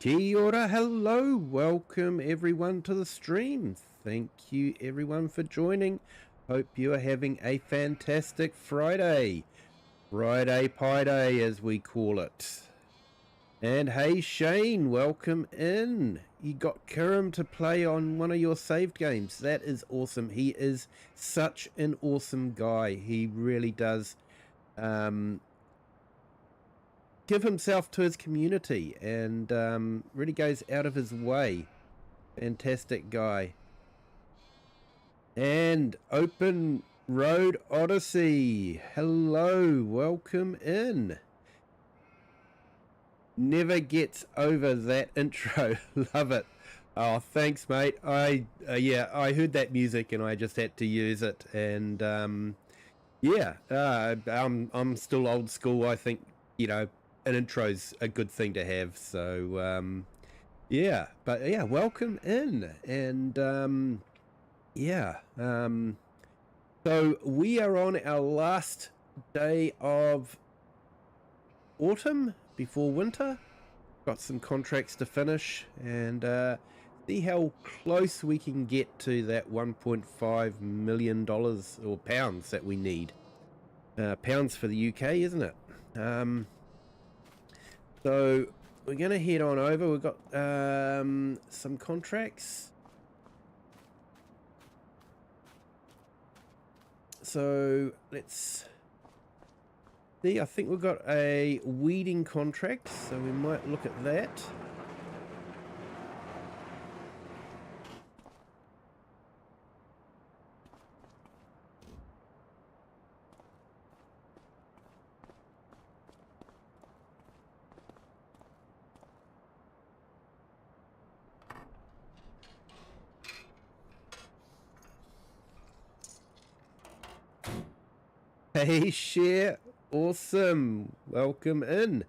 Kia ora, hello, welcome everyone to the stream. Thank you everyone for joining. Hope you are having a fantastic Friday. Friday Pie Day as we call it. And hey Shane, welcome in. You got Kirim to play on one of your saved games. That is awesome. He is such an awesome guy. He really does give himself to his community and really goes out of his way. Fantastic guy. And Open Road Odyssey, hello, welcome in. Never gets over that intro. Love it. Oh, thanks mate. I heard that music and I just had to use it. And I'm still old school. I think, you know, an intro's a good thing to have. So welcome in. And so we are on our last day of autumn before winter. Got some contracts to finish and see how close we can get to that $1.5 million or pounds that we need. Pounds for the UK, isn't it? So we're going to head on over. We've got some contracts. So let's see, I think we've got a weeding contract, so we might look at that. Hey, Share, awesome, welcome in.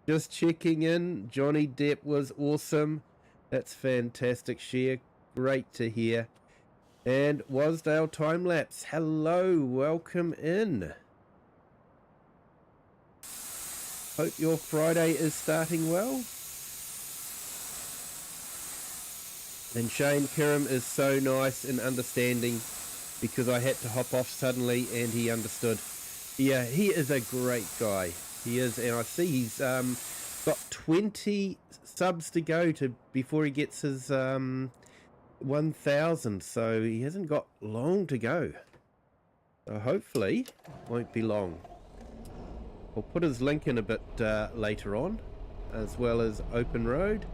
Just checking in, Johnny Depp was awesome. That's fantastic, Share, great to hear. And Wasdale Timelapse, hello, welcome in. Hope your Friday is starting well. And Shane Kirim is so nice and understanding, because I had to hop off suddenly and he understood. Yeah, he is a great guy. He is, and I see he's got 20 subs to go before he gets his 1,000, so he hasn't got long to go. So hopefully it won't be long. I'll put his link in a bit later on, as well as Open Road.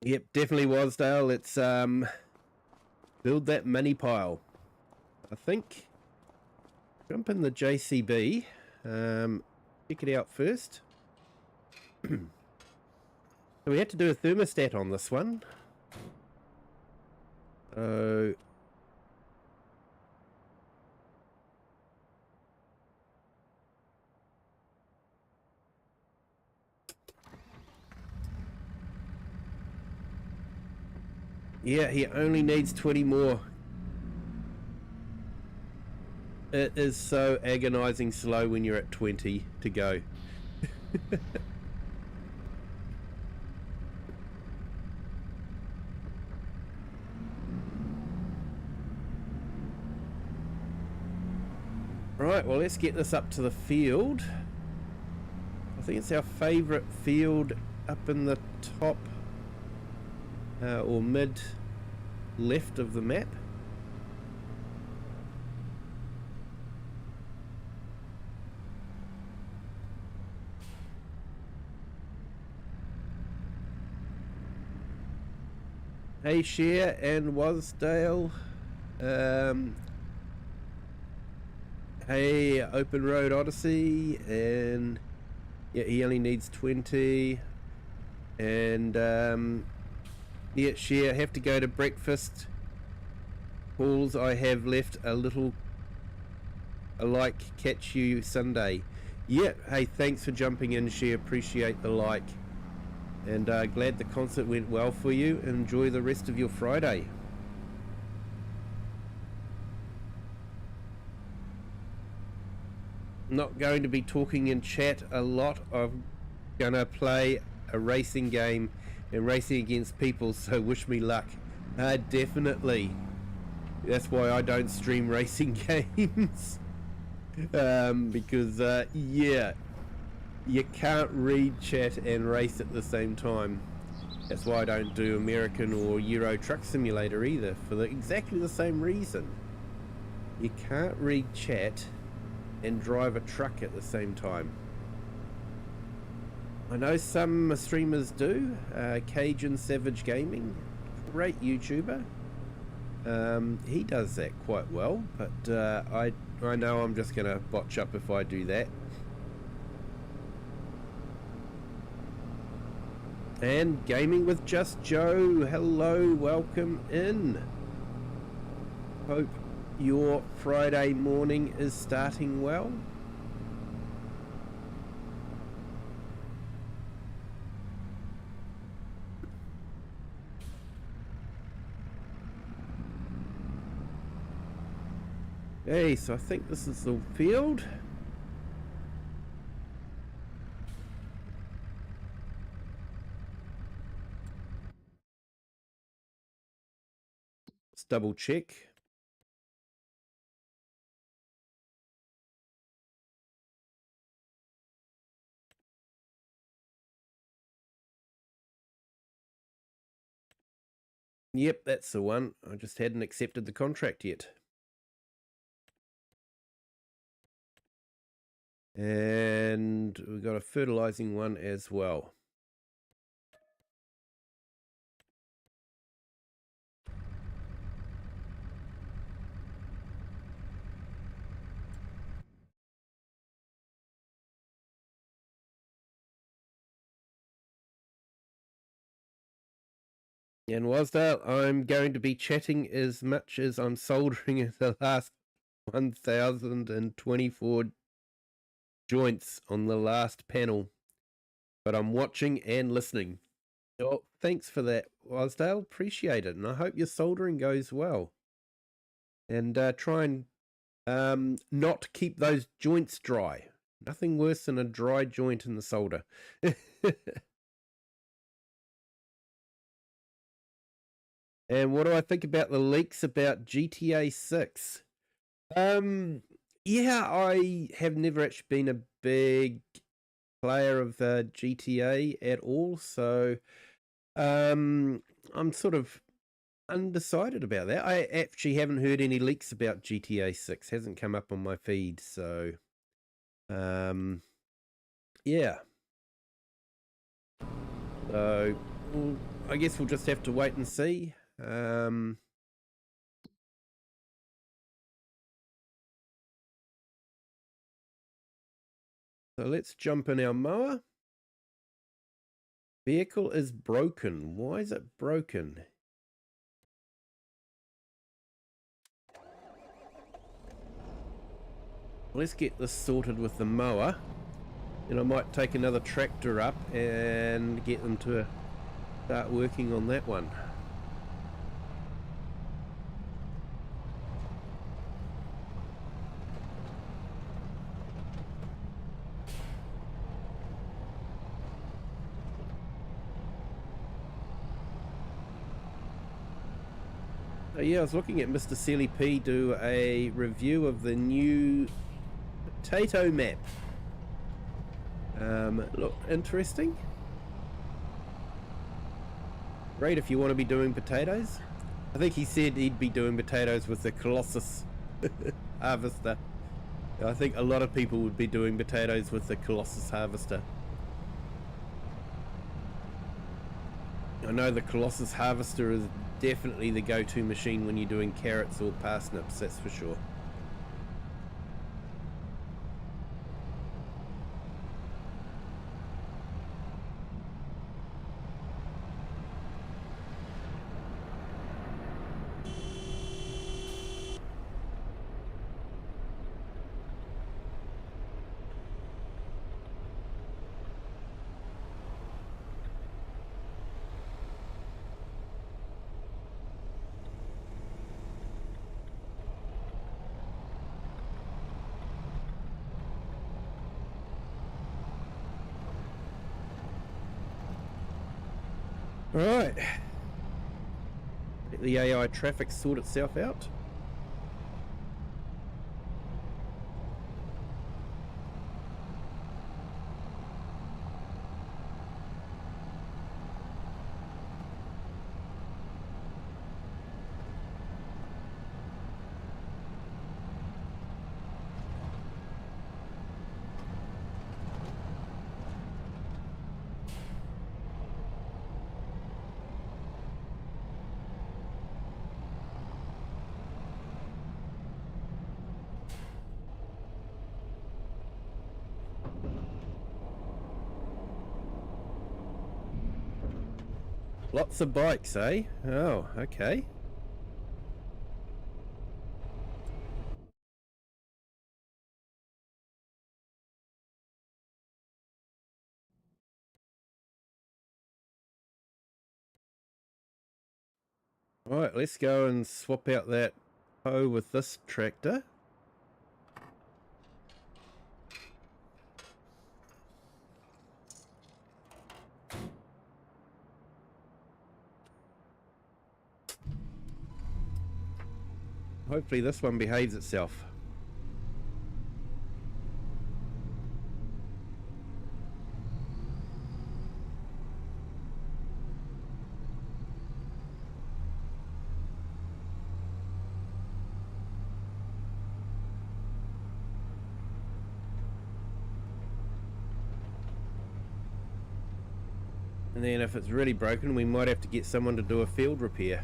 Yep, definitely Wasdale. Let's build that mini pile. I think jump in the JCB. Check it out first. So we had to do a thermostat on this one. Yeah, he only needs 20 more. It is so agonizing slow when you're at 20 to go. Right, well, let's get this up to the field. I think it's our favorite field up in the top or mid left of the map. Hey, Share and Wasdale. Hey, Open Road Odyssey, and yeah, he only needs 20. And Yeah, share. Have to go to breakfast. Calls. I have left a little. A like. Catch you Sunday. Yeah. Hey, thanks for jumping in, share. Appreciate the like. And glad the concert went well for you. Enjoy the rest of your Friday. Not going to be talking in chat a lot. I'm gonna play a racing game and racing against people, so wish me luck. Definitely. That's why I don't stream racing games. Because yeah, you can't read chat and race at the same time. That's why I don't do American or Euro Truck Simulator either, for exactly the same reason. You can't read chat and drive a truck at the same time. I know some streamers do. Cajun Savage Gaming, great YouTuber. He does that quite well, but I know I'm just gonna botch up if I do that. And Gaming with Just Joe, hello, welcome in. Hope your Friday morning is starting well. Okay, so I think this is the field. Let's double check. Yep, that's the one. I just hadn't accepted the contract yet. And we've got a fertilizing one as well. And Wasdale, I'm going to be chatting as much as I'm soldering in the last 1024 joints on the last panel. But I'm watching and listening. Oh, thanks for that, Wasdale. Appreciate it. And I hope your soldering goes well. And try and not keep those joints dry. Nothing worse than a dry joint in the solder. And what do I think about the leaks about GTA 6? Yeah, I have never actually been a big player of GTA at all, so I'm sort of undecided about that. I actually haven't heard any leaks about GTA 6. Hasn't come up on my feed, so yeah. So I guess we'll just have to wait and see. So let's jump in our mower. Vehicle is broken. Why is it broken? Let's get this sorted with the mower. And I might take another tractor up and get them to start working on that one. Yeah, I was looking at Mr. Sealy P do a review of the new potato map. Look, interesting. Great if you want to be doing potatoes. I think he said he'd be doing potatoes with the Colossus harvester. I think a lot of people would be doing potatoes with the Colossus harvester. I know the Colossus harvester is definitely the go-to machine when you're doing carrots or parsnips, that's for sure. Alright. Let the AI traffic sort itself out. Lots of bikes, eh? Oh, okay. Alright, let's go and swap out that hoe with this tractor. Hopefully this one behaves itself. And then if it's really broken, we might have to get someone to do a field repair.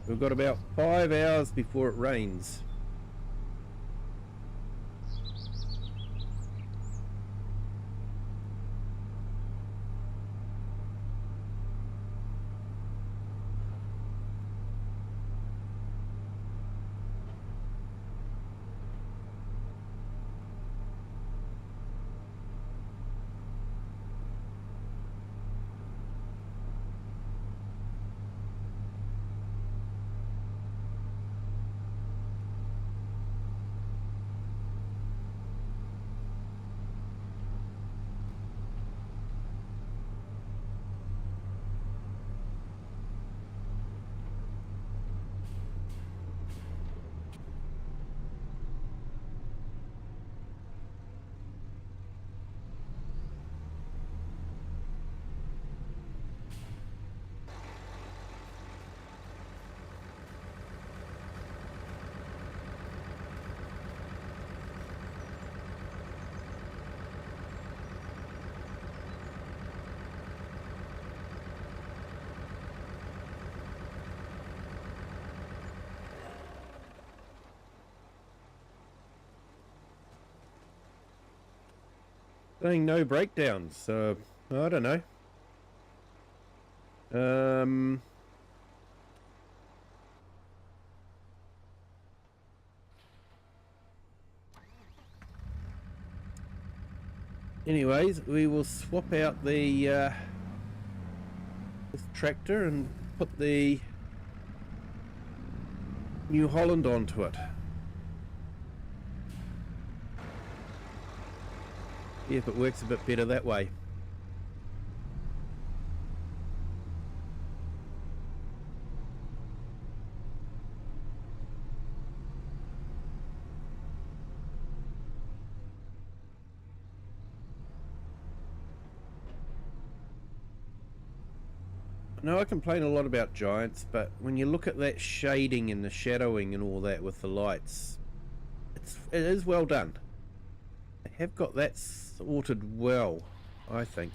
We've got about 5 hours before it rains. Saying no breakdowns, so I don't know. Anyways, we will swap out the this tractor and put the New Holland onto it. See if it works a bit better that way. Now I complain a lot about Giants, but when you look at that shading and the shadowing and all that with the lights, it is well done. They have got that sorted well, I think.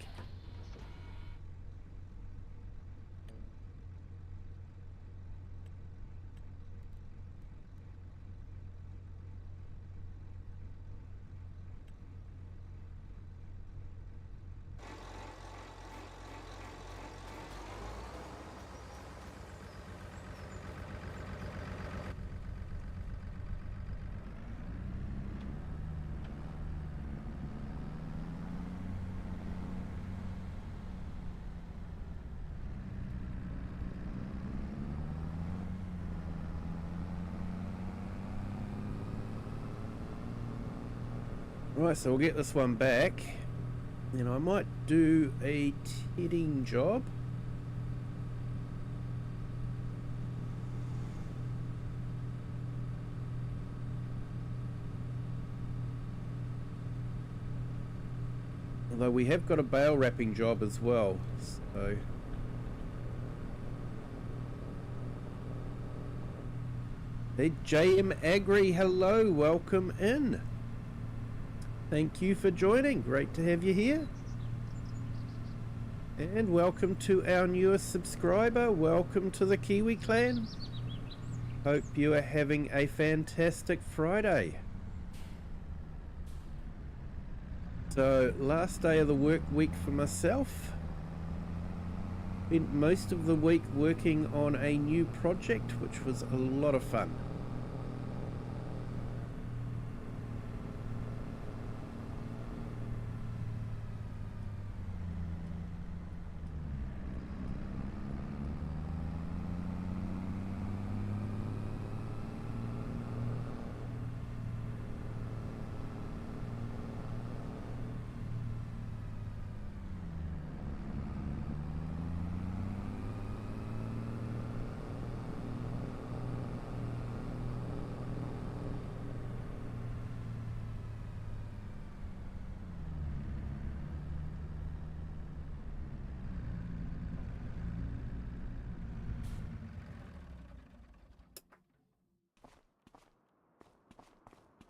Right, so we'll get this one back. And I might do a tedding job. Although we have got a bale wrapping job as well, so... Hey, JM Agri, hello, welcome in. Thank you for joining, great to have you here. And welcome to our newest subscriber, welcome to the Kiwi clan. Hope you are having a fantastic Friday. So, last day of the work week for myself. Spent most of the week working on a new project, which was a lot of fun.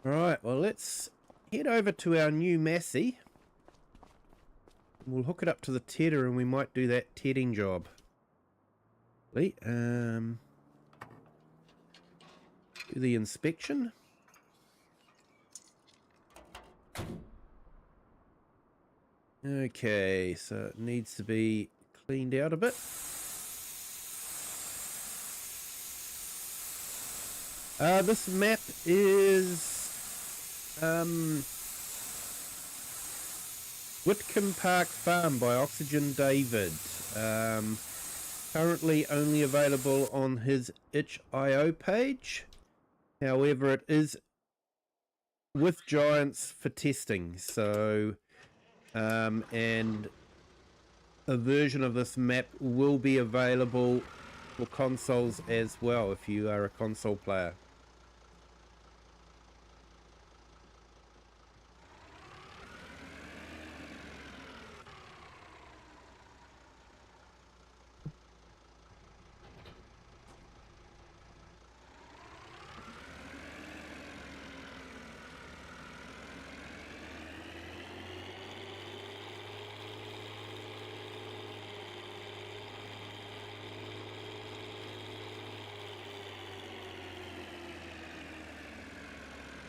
Alright, well let's head over to our new Massey. We'll hook it up to the tedder and we might do that tedding job. Do the inspection. Okay, so it needs to be cleaned out a bit. This map is Witcombe Park Farm by OxygenDavid. Currently only available on his itch.io page. However, it is with giants for testing. So, and a version of this map will be available for consoles as well if you are a console player.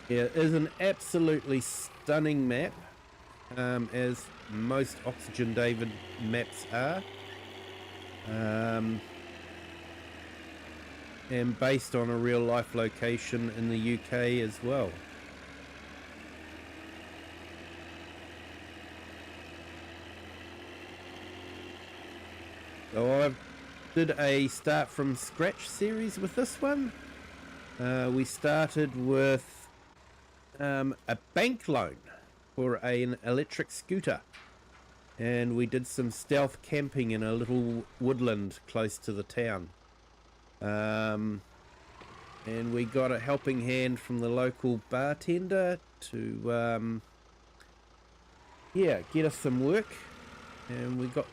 Yeah, it is an absolutely stunning map, as most OxygenDavid maps are, and based on a real life location in the UK as well. So I did a start from scratch series with this one. We started with a bank loan for an electric scooter, and we did some stealth camping in a little woodland close to the town, and we got a helping hand from the local bartender to yeah, get us some work, and we got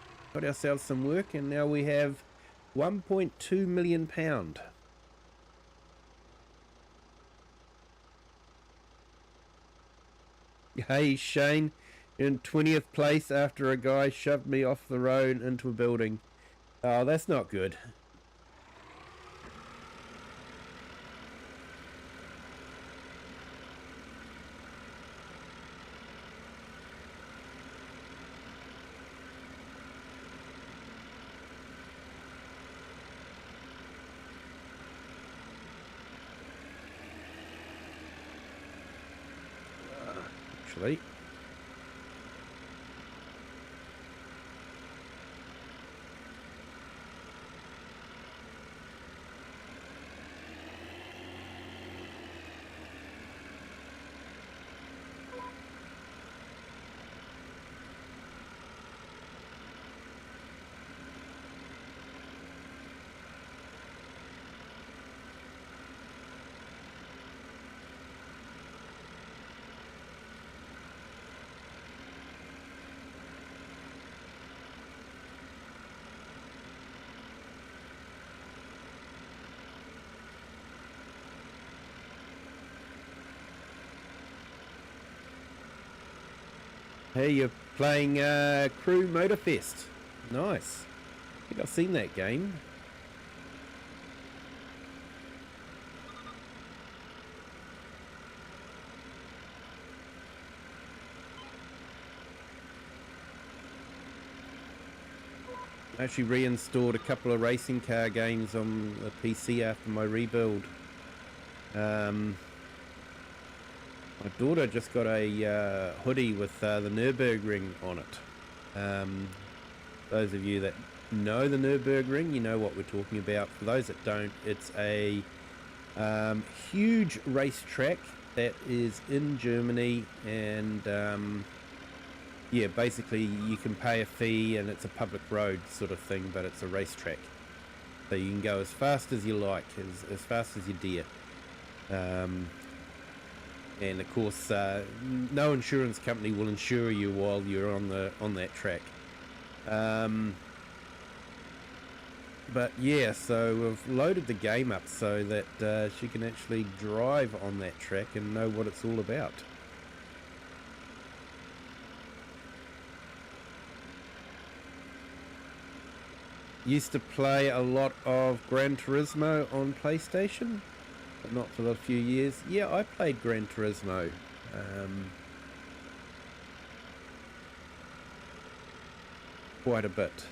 ourselves some work, and now we have £1.2 million. Hey Shane, in 20th place after a guy shoved me off the road into a building. Oh, that's not good. Actually, Hey, you're playing Crew Motorfest. Nice. I think I've seen that game. I actually reinstalled a couple of racing car games on the PC after my rebuild. My daughter just got a hoodie with the Nürburgring on it. Those of you that know the Nürburgring, you know what we're talking about. For those that don't, it's a huge racetrack that is in Germany, and yeah, basically you can pay a fee and it's a public road sort of thing, but it's a racetrack. So you can go as fast as you like, as fast as you dare. And of course, no insurance company will insure you while you're on that track. But yeah, so we've loaded the game up so that she can actually drive on that track and know what it's all about. Used to play a lot of Gran Turismo on PlayStation, but not for a few years. Yeah, I played Gran Turismo. Quite a bit.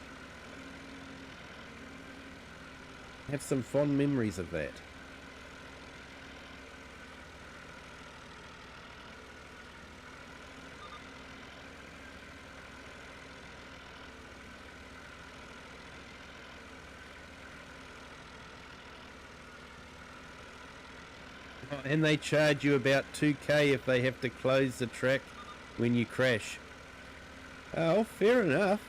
Have some fond memories of that. And they charge you about 2k if they have to close the track when you crash. Oh, fair enough.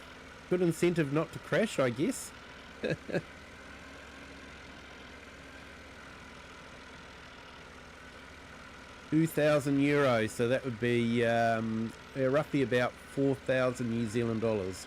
Good incentive not to crash, I guess. 2,000 euros, so that would be roughly about 4,000 New Zealand dollars.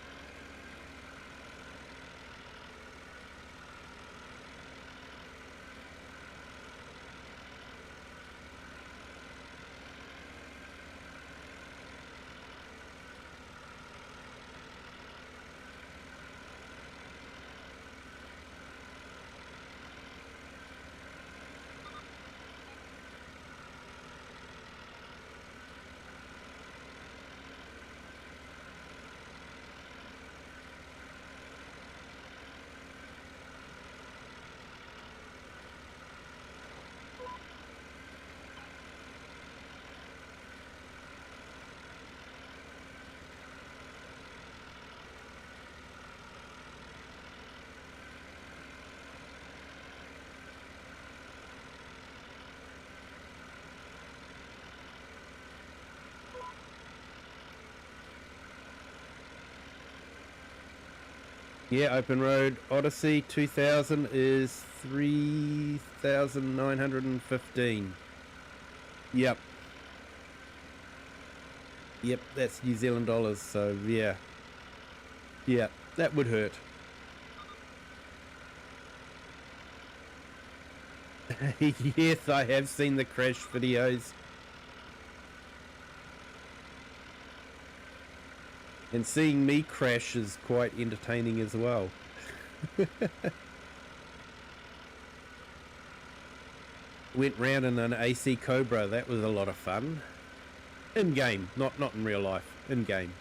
Yeah, Open Road Odyssey 2000 is 3,915. Yep. Yep, that's New Zealand dollars, so yeah. Yeah, that would hurt. Yes, I have seen the crash videos. And seeing me crash is quite entertaining as well. Went round in an AC Cobra, that was a lot of fun. In game, not in real life, in game.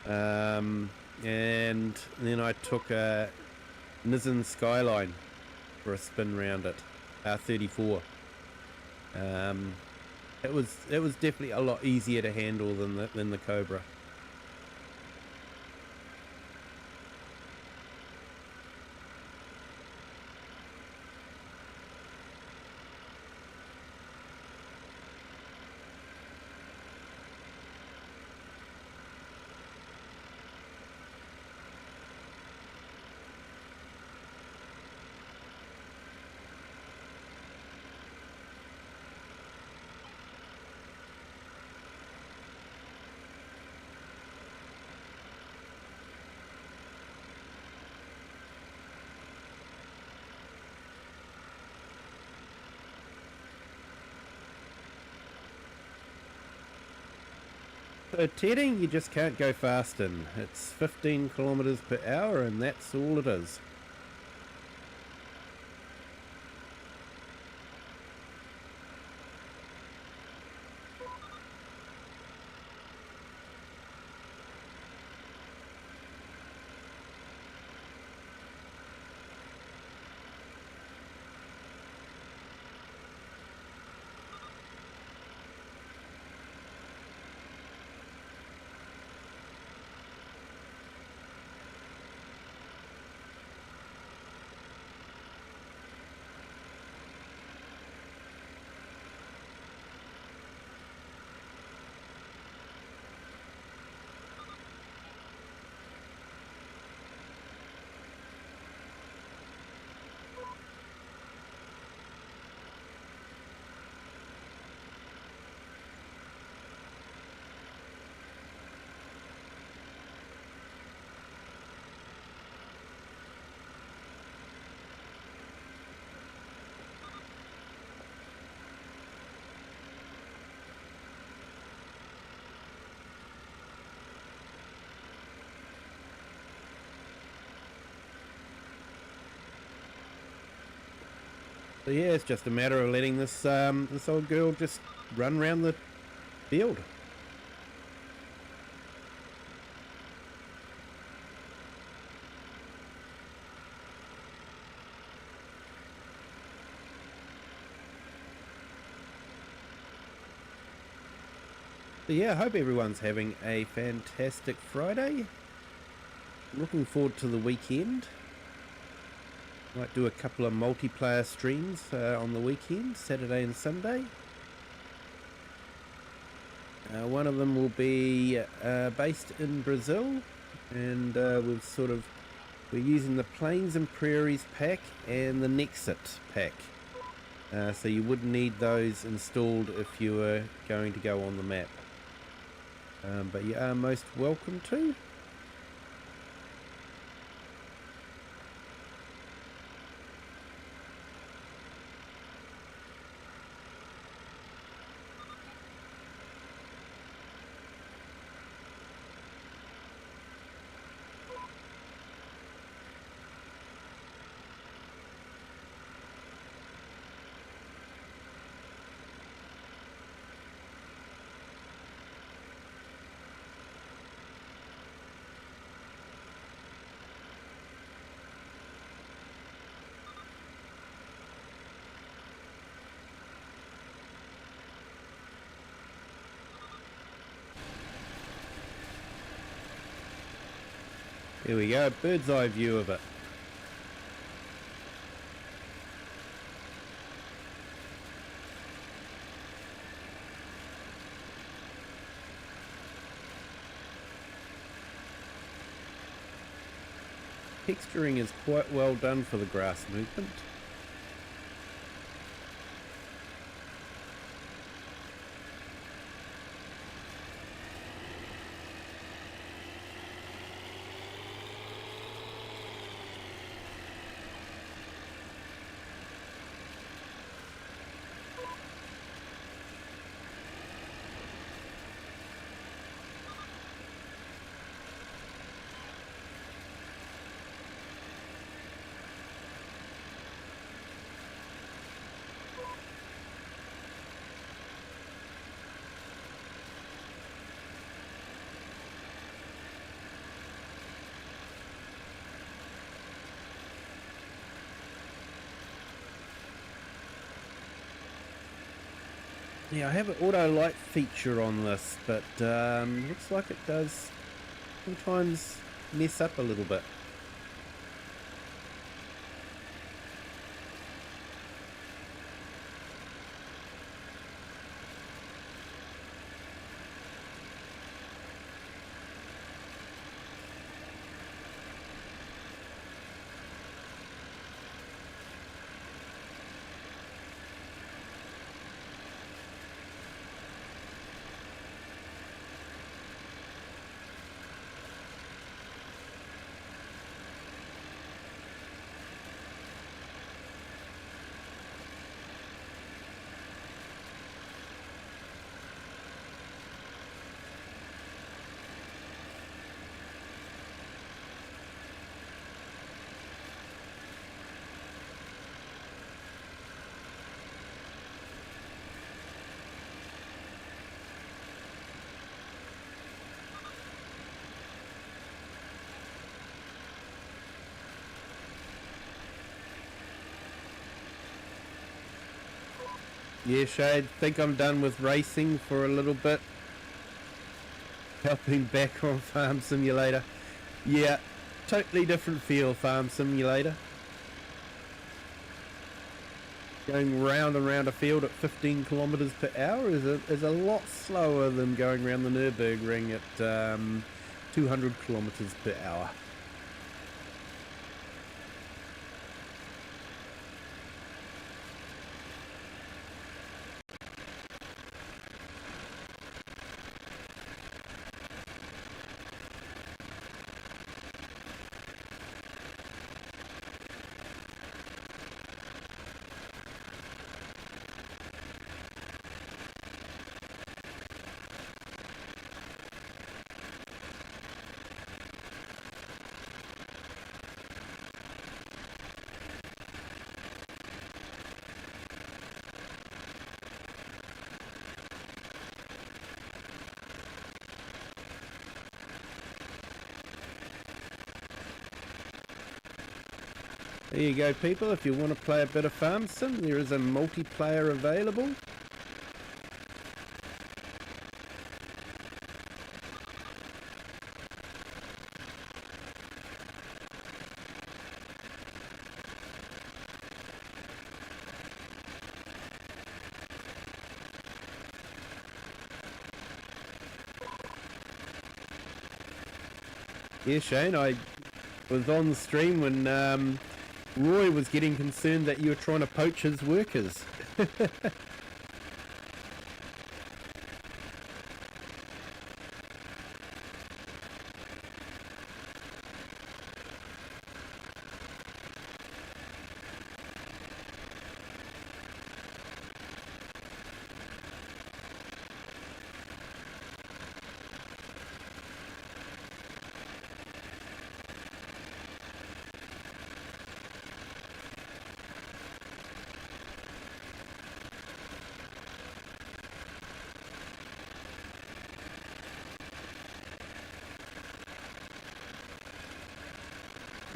And then I took a Nissan Skyline for a spin round it, R34. It was definitely a lot easier to handle than the Cobra. So tedding, you just can't go fast in. It's 15 kilometers per hour and that's all it is. So yeah, it's just a matter of letting this this old girl just run around the field. So yeah, I hope everyone's having a fantastic Friday. Looking forward to the weekend. Might do a couple of multiplayer streams on the weekend, Saturday and Sunday. One of them will be based in Brazil, and we're using the Plains and Prairies pack and the Nexit pack. So you would need those installed if you were going to go on the map. But you are most welcome to. Here we go, bird's eye view of it. Texturing is quite well done for the grass movement. Yeah, I have an auto light feature on this, but looks like it does sometimes mess up a little bit. Yeah, Shade, think I'm done with racing for a little bit. Helping back on Farm Simulator. Yeah, totally different feel, Farm Simulator. Going round and round a field at 15 kilometers per hour is a lot slower than going around the Nürburgring at 200 kilometers per hour. There you go, people. If you want to play a bit of Farm Sim, there is a multiplayer available. Yeah, Shane, I was on the stream when Roy was getting concerned that you were trying to poach his workers.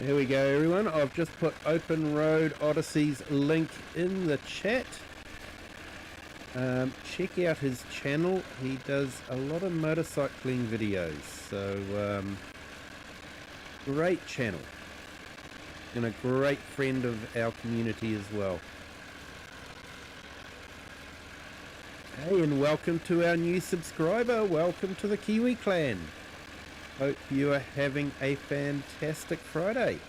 Here we go, everyone. I've just put Open Road Odyssey's link in the chat. Check out his channel. He does a lot of motorcycling videos. So, great channel. And a great friend of our community as well. Hey, and welcome to our new subscriber. Welcome to the Kiwi clan. Hope you are having a fantastic Friday.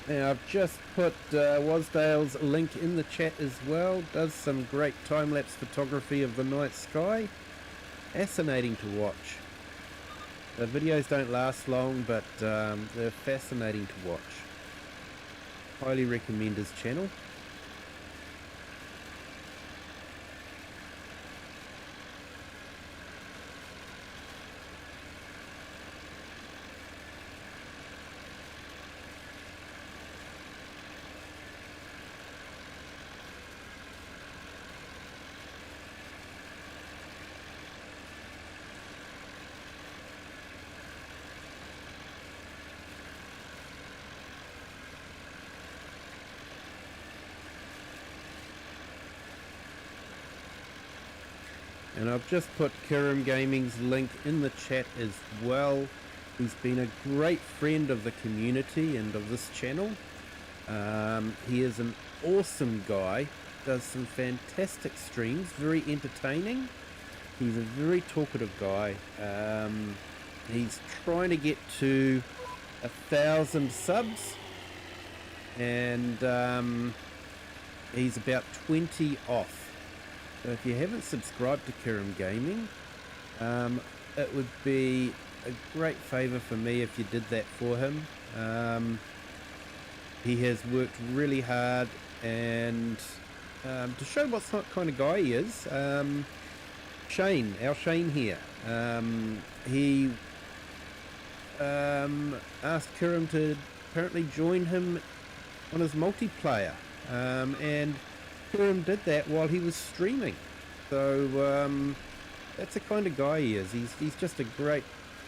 Now, I've just put Wasdale's link in the chat as well. Does some great time-lapse photography of the night sky. Fascinating to watch. The videos don't last long, but they're fascinating to watch. Highly recommend his channel. And I've just put Kirim Gaming's link in the chat as well. He's been a great friend of the community and of this channel. He is an awesome guy, does some fantastic streams, very entertaining. He's a very talkative guy. He's trying to get to 1,000 subs, and he's about 20 off. So if you haven't subscribed to Kirim Gaming, it would be a great favour for me if you did that for him. He has worked really hard, and to show what kind of guy he is, Shane, our Shane here, he asked Kirim to apparently join him on his multiplayer, and Kirim did that while he was streaming. So that's the kind of guy he is. He's just a great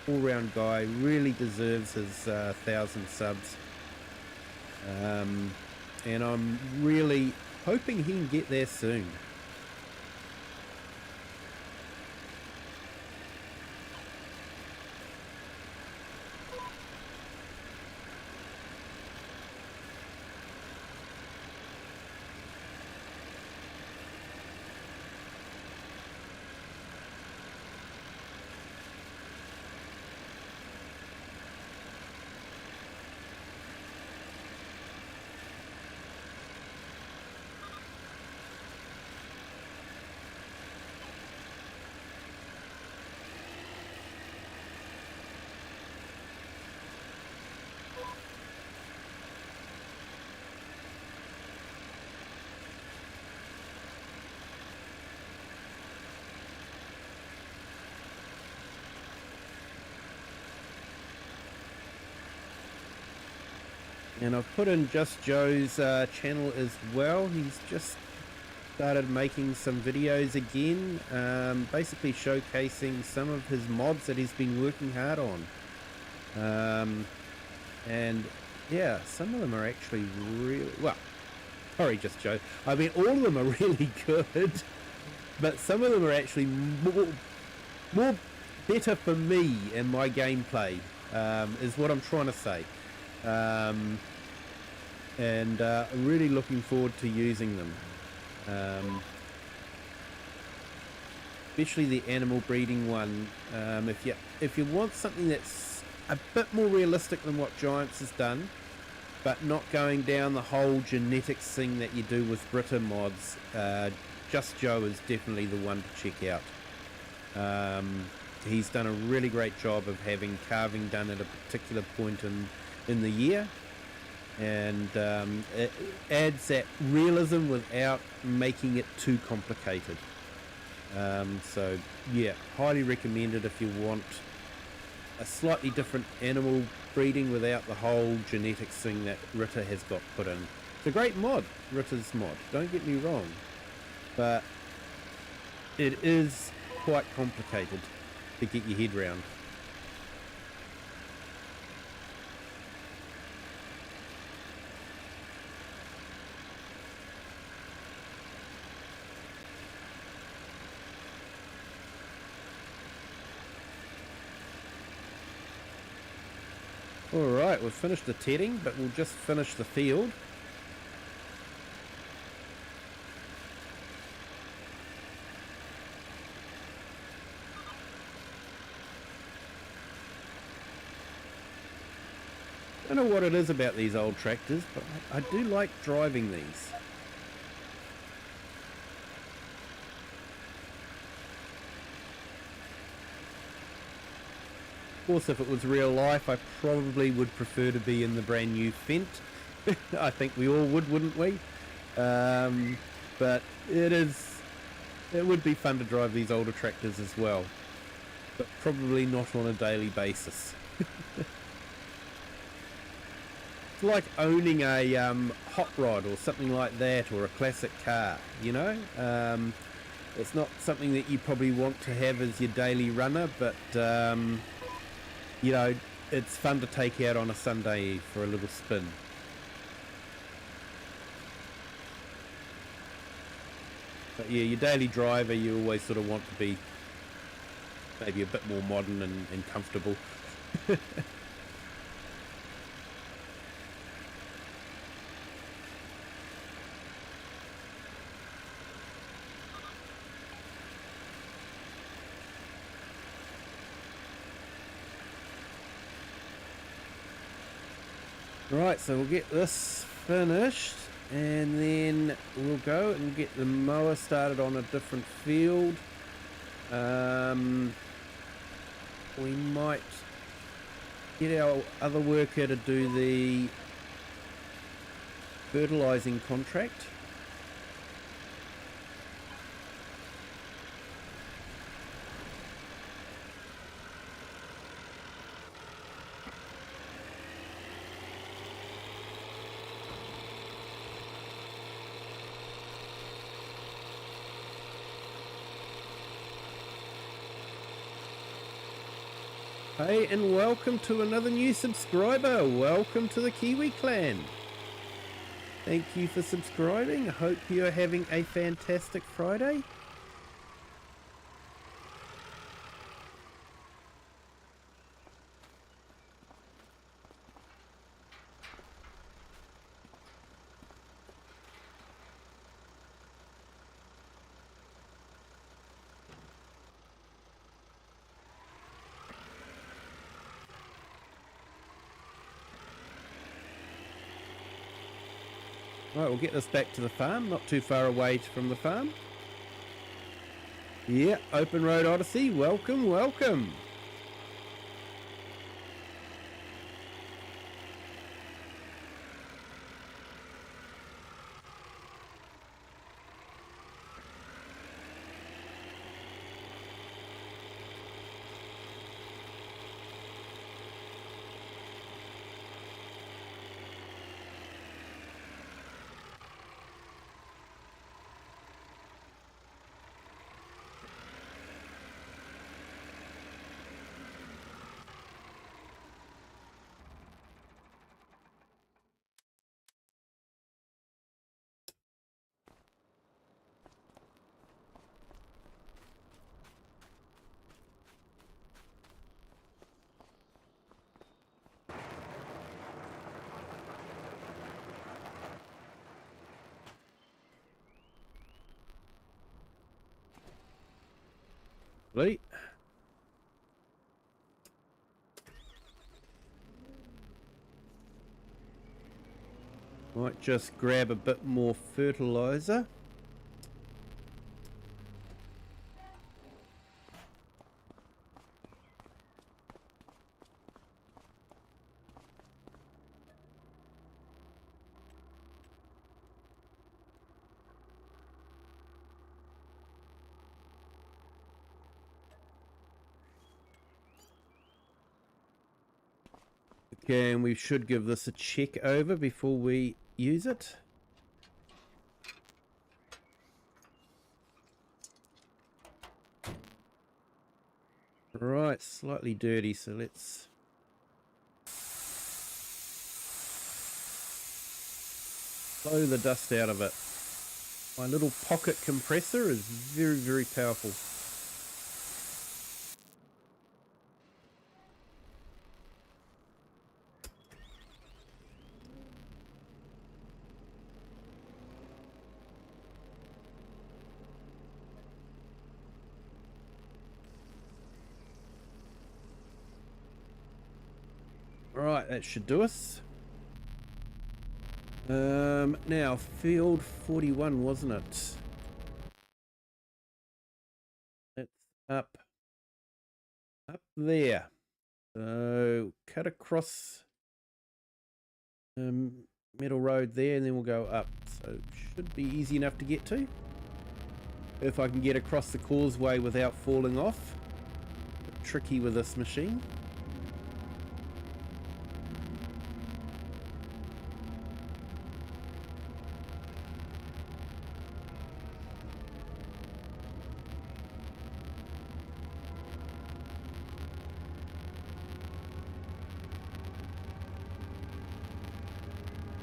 all-round guy, really deserves his 1,000 subs, and I'm really hoping he can get there soon. And I've put in Just Joe's channel as well. He's just started making some videos again, basically showcasing some of his mods that he's been working hard on. And yeah, some of them are actually really, well, sorry Just Joe, I mean all of them are really good, but some of them are actually more better for me and my gameplay, is what I'm trying to say. And I'm really looking forward to using them, especially the animal breeding one. If you want something that's a bit more realistic than what Giants has done, but not going down the whole genetics thing that you do with Brita mods, Just Joe is definitely the one to check out. He's done a really great job of having carving done at a particular point in the year, and it adds that realism without making it too complicated. So yeah, highly recommended if you want a slightly different animal breeding without the whole genetics thing that Rita has got put in. It's a great mod, Rita's mod, don't get me wrong, but it is quite complicated to get your head round. Alright, we've finished the tedding, but we'll just finish the field. I don't know what it is about these old tractors, but I do like driving these. Of course, if it was real life, I probably would prefer to be in the brand new Fent. I think we all would, wouldn't we? But it would be fun to drive these older tractors as well, but probably not on a daily basis. It's like owning a hot rod or something like that, or a classic car, you know? It's not something that you probably want to have as your daily runner, but you know, it's fun to take out on a Sunday for a little spin. But yeah, your daily driver, you always sort of want to be maybe a bit more modern and comfortable. Right, so we'll get this finished, And then we'll go and get the mower started on a different field. We might get our other worker to do the fertilizing contract. Hey, and welcome to another new subscriber. Welcome to the Kiwi clan. Thank you for subscribing. I hope you're having a fantastic Friday. Right, we'll get this back to the farm, not too far away from the farm. Yeah, Open Road Odyssey, welcome, welcome. Right. Might just grab a bit more fertilizer. Okay, and we should give this a check over before we use it. Right, slightly dirty, so let's blow the dust out of it. My little pocket compressor is very, very powerful. Right, that should do us. Now, field 41, wasn't it? It's up there. So, cut across metal road there, and then we'll go up. So, should be easy enough to get to. If I can get across the causeway without falling off. A bit tricky with this machine.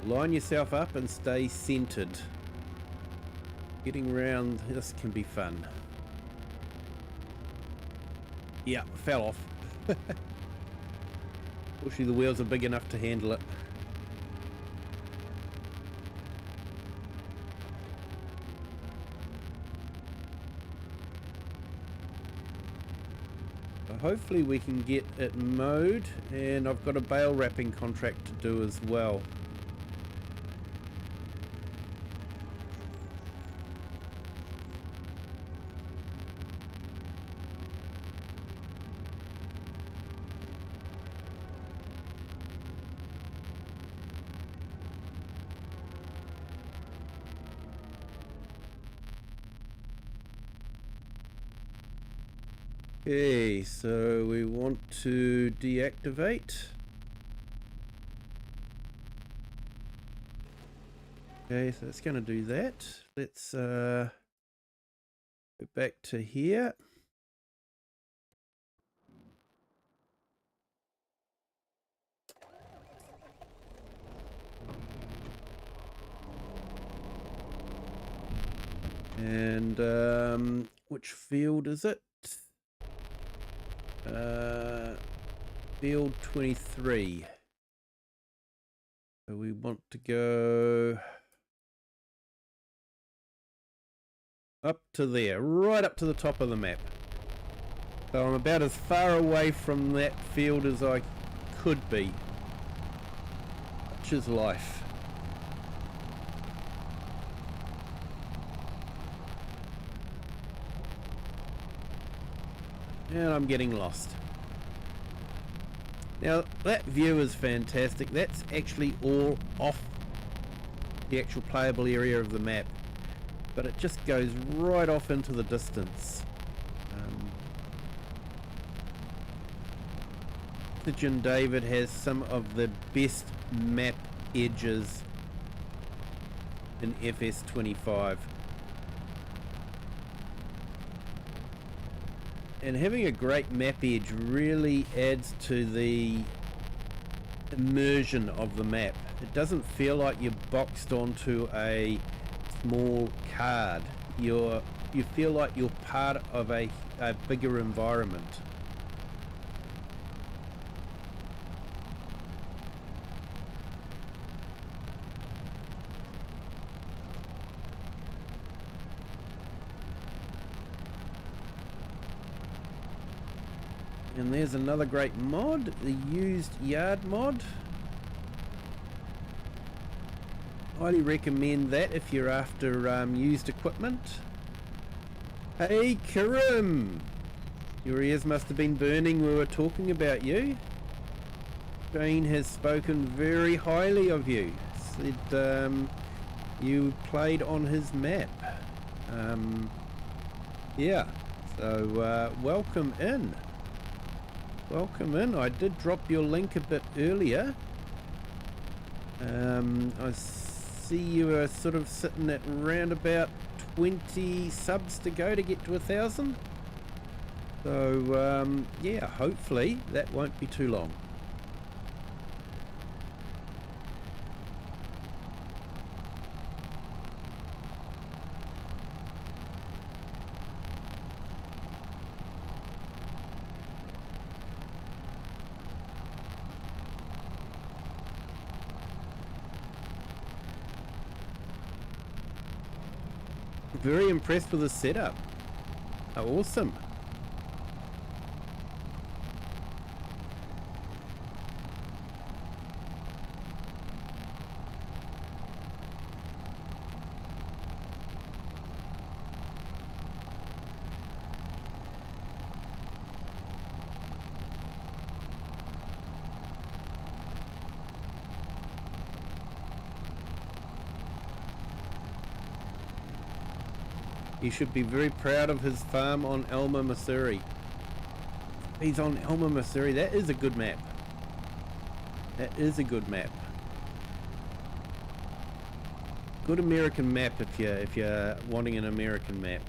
Line yourself up and stay centered. Getting around this can be fun. Yeah, fell off. Fortunately the wheels are big enough to handle it. So hopefully we can get it mowed, and I've got a bale wrapping contract to do as well. Okay, so we want to deactivate. Okay, so it's going to do that. Let's go back to here. And which field is it? Field 23. So we want to go up to there, right up to the top of the map. So I'm about as far away from that field as I could be. Such is life. And I'm getting lost. Now that view is fantastic. That's actually all off the actual playable area of the map, but it just goes right off into the distance. OxygenDavid has some of the best map edges in FS25. And having a great map edge really adds to the immersion of the map. It doesn't feel like you're boxed onto a small card. You feel like you're part of a bigger environment. And there's another great mod, the used yard mod. Highly recommend that if you're after used equipment. Hey Karim! Your ears must have been burning, we were talking about you. Jane has spoken very highly of you. Said you played on his map. Yeah, so welcome in. Welcome in. I did drop your link a bit earlier. I see you are sort of sitting at around about 20 subs to go to get to 1,000. So yeah, hopefully that won't be too long. Very impressed with the setup. Awesome. He should be very proud of his farm on Elmer, Missouri. He's on Elmer, Missouri. That is a good map. That is a good map. Good American map if you're wanting an American map.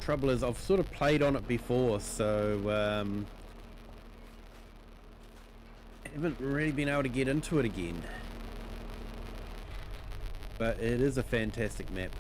Trouble is, I've sort of played on it before, so haven't really been able to get into it again, but it is a fantastic map.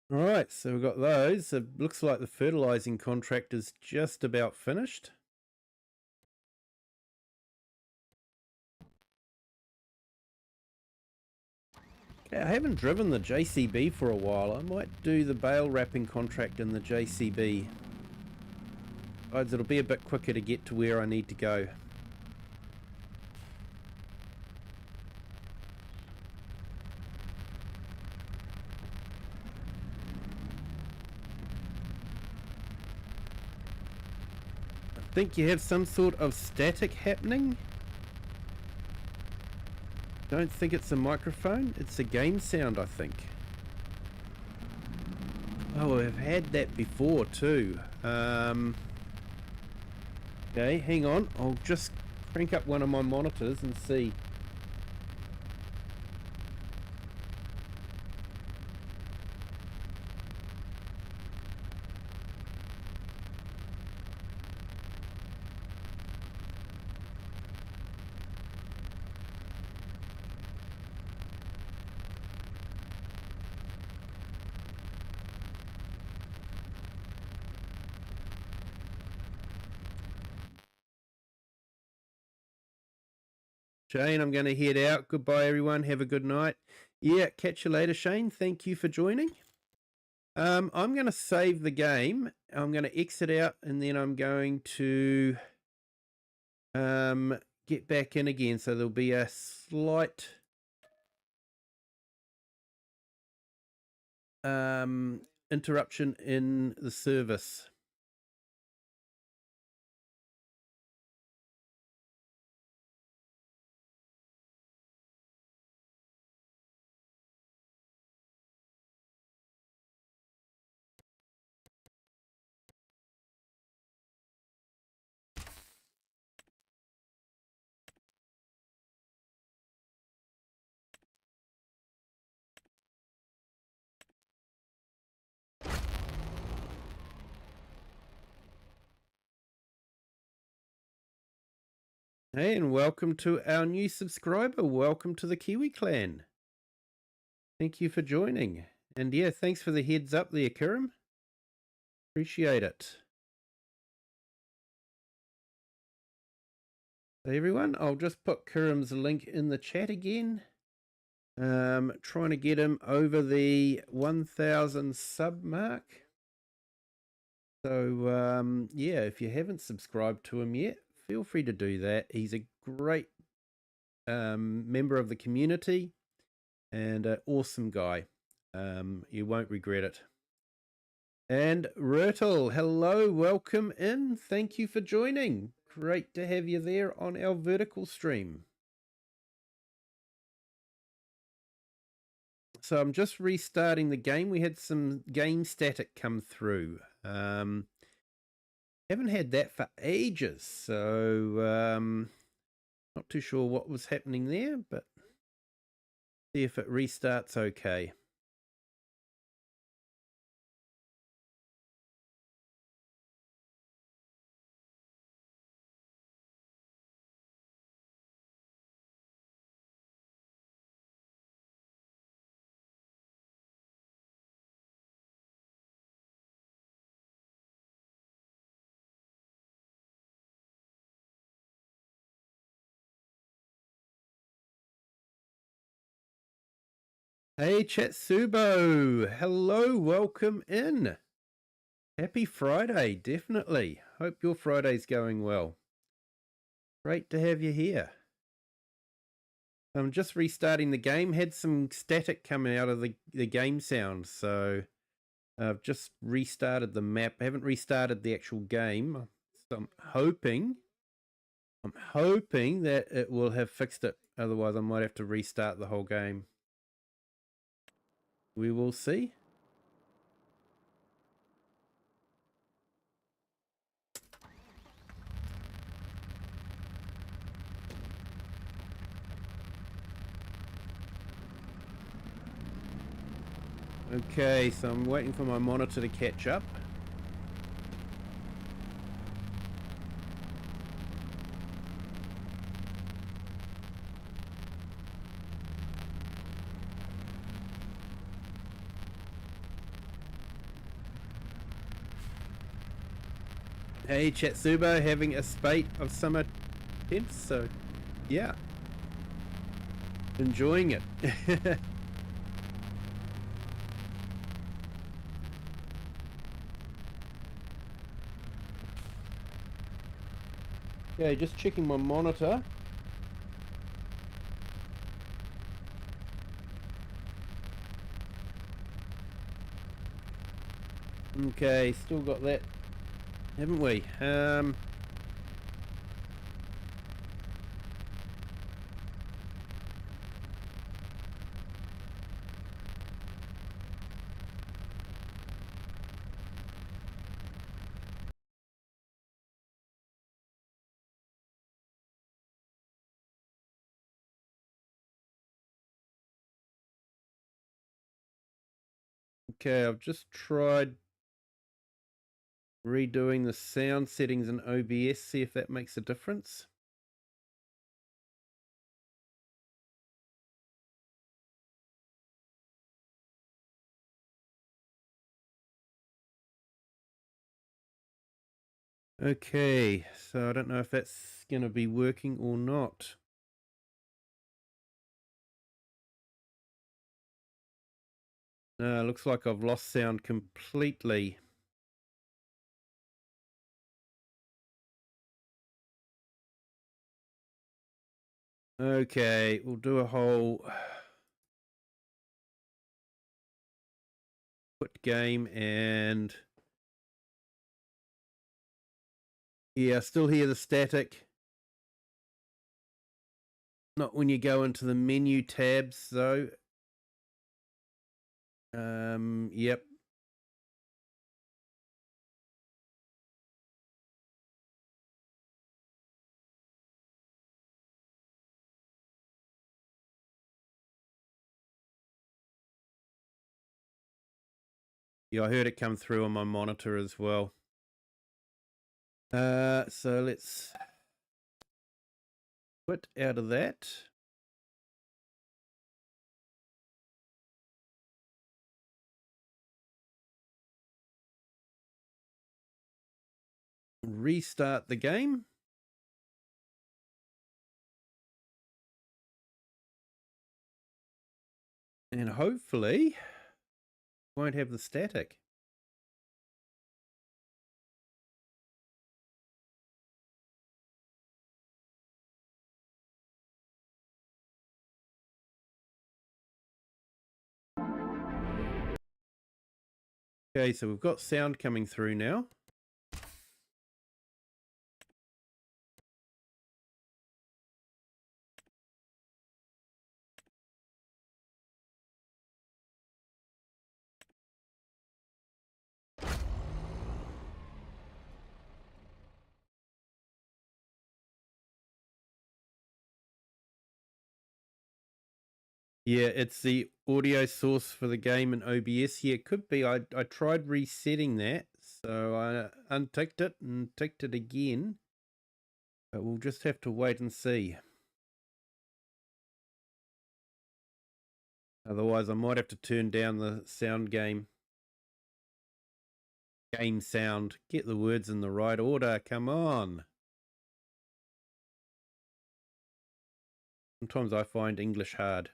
Alright, so we've got those. It looks like the fertilizing contract is just about finished. Okay, I haven't driven the JCB for a while. I might do the bale wrapping contract in the JCB. Besides, it'll be a bit quicker to get to where I need to go. I think you have some sort of static happening. Don't think it's a microphone, it's a game sound, I think. Oh, I've had that before too. Okay, hang on, I'll just crank up one of my monitors and see. Shane, I'm going to head out. Goodbye, everyone. Have a good night. Yeah, catch you later, Shane. Thank you for joining. I'm going to save the game. I'm going to exit out, and then I'm going to get back in again. So there'll be a slight interruption in the service. Hey, and welcome to our new subscriber. Welcome to the Kiwi clan. Thank you for joining. And yeah, thanks for the heads up there, Kirim. Appreciate it. So everyone, I'll just put Kirim's link in the chat again. Trying to get him over the 1,000 sub mark. So yeah, if you haven't subscribed to him yet, feel free to do that. He's a great member of the community and an awesome guy. You won't regret it. And Rurtle, hello, welcome in. Thank you for joining. Great to have you there on our vertical stream. So I'm just restarting the game. We had some game static come through. Haven't had that for ages, so not too sure what was happening there, but see if it restarts okay. Hey Chatsubo, hello, welcome in. Happy Friday, definitely. Hope your Friday's going well. Great to have you here. I'm just restarting the game. Had some static coming out of the game sound, so I've just restarted the map. I haven't restarted the actual game. So I'm hoping that it will have fixed it. Otherwise, I might have to restart the whole game. We will see. Okay, so I'm waiting for my monitor to catch up. Hey Chatsubo, having a spate of summer temps, so yeah, enjoying it. Okay, just checking my monitor. Okay, still got that, haven't we? Okay, I've just tried redoing the sound settings in OBS, see if that makes a difference. Okay, so I don't know if that's going to be working or not. Looks like I've lost sound completely. Okay, we'll do a whole quit game and yeah, I still hear the static. Not when you go into the menu tabs though. Yep. Yeah, I heard it come through on my monitor as well. So let's quit out of that. Restart the game. And hopefully won't have the static. Okay, so we've got sound coming through now. Yeah, it's the audio source for the game in OBS. Yeah, it could be. I tried resetting that, so I unticked it and ticked it again. But we'll just have to wait and see. Otherwise, I might have to turn down the sound game sound. Get the words in the right order. Come on. Sometimes I find English hard.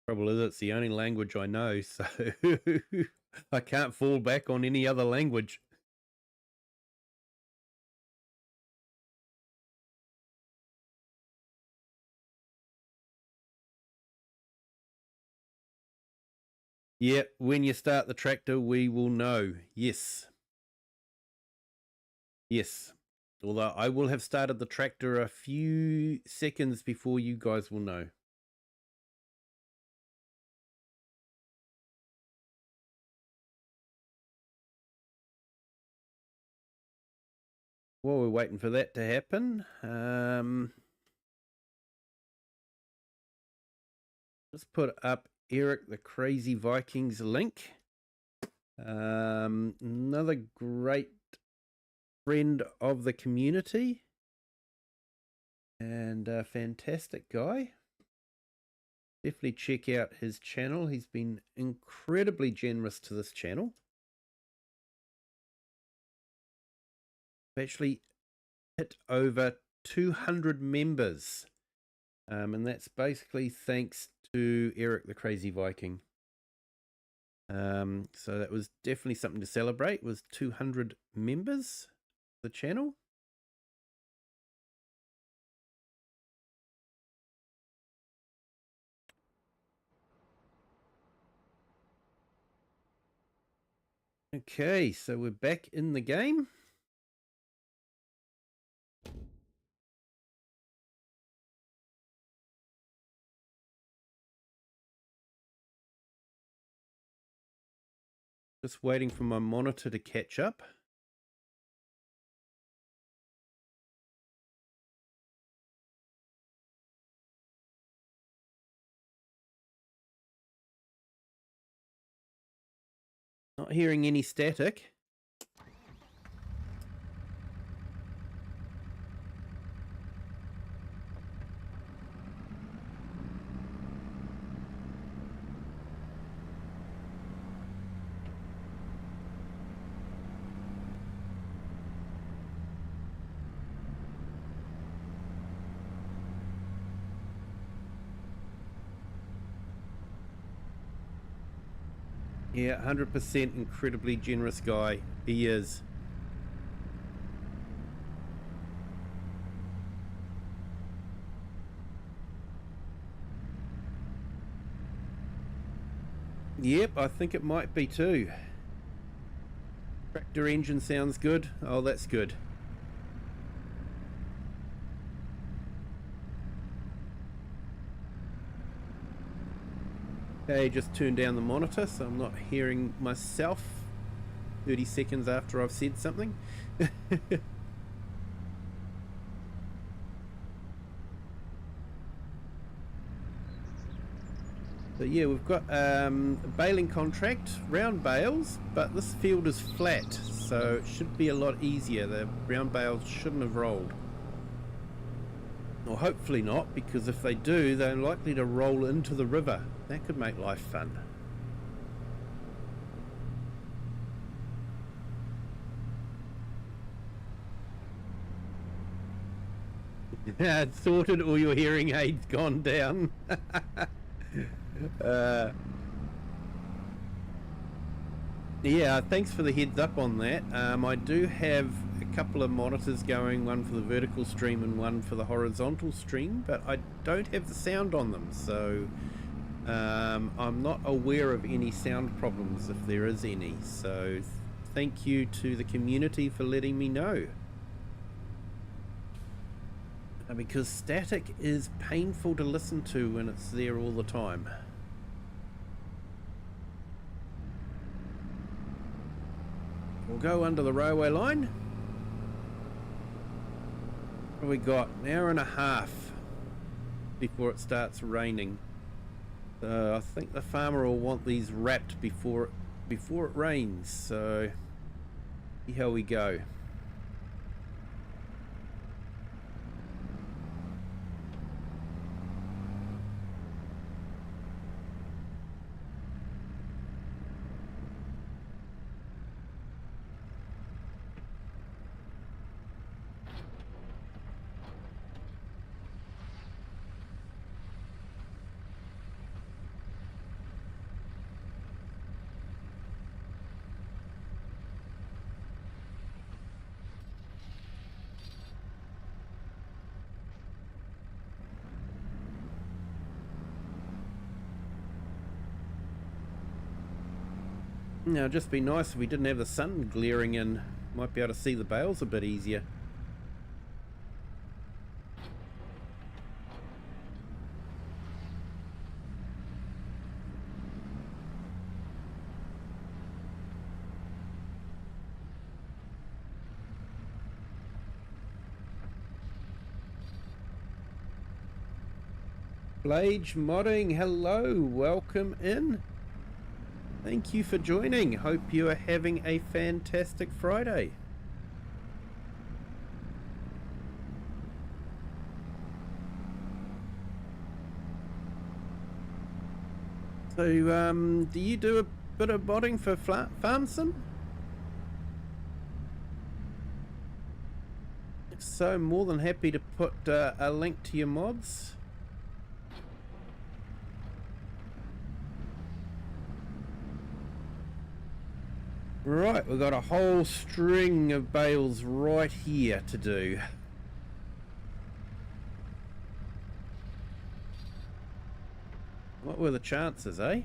Trouble is, it's the only language I know, so I can't fall back on any other language. Yeah, when you start the tractor, we will know. Yes. Yes. Although I will have started the tractor a few seconds before you guys will know. While we're waiting for that to happen, let's put up Eric the Crazy Vikings link. Another great friend of the community and a fantastic guy. Definitely check out his channel. He's been incredibly generous to this channel. Actually hit over 200 members. And that's basically thanks to Eric the Crazy Viking. So that was definitely something to celebrate. It was 200 members, the channel. Okay, so we're back in the game. Just waiting for my monitor to catch up. Not hearing any static. Yeah, 100% incredibly generous guy. He is. Yep, I think it might be too. Tractor engine sounds good. Oh, that's good. Okay, just turn down the monitor so I'm not hearing myself 30 seconds after I've said something. So yeah, we've got a baling contract, round bales, but this field is flat, so it should be a lot easier. The round bales shouldn't have rolled. Or hopefully not, because if they do, they're likely to roll into the river. That could make life fun. It's sorted, all your hearing aids gone down. Yeah, thanks for the heads up on that. I do have a couple of monitors going, one for the vertical stream and one for the horizontal stream, but I don't have the sound on them, so I'm not aware of any sound problems if there is any. So thank you to the community for letting me know. Because static is painful to listen to when it's there all the time. We'll go under the railway line. What have we got? An hour and a half before it starts raining. So I think the farmer will want these wrapped before it rains. So see how we go. Now, it'd just be nice if we didn't have the sun glaring in. Might be able to see the bales a bit easier. Blage Modding, hello, welcome in. Thank you for joining. Hope you are having a fantastic Friday. So, do you do a bit of modding for Farm Sim? If so, more than happy to put a link to your mods. Right, we've got a whole string of bales right here to do. What were the chances, eh?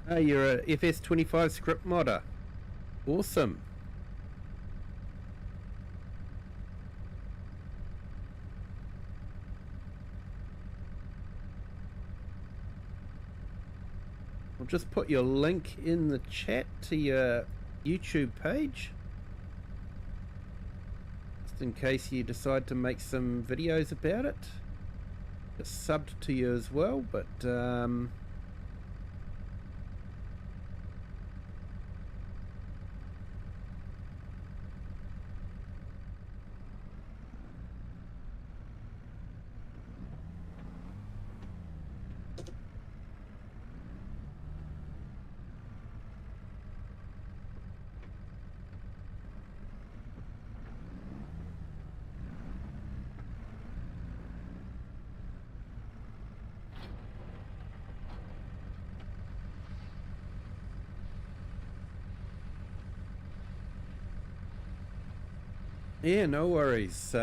Oh, you're a FS25 script modder. Awesome. I'll just put your link in the chat to your YouTube page, just in case you decide to make some videos about it. Just subbed to you as well, but yeah, no worries.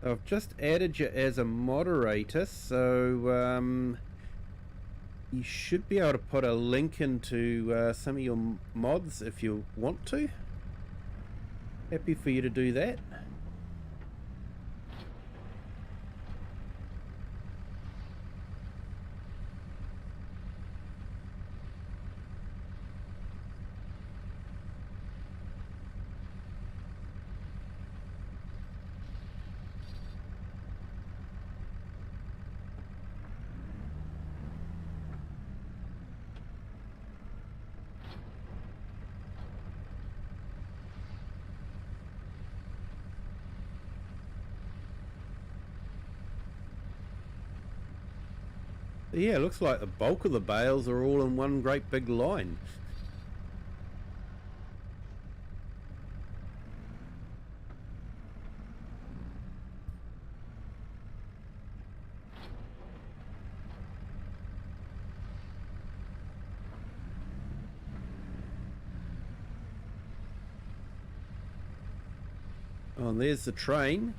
I've just added you as a moderator, so you should be able to put a link into some of your mods if you want to. Happy for you to do that. Yeah, it looks like the bulk of the bales are all in one great big line. Oh, and there's the train.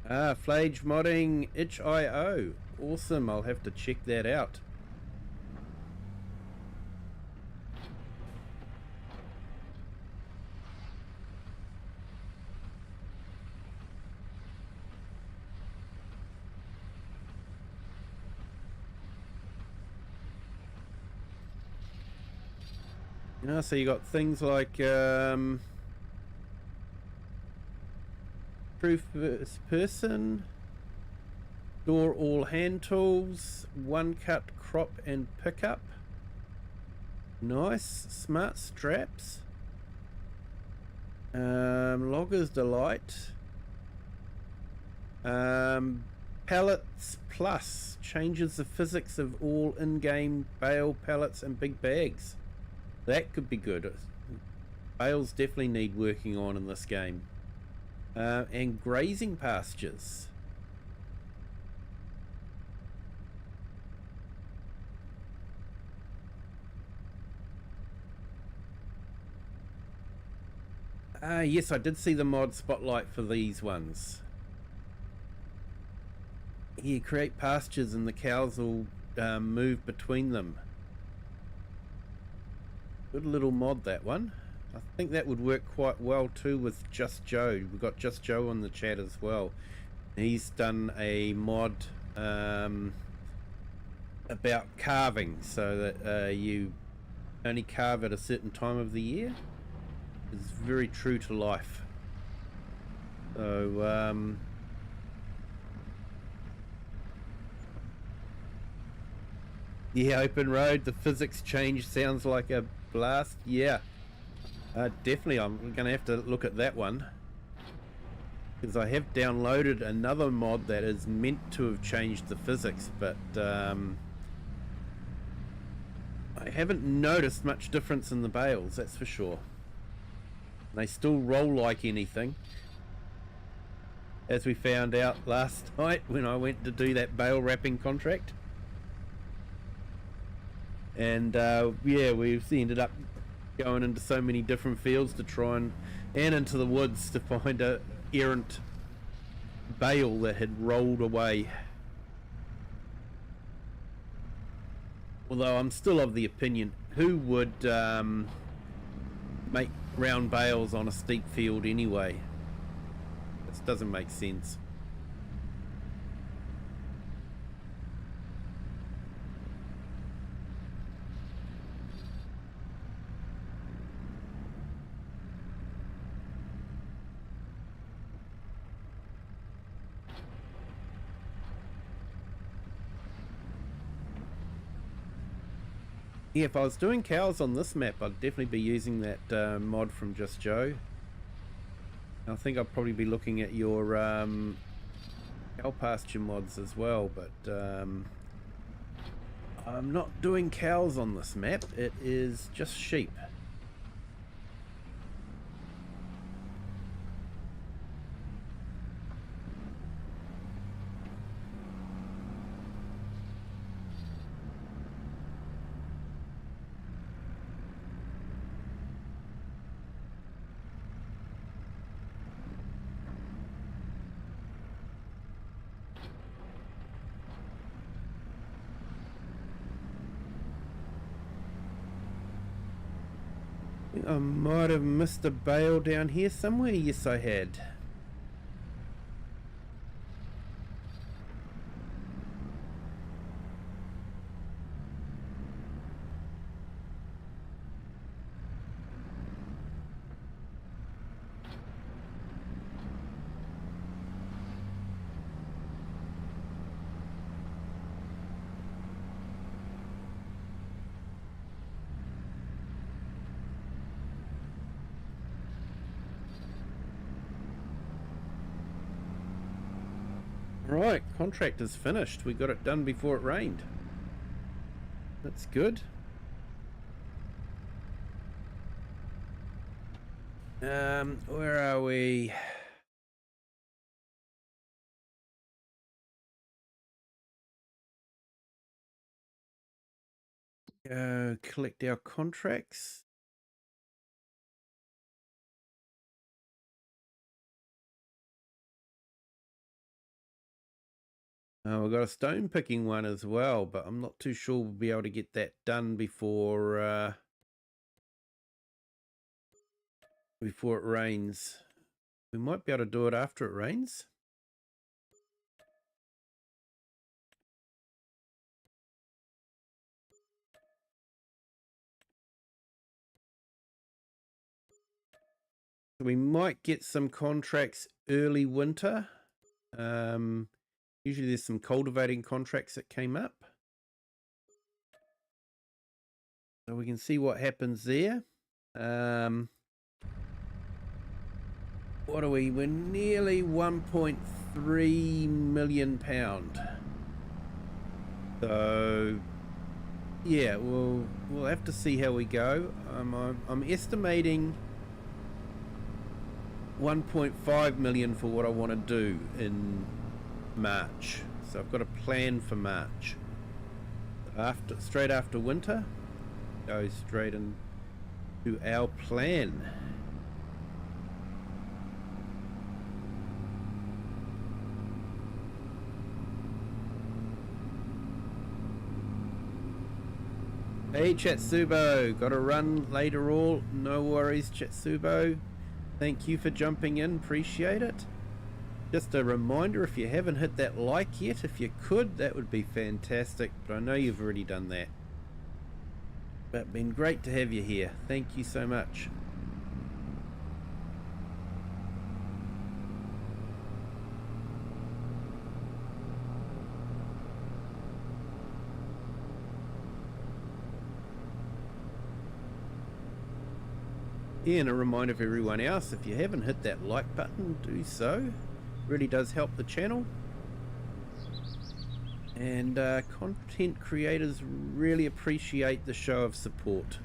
Ah, Flage modding itch.io. Awesome, I'll have to check that out. So you got things like true first person, store all hand tools, one cut crop and pickup. Nice, smart straps. Logger's delight. Pallets plus changes the physics of all in-game bale pallets and big bags. That could be good. Bales definitely need working on in this game. And grazing pastures. Yes, I did see the mod spotlight for these ones. Here, create pastures and the cows will move between them. Good little mod, that one. I think that would work quite well too with Just Joe. We've got Just Joe on the chat as well. He's done a mod about carving, so that you only carve at a certain time of the year. It's very true to life. So yeah, open road, the physics change sounds like a blast. Yeah, definitely I'm gonna have to look at that one, because I have downloaded another mod that is meant to have changed the physics, but I haven't noticed much difference in the bales, that's for sure. They still roll like anything, as we found out last night when I went to do that bale wrapping contract. And yeah, we've ended up going into so many different fields to try and into the woods to find a errant bale that had rolled away. Although I'm still of the opinion, who would make round bales on a steep field anyway? This doesn't make sense. Yeah, if I was doing cows on this map, I'd definitely be using that mod from Just Joe. I think I'll probably be looking at your cow pasture mods as well, but I'm not doing cows on this map. It is just sheep. I might have missed a bale down here somewhere. Yes, I had. Right, contract is finished. We got it done before it rained. That's good. Where are we? Collect our contracts. Oh, we've got a stone picking one as well, but I'm not too sure we'll be able to get that done before it rains. We might be able to do it after it rains. We might get some contracts early winter. Usually there's some cultivating contracts that came up. So we can see what happens there. What are we? We're nearly £1.3 million. So yeah, we'll have to see how we go. I'm estimating 1.5 million for what I want to do in March. So I've got a plan for March. Straight after winter, go straight into our plan. Hey Chatsubo, got to run later all. No worries Chatsubo. Thank you for jumping in, appreciate it. Just a reminder, if you haven't hit that like yet, if you could, that would be fantastic. But I know you've already done that. But been great to have you here. Thank you so much. Yeah, and a reminder for everyone else, if you haven't hit that like button, do so. Really does help the channel. And content creators really appreciate the show of support.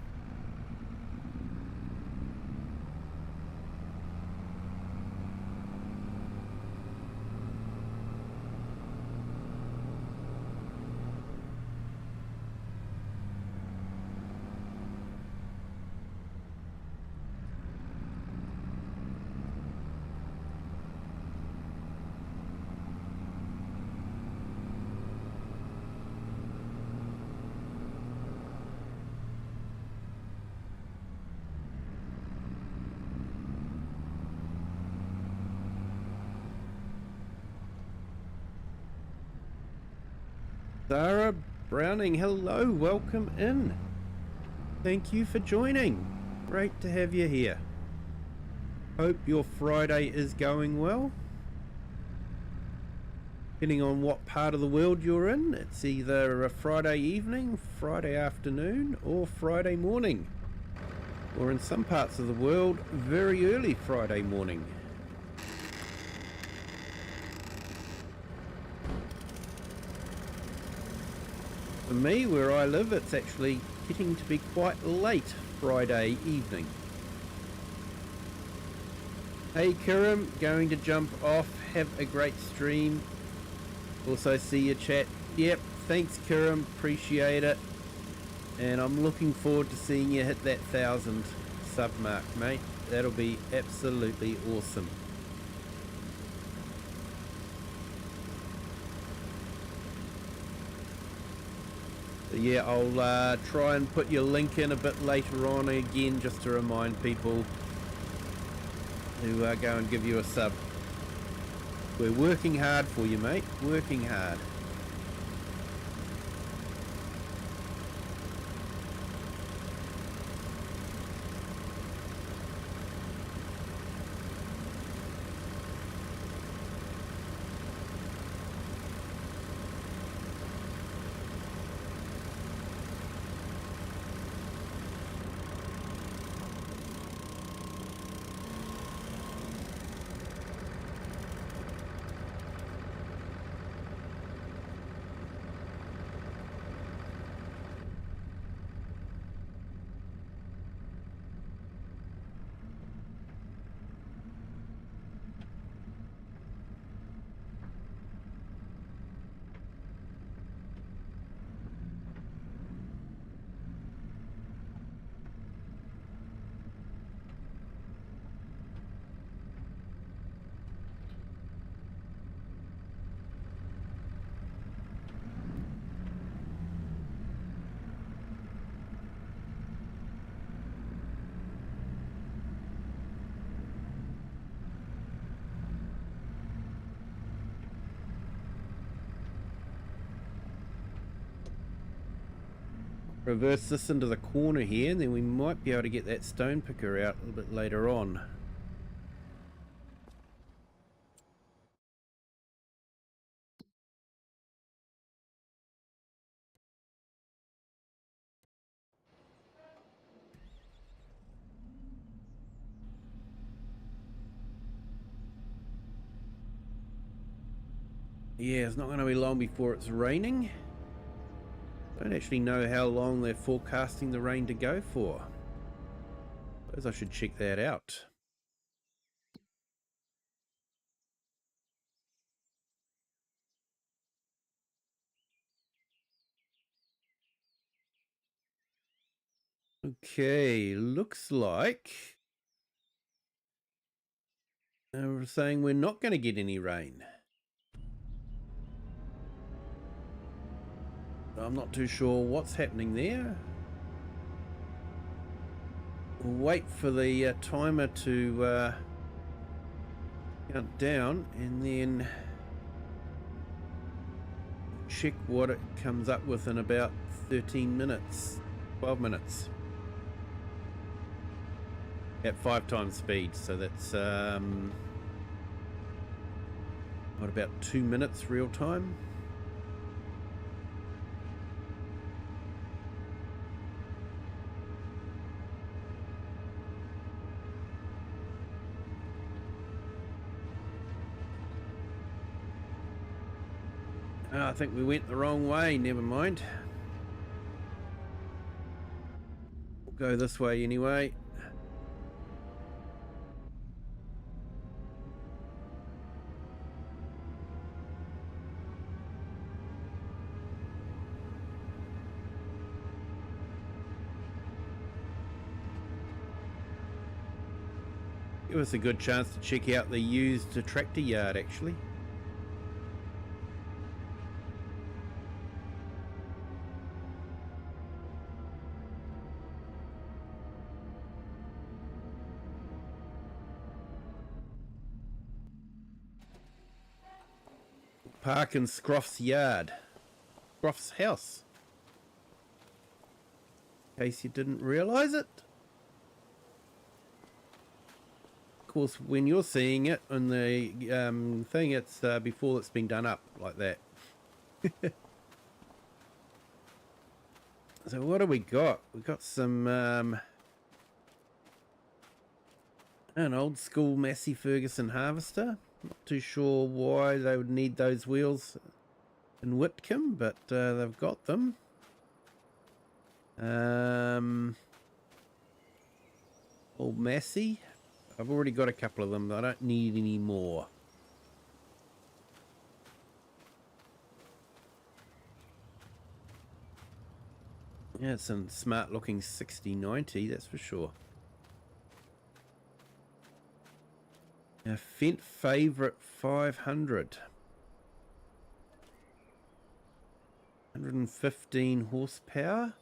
Sarah Browning, hello, welcome in. Thank you for joining. Great to have you here. Hope your Friday is going well. Depending on what part of the world you're in, it's either a Friday evening, Friday afternoon, or Friday morning. Or in some parts of the world, very early Friday morning. For me, where I live, it's actually getting to be quite late Friday evening. Hey Kiram, going to jump off. Have a great stream. Also see your chat. Yep, thanks Kiram, appreciate it. And I'm looking forward to seeing you hit that 1,000 sub mark, mate. That'll be absolutely awesome. Yeah, I'll try and put your link in a bit later on again, just to remind people to go and give you a sub. We're working hard for you, mate. Working hard. Reverse this into the corner here, and then we might be able to get that stone picker out a little bit later on. Yeah, it's not going to be long before it's raining. Don't actually know how long they're forecasting the rain to go for. Suppose I should check that out. Okay, looks like we're saying we're not going to get any rain. I'm not too sure what's happening there. we'll wait for the timer to count down and then check what it comes up with in about 13 minutes, 12 minutes. At 5 times speed, so that's what, about 2 minutes real time? Oh, I think we went the wrong way, never mind. We'll go this way anyway. Give us a good chance to check out the used tractor yard, actually. Park in Scroff's yard. Scroff's house. In case you didn't realise it. Of course, when you're seeing it on the thing, it's before it's been done up like that. So what do we got? We got some an old school Massey Ferguson harvester. Not too sure why they would need those wheels in Witcombe, but they've got them. Old Massey. I've already got a couple of them, but I don't need any more. Yeah, it's a smart looking 6090, that's for sure. A Fent Favourite 500. 115 horsepower.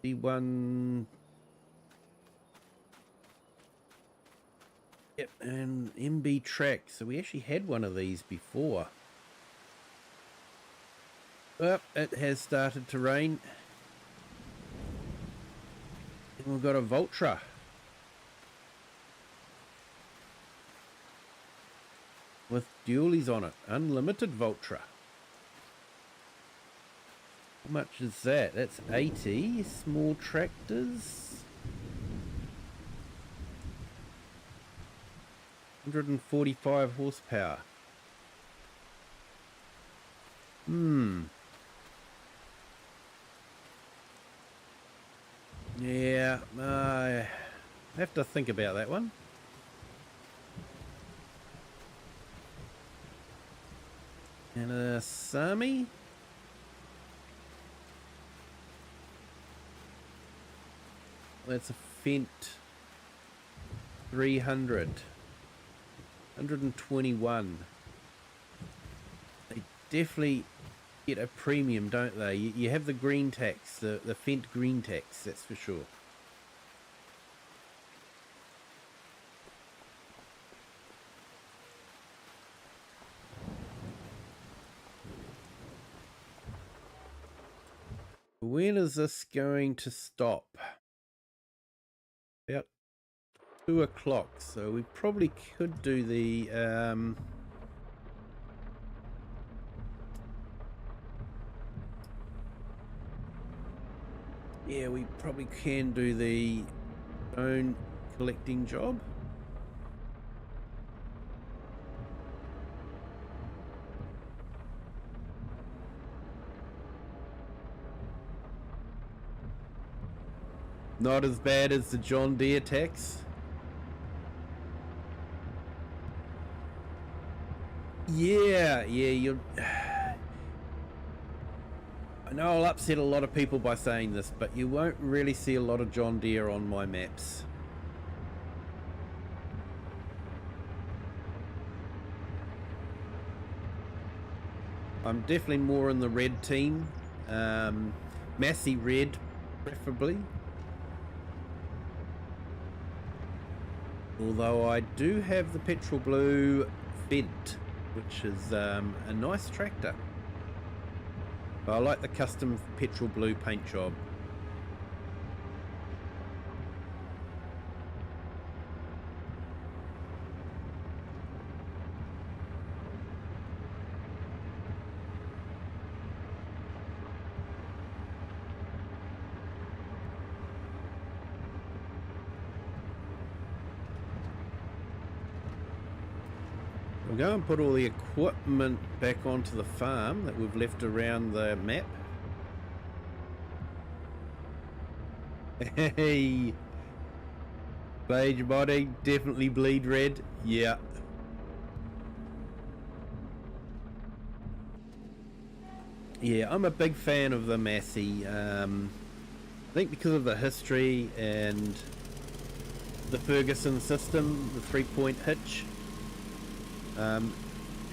D1. Yep, and MB track. So we actually had one of these before. Well, it has started to rain. And we've got a Voltra. With dualies on it. Unlimited Voltra. How much is that? That's 80. Small tractors. 145 horsepower. Yeah, I have to think about that one. And a Sami. That's a Fent 300. 121. They definitely get a premium, don't they? You have the green tax, the Fent green tax, that's for sure. When is this going to stop? About 2 o'clock, so we probably could do the yeah, we probably can do the stone collecting job. Not as bad as the John Deere tax. Yeah, you're... I know I'll upset a lot of people by saying this, but you won't really see a lot of John Deere on my maps. I'm definitely more in the red team. Massey red, preferably. Although I do have the petrol blue Fed, which is a nice tractor. But I like the custom petrol blue paint job. We'll go and put all the equipment back onto the farm that we've left around the map. Hey, beige body, definitely bleed red. Yeah. Yeah, I'm a big fan of the Massey. I think because of the history and the Ferguson system, the 3-point hitch.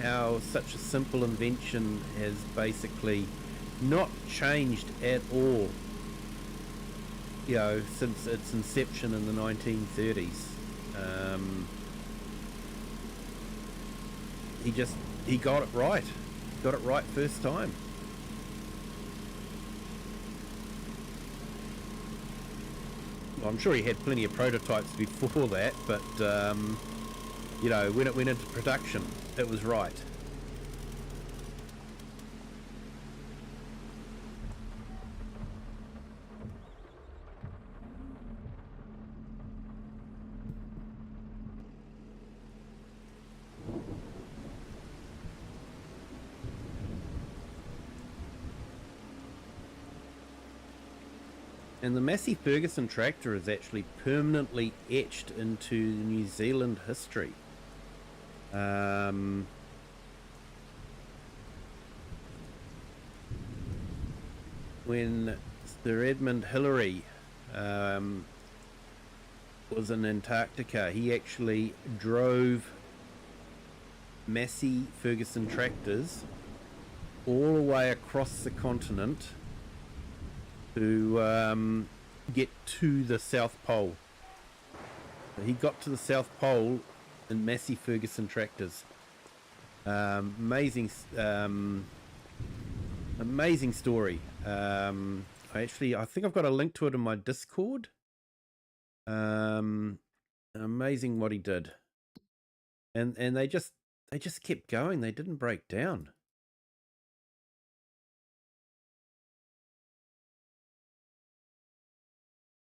How such a simple invention has basically not changed at all, you know, since its inception in the 1930s. He got it right. Got it right first time. Well, I'm sure he had plenty of prototypes before that, but you know, when it went into production, it was right. And the Massey Ferguson tractor is actually permanently etched into New Zealand history. When Sir Edmund Hillary was in Antarctica, he actually drove Massey Ferguson tractors all the way across the continent to get to the South Pole. So he got to the South Pole in Massey Ferguson tractors. Amazing story. I think I've got a link to it in my Discord. Amazing what he did, and they just kept going. They didn't break down.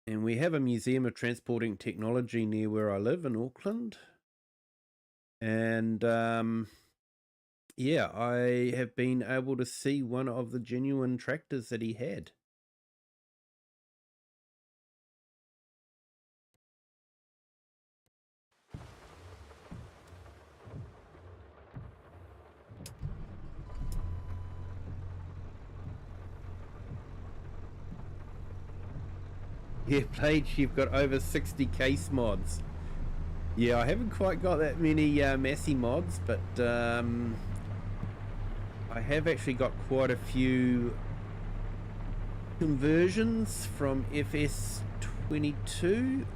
And we have a museum of transporting technology near where I live in Auckland. And yeah, I have been able to see one of the genuine tractors that he had. Yeah, Paige, you've got over 60 case mods. Yeah, I haven't quite got that many Massey mods, but I have actually got quite a few conversions from FS22.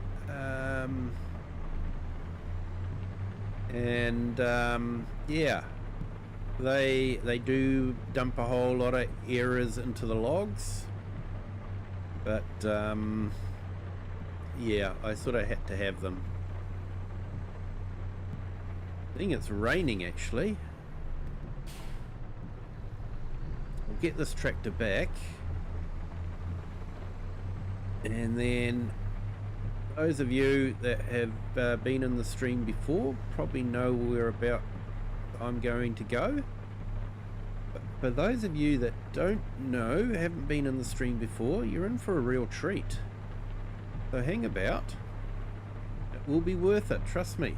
Yeah, they do dump a whole lot of errors into the logs. But yeah, I sort of had to have them. I think it's raining actually. We'll get this tractor back, and then those of you that have been in the stream before probably know where about I'm going to go. But for those of you that don't know, haven't been in the stream before, you're in for a real treat. So hang about. It will be worth it, trust me.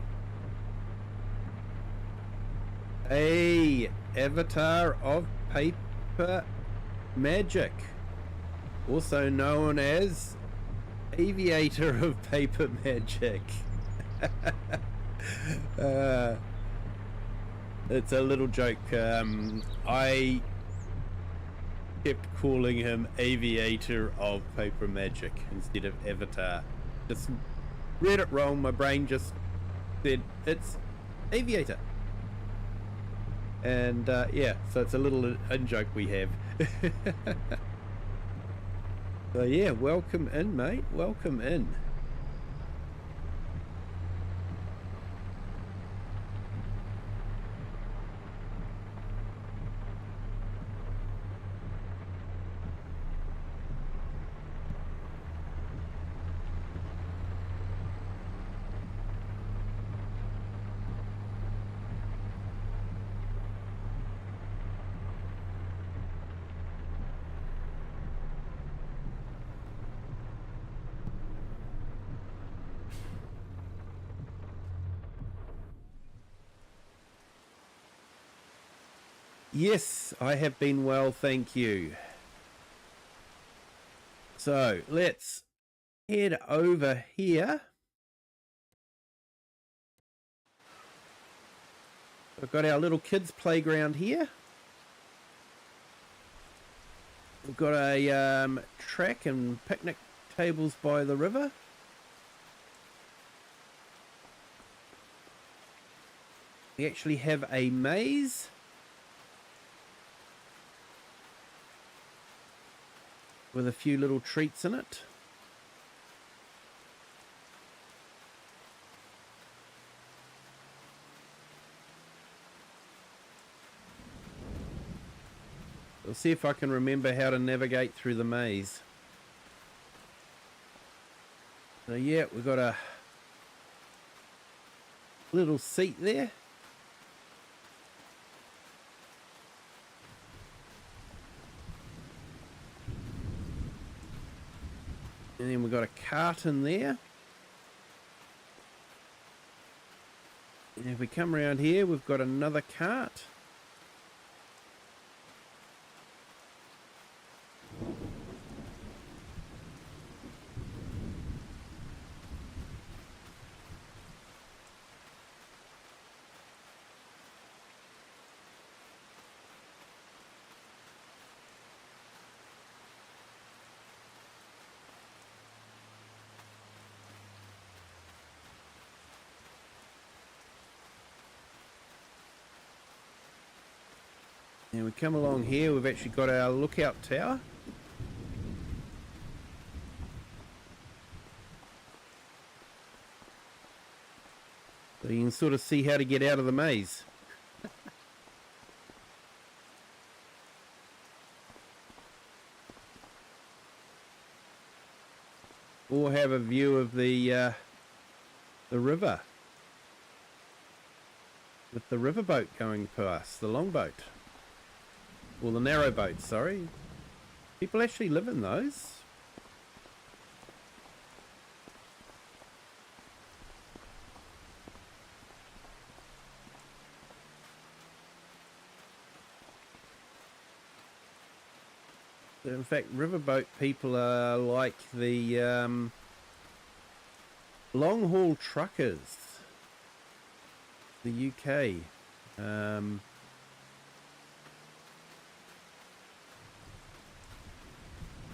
Hey, Avatar of Paper Magic, also known as Aviator of Paper Magic. It's a little joke. I kept calling him Aviator of Paper Magic instead of Avatar. Just read it wrong. My brain just said it's Aviator. And yeah, so it's a little in-joke we have. So yeah, welcome in, mate. Welcome in. Yes, I have been well, thank you. So let's head over here. We've got our little kids' playground here. We've got a track and picnic tables by the river. We actually have a maze. With a few little treats in it. We'll see if I can remember how to navigate through the maze. So yeah, we've got a little seat there. And then we've got a cart in there. And if we come around here, we've got another cart. And we come along here, we've actually got our lookout tower. So you can sort of see how to get out of the maze. Or have a view of the river. With the riverboat going past, the longboat. Well, the narrow boat, sorry. People actually live in those. In fact, riverboat people are like the long haul truckers. The UK.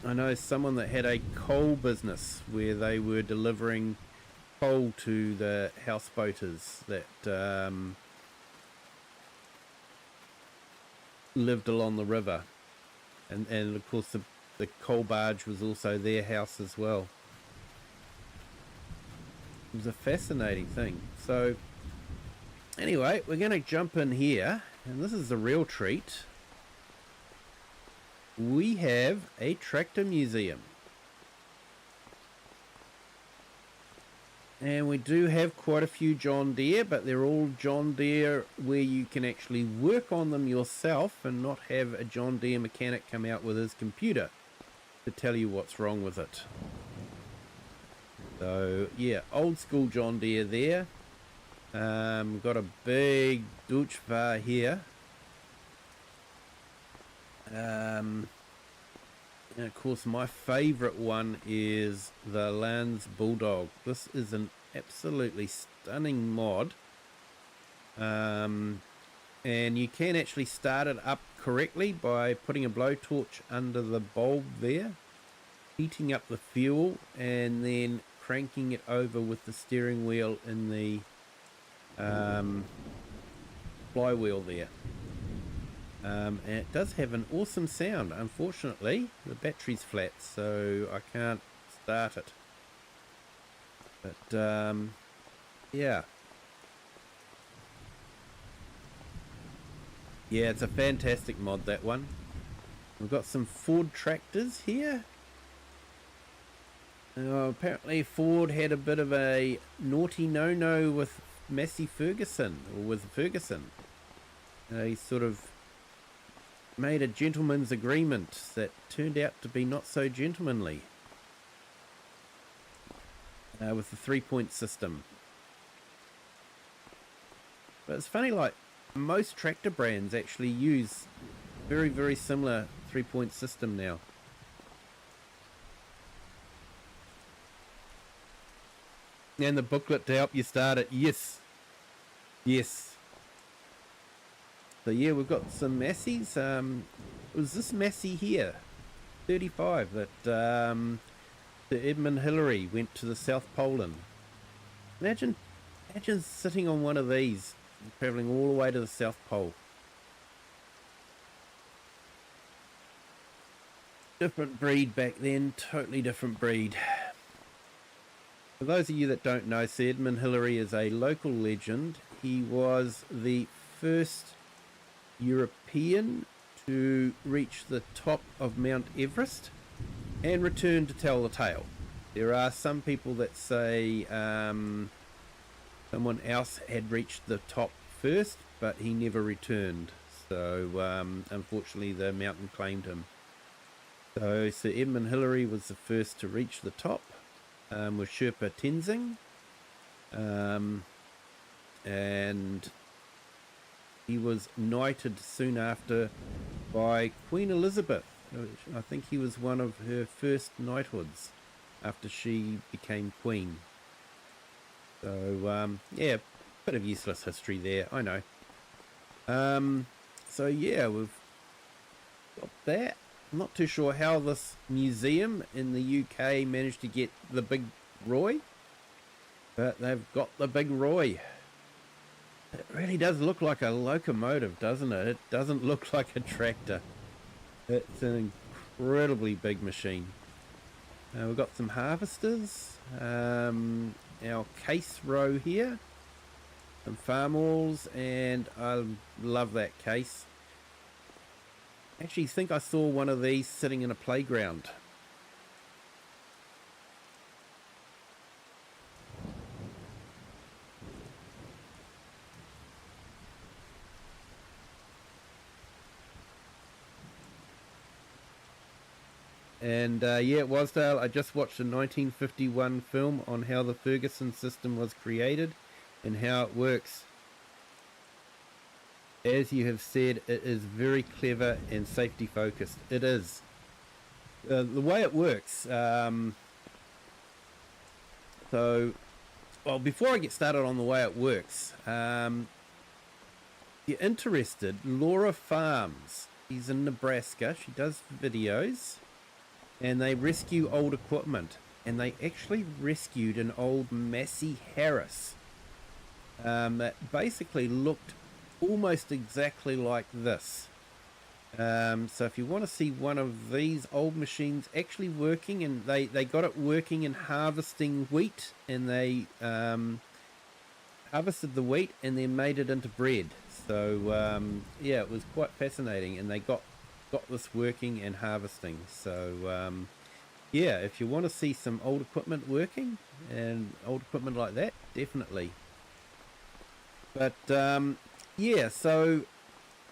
I know someone that had a coal business where they were delivering coal to the houseboaters that lived along the river. And of course the coal barge was also their house as well. It was a fascinating thing. So anyway, we're going to jump in here, and this is the real treat. We have a tractor museum. And we do have quite a few John Deere, but they're all John Deere where you can actually work on them yourself and not have a John Deere mechanic come out with his computer to tell you what's wrong with it. So yeah, old school John Deere there. We've got a big Deutschvar here. And of course my favorite one is the Lanz Bulldog. This is an absolutely stunning mod. And you can actually start it up correctly by putting a blowtorch under the bulb there, heating up the fuel, and then cranking it over with the steering wheel in the flywheel there. And it does have an awesome sound. Unfortunately, the battery's flat, so I can't start it. But yeah. Yeah, it's a fantastic mod, that one. We've got some Ford tractors here. Apparently Ford had a bit of a naughty no-no with Massey Ferguson, or with Ferguson. He sort of made a gentleman's agreement that turned out to be not so gentlemanly with the 3-point system. But it's funny, like, most tractor brands actually use very, very similar 3-point system now. And the booklet to help you start it. Yes. Yes. So yeah, we've got some Masseys. It was this Massey here, 35, that the Edmund Hillary went to the South Pole. Imagine sitting on one of these, travelling all the way to the South Pole. Different breed back then, totally different breed. For those of you that don't know, Sir Edmund Hillary is a local legend. He was the first European to reach the top of Mount Everest and return to tell the tale. There are some people that say someone else had reached the top first, but he never returned. So unfortunately the mountain claimed him. So Sir Edmund Hillary was the first to reach the top with Sherpa Tenzing. And he was knighted soon after by Queen Elizabeth. I think he was one of her first knighthoods after she became queen. So yeah, bit of useless history there, I know. So yeah, we've got that. I'm not too sure how this museum in the UK managed to get the big Roy, but they've got the big Roy. It really does look like a locomotive, doesn't it? It doesn't look like a tractor. It's an incredibly big machine. We've got some harvesters, our case row here, some farm walls, and I love that case. Actually think I saw one of these sitting in a playground. And yeah, Wasdale, I just watched a 1951 film on how the Ferguson system was created and how it works. As you have said, it is very clever and safety focused. It is. The way it works, so, well, before I get started on the way it works, if you're interested, Laura Farms, she's in Nebraska, she does videos, and they rescue old equipment, and they actually rescued an old Massey Harris that basically looked almost exactly like this. So if you want to see one of these old machines actually working, and they got it working and harvesting wheat, and they harvested the wheat and then made it into bread. So yeah, it was quite fascinating, and they got this working and harvesting. So yeah, if you want to see some old equipment working and old equipment like that, definitely. But yeah, so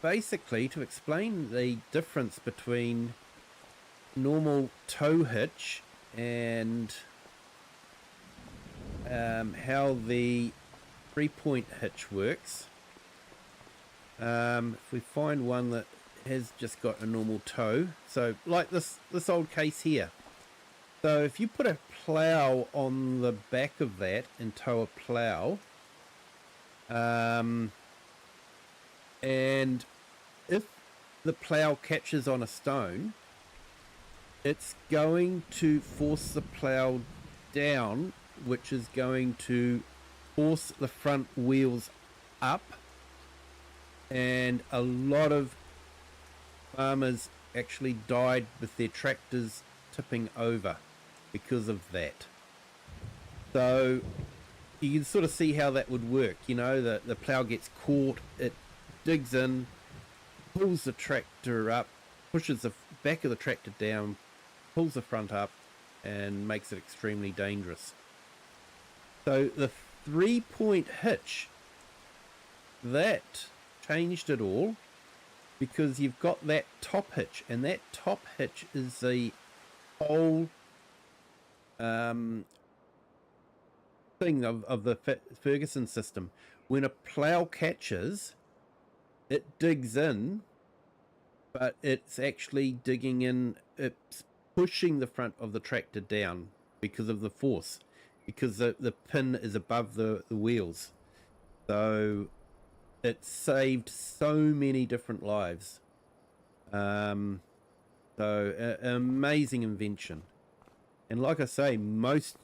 basically, to explain the difference between normal tow hitch and how the 3-point hitch works, if we find one that has just got a normal tow, so like this old case here. So if you put a plough on the back of that and tow a plough, and if the plough catches on a stone, it's going to force the plough down, which is going to force the front wheels up, and a lot of farmers actually died with their tractors tipping over because of that. So you can sort of see how that would work. You know, the plough gets caught, it digs in, pulls the tractor up, pushes the back of the tractor down, pulls the front up, and makes it extremely dangerous. So the 3-point hitch, that changed it all, because you've got that top hitch, and that top hitch is the whole thing of the Ferguson system. When a plough catches, it digs in, but it's actually digging in, it's pushing the front of the tractor down because of the force, because the pin is above the wheels. So it saved so many different lives. So an amazing invention. And like I say, most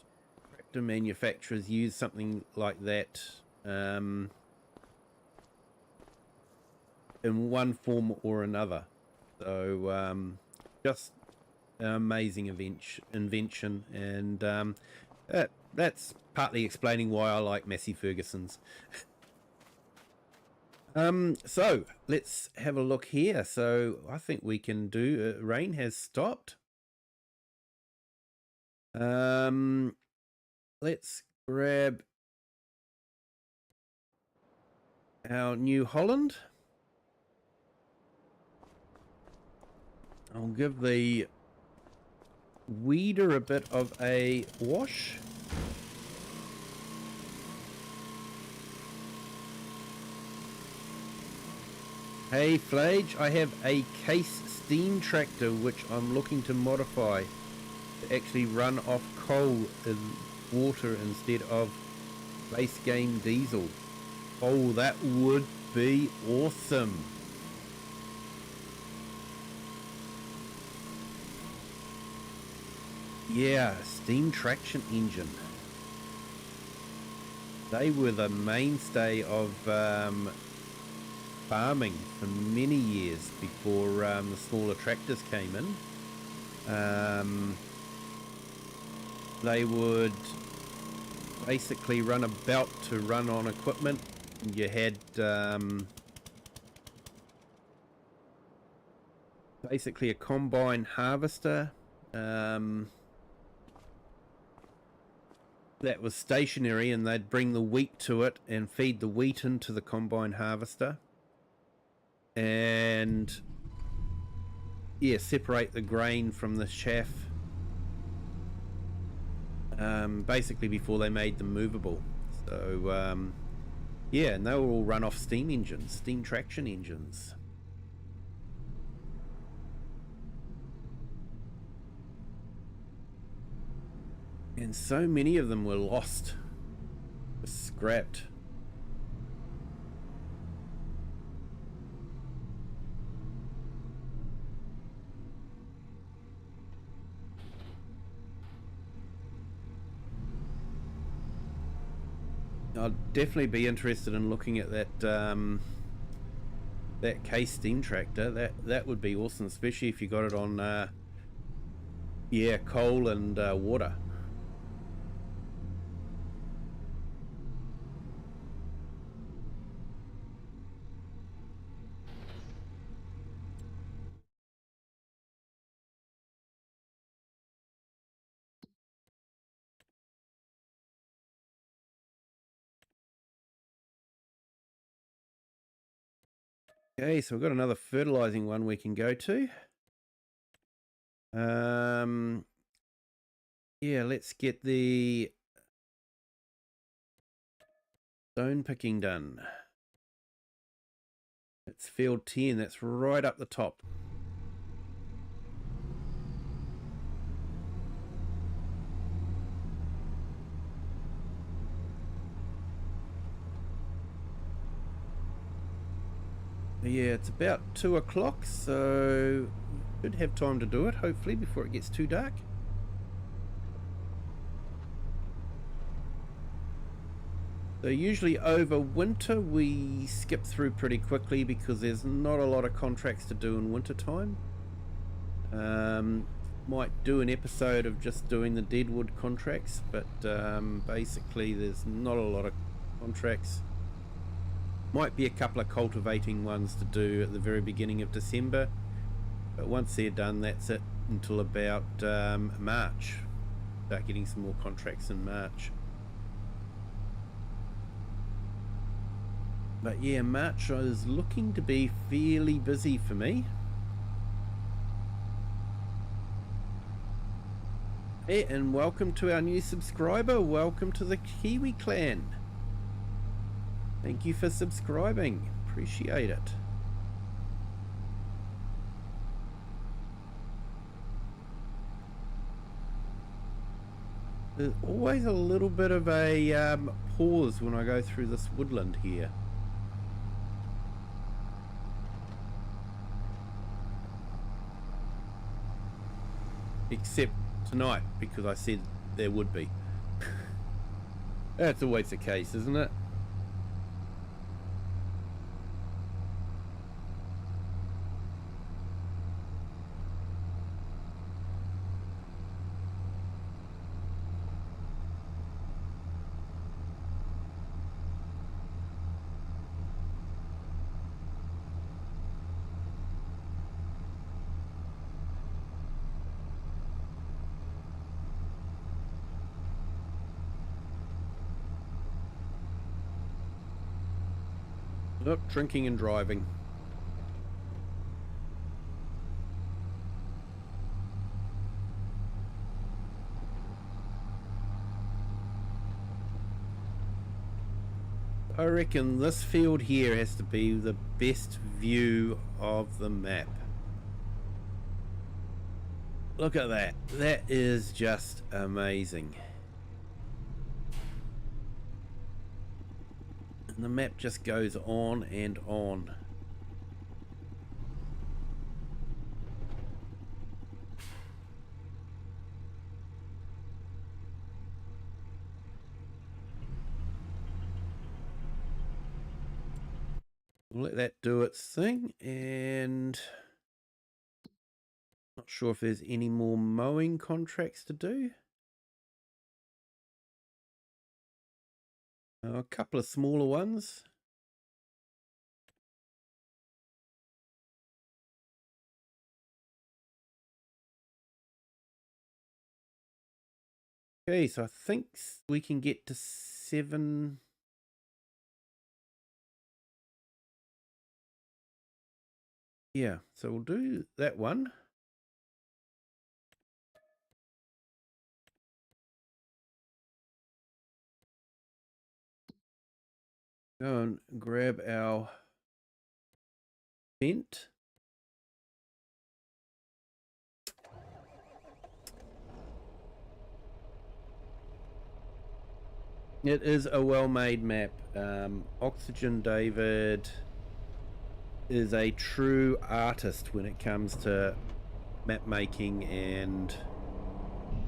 tractor manufacturers use something like that in one form or another. So just an amazing invention, and that's partly explaining why I like Massey Fergusons. So let's have a look here. So I think we can do, rain has stopped. Let's grab our New Holland. I'll give the weeder a bit of a wash. Hey Flage, I have a case steam tractor which I'm looking to modify to actually run off coal and water instead of base game diesel. Oh, that would be awesome. Yeah, steam traction engine. They were the mainstay of farming for many years before the smaller tractors came in. They would basically run a belt to run on equipment. You had basically a combine harvester that was stationary, and they'd bring the wheat to it and feed the wheat into the combine harvester, and yeah, separate the grain from the chaff, basically before they made them movable. So yeah, and they were all run off steam engines, steam traction engines. And so many of them were lost, scrapped. I'd definitely be interested in looking at that that case steam tractor. That would be awesome, especially if you got it on yeah, coal and water. Okay, so we've got another fertilizing one we can go to. Yeah, let's get the stone picking done. It's field 10, that's right up the top. Yeah, it's about 2 o'clock, so should have time to do it, hopefully, before it gets too dark. So usually over winter we skip through pretty quickly because there's not a lot of contracts to do in winter time. Might do an episode of just doing the deadwood contracts, but basically there's not a lot of contracts. Might be a couple of cultivating ones to do at the very beginning of December, but once they're done, that's it until about March. Start getting some more contracts in March. But yeah, March is looking to be fairly busy for me. Hey, and welcome to our new subscriber. Welcome to the Kiwi clan. Thank you for subscribing. Appreciate it. There's always a little bit of a pause when I go through this woodland here. Except tonight, because I said there would be. That's always the case, isn't it? Not drinking and driving. I reckon this field here has to be the best view of the map. Look at that. That is just amazing. And the map just goes on and on. We'll let that do its thing, and not sure if there's any more mowing contracts to do. A couple of smaller ones. Okay, so I think we can get to 7. Yeah, so we'll do that one. Go and grab our vent. It is a well-made map. OxygenDavid is a true artist when it comes to map making and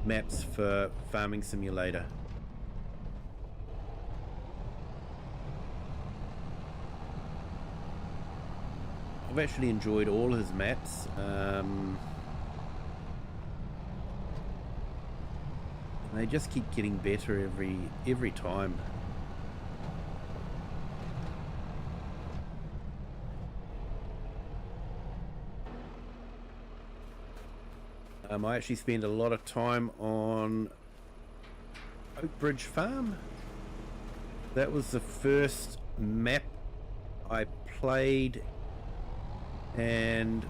maps for Farming Simulator. I've actually enjoyed all his maps. They just keep getting better every time. I actually spend a lot of time on Oakbridge Farm. That was the first map I played and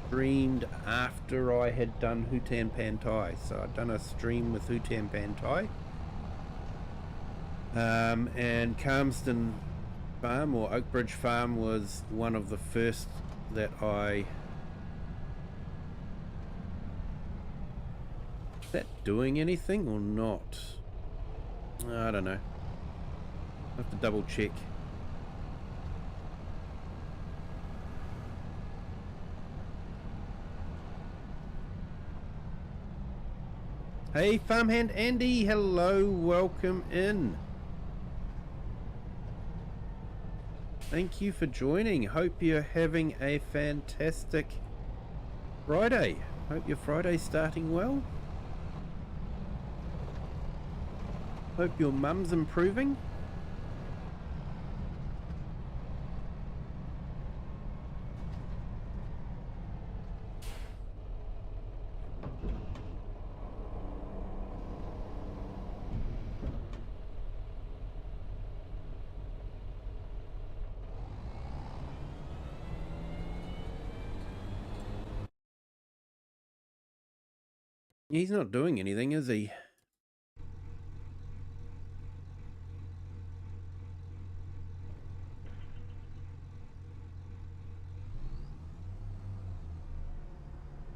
streamed after I had done Hutan Pantai. So I'd done a stream with Hutan Pantai. And Calmsden Farm, or Oakbridge Farm, was one of the first that I... Is that doing anything or not? I don't know. I have to double check. Hey, Farmhand Andy, hello, welcome in. Thank you for joining. Hope you're having a fantastic Friday. Hope your Friday's starting well. Hope your mum's improving. He's not doing anything, is he?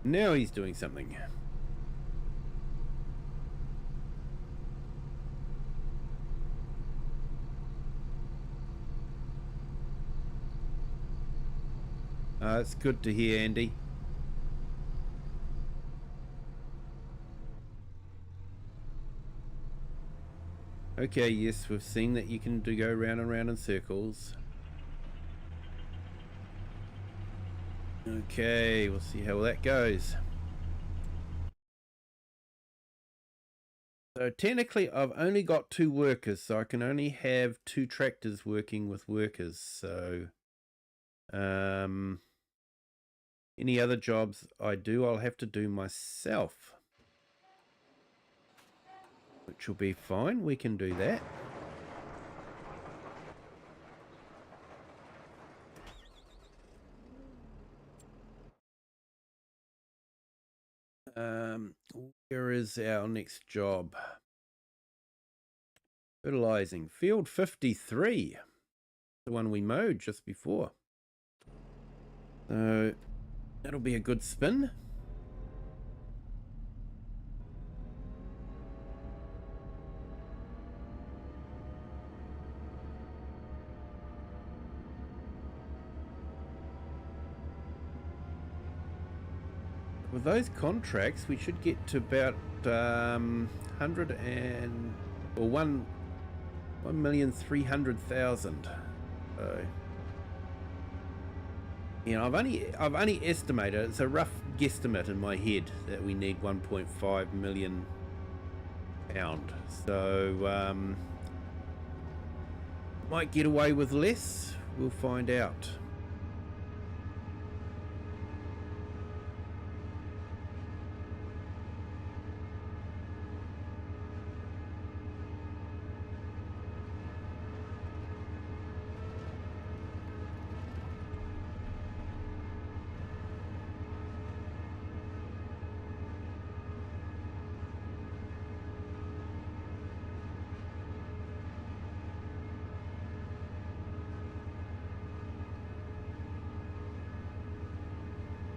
Now he's doing something. It's good to hear, Andy. Okay, yes, we've seen that you can go round and round in circles. Okay, we'll see how that goes. So technically I've only got 2 workers, so I can only have 2 tractors working with workers. So any other jobs I do, I'll have to do myself, which will be fine. We can do that. Where is our next job? Fertilizing. Field 53. The one we mowed just before. So that'll be a good spin. With those contracts, we should get to about 1,300,000. So, you know, I've only estimated, it's a rough guesstimate in my head that we need 1.5 million pound. So might get away with less. We'll find out.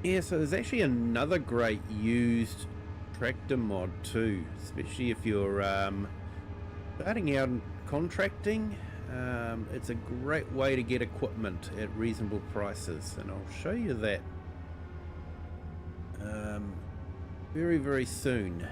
Yeah, so there's actually another great used tractor mod too, especially if you're starting out in contracting. It's a great way to get equipment at reasonable prices, and I'll show you that very, very soon.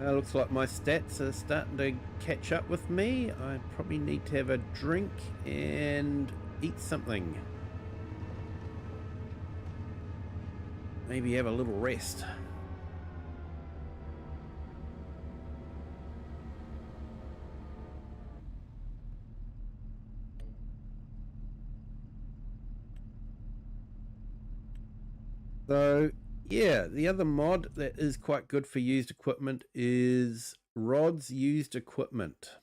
Looks like my stats are starting to catch up with me. I probably need to have a drink and eat something. Maybe have a little rest. So yeah, the other mod that is quite good for used equipment is Rod's used equipment.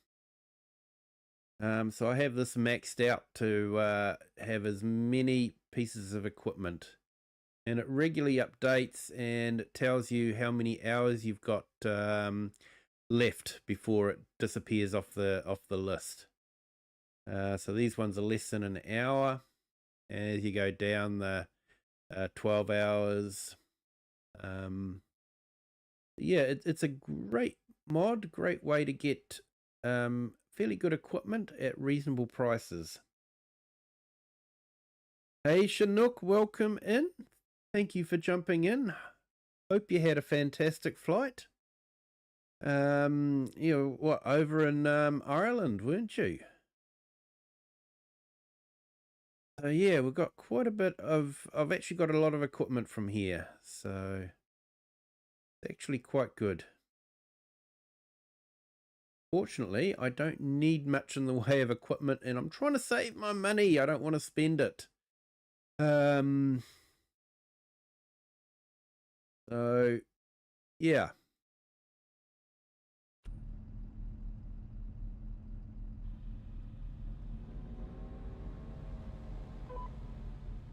So I have this maxed out to have as many pieces of equipment, and it regularly updates and tells you how many hours you've got left before it disappears off the list. So these ones are less than an hour. As you go down the 12 hours. Yeah, it's a great mod, great way to get fairly good equipment at reasonable prices. Hey Chinook, welcome in. Thank you for jumping in. Hope you had a fantastic flight. Over in Ireland, weren't you? So yeah, we've got quite a bit of, I've actually got a lot of equipment from here, so it's actually quite good. Fortunately, I don't need much in the way of equipment, and I'm trying to save my money. I don't want to spend it. So yeah.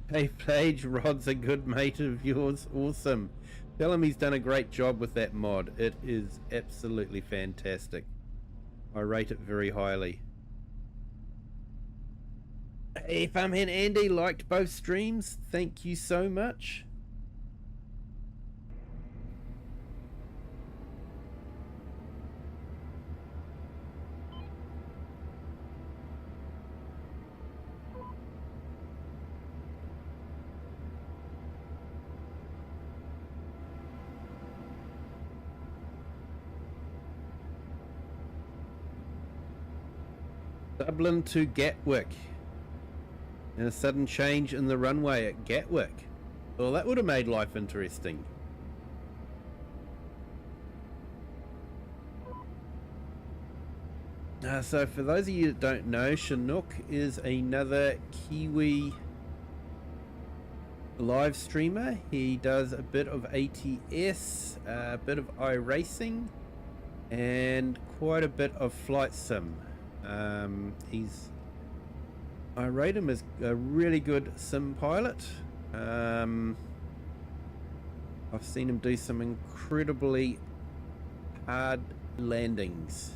Hey Plage, Rod's a good mate of yours. Awesome. Tell him he's done a great job with that mod. It is absolutely fantastic. I rate it very highly. Hey Farmhand Andy, liked both streams. Thank you so much. Dublin to Gatwick, and a sudden change in the runway at Gatwick. Well, that would have made life interesting. So for those of you that don't know, Chinook is another Kiwi live streamer. He does a bit of ATS, a bit of iRacing, and quite a bit of flight sim. I rate him as a really good sim pilot. I've seen him do some incredibly hard landings.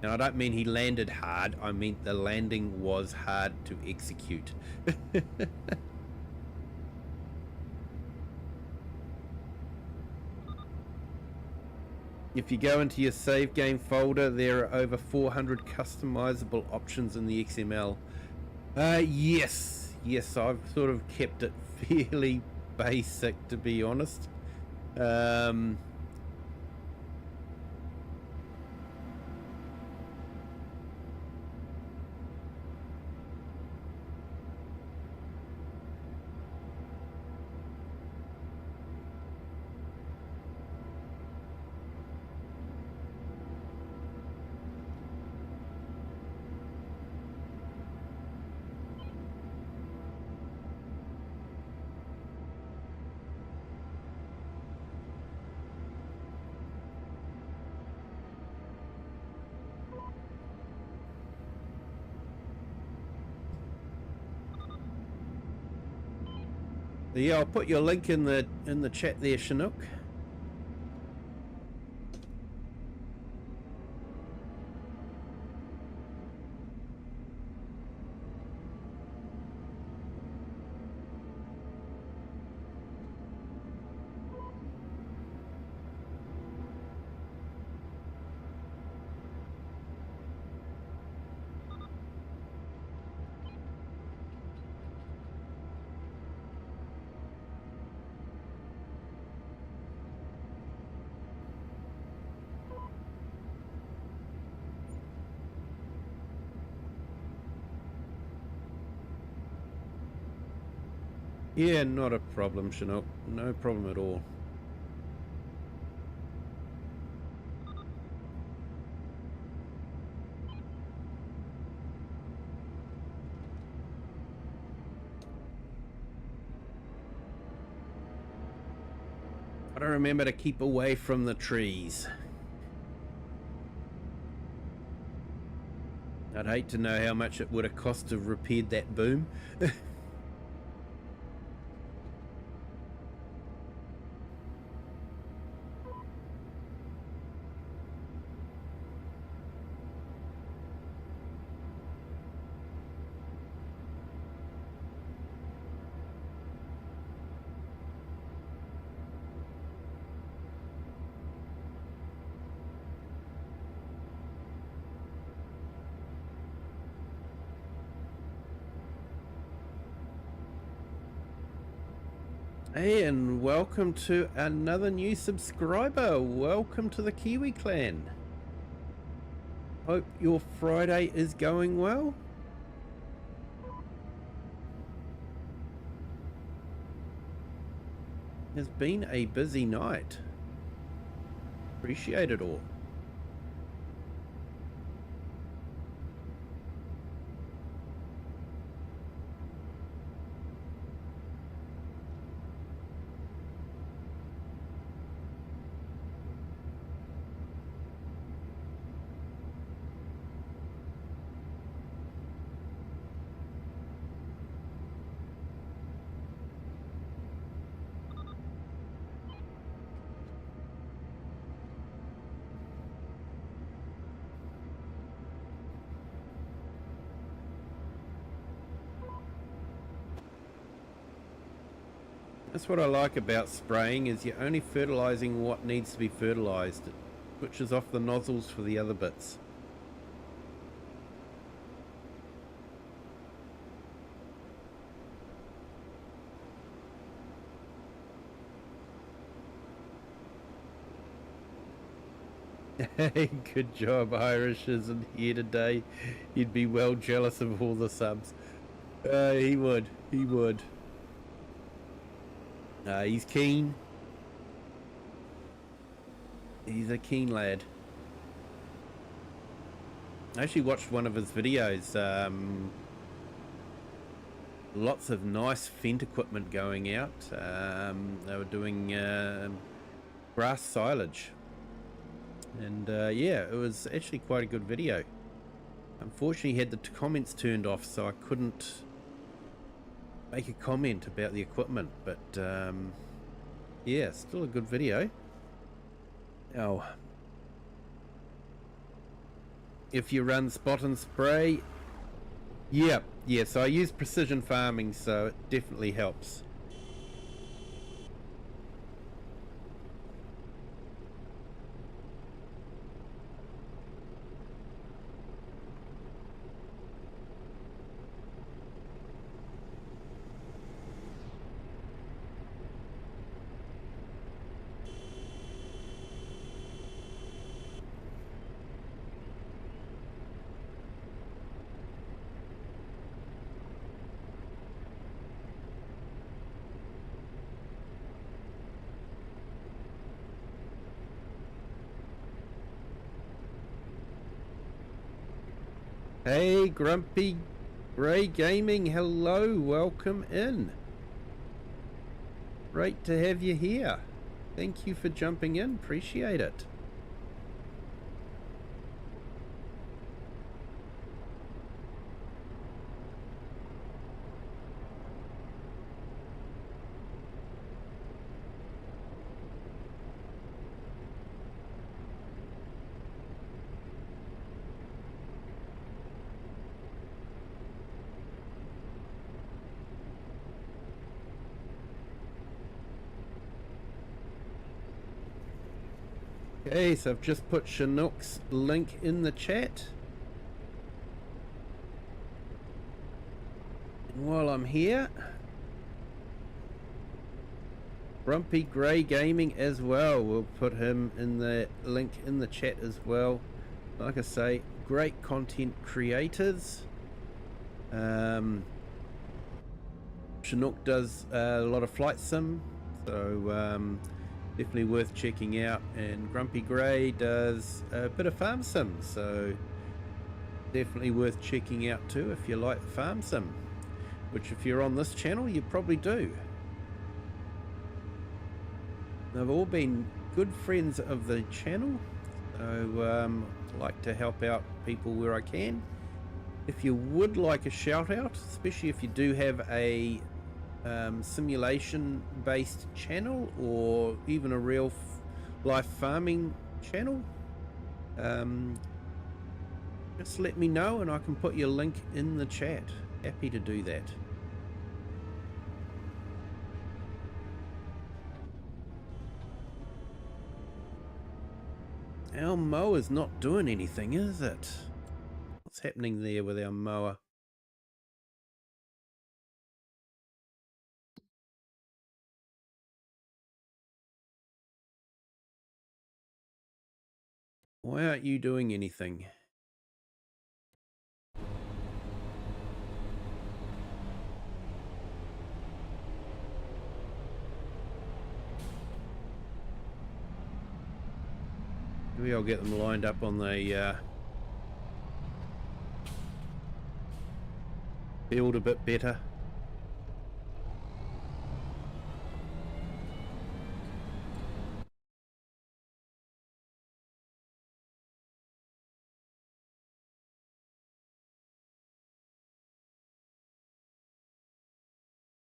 And I don't mean he landed hard, I mean the landing was hard to execute. If you go into your save game folder, there are over 400 customizable options in the XML. Yes, I've sort of kept it fairly basic, to be honest. Yeah, I'll put your link in the chat there, Chinook. Yeah, not a problem, Chinook. No problem at all. Gotta remember to keep away from the trees. I'd hate to know how much it would have cost to have repaired that boom. Hey, and welcome to another new subscriber. Welcome to the Kiwi clan. Hope your Friday is going well. It's been a busy night. Appreciate it all. That's what I like about spraying, is you're only fertilizing what needs to be fertilized. It switches off the nozzles for the other bits. Hey, good job. Irish isn't here today. He'd be well jealous of all the subs. He would. He's keen. He's a keen lad. I actually watched one of his videos. Lots of nice Fent equipment going out. They were doing grass silage. And yeah, it was actually quite a good video. Unfortunately, he had the comments turned off, so I couldn't make a comment about the equipment, but yeah, still a good video. Now, if you run spot and spray, yeah, so I use precision farming, so it definitely helps. Hey, Grumpy Grey Gaming, hello, welcome in. Great to have you here. Thank you for jumping in, appreciate it. Okay, so I've just put Chinook's link in the chat. And while I'm here, Grumpy Grey Gaming as well, we'll put him in the link in the chat as well. Like I say, great content creators. Chinook does a lot of flight sim, so definitely worth checking out, and Grumpy Grey does a bit of farm sim, so definitely worth checking out too if you like farm sim, which if you're on this channel you probably do. They've all been good friends of the channel, so like to help out people where I can. If you would like a shout out, especially if you do have a simulation based channel or even a real life farming channel, just let me know and I can put your link in the chat. Happy to do that. Our mower's not doing anything, is it? What's happening there with our mower? Why aren't you doing anything? Maybe I'll get them lined up on the field a bit better.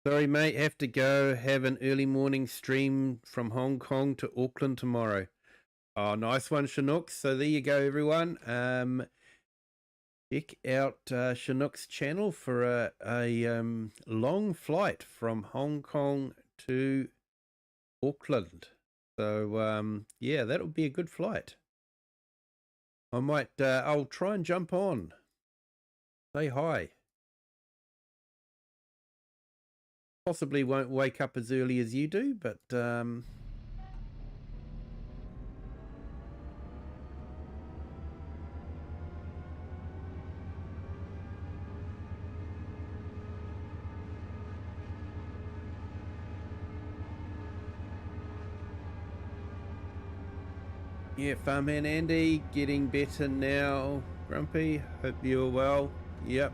Sorry, mate, have to go have an early morning stream from Hong Kong to Auckland tomorrow. Oh, nice one, Chinook. So there you go, everyone. Check out Chinook's channel for a long flight from Hong Kong to Auckland. So yeah, that'll be a good flight. I'll try and jump on. Say hi. Possibly won't wake up as early as you do, but yeah, Farmhand Andy, getting better now. Grumpy, hope you're well. Yep.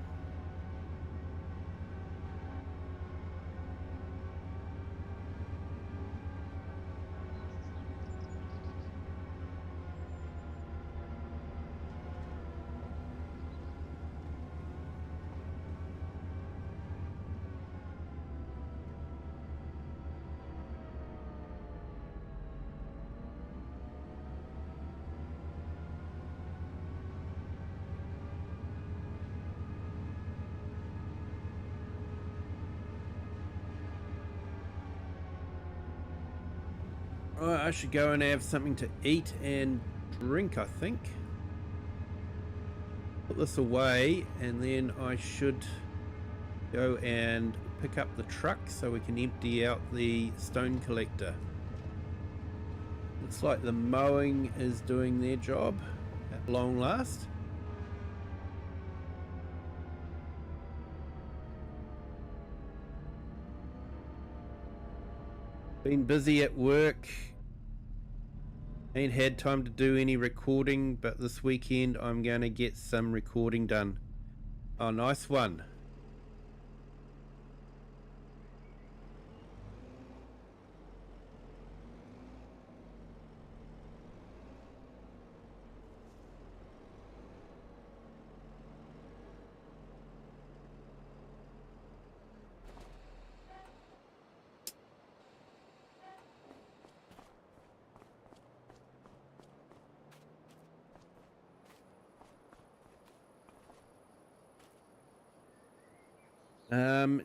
Right, I should go and have something to eat and drink, I think. Put this away and then I should go and pick up the truck so we can empty out the stone collector. Looks like the mowing is doing their job at long last. Been busy at work. Ain't had time to do any recording, but this weekend I'm going to get some recording done. Oh, nice one.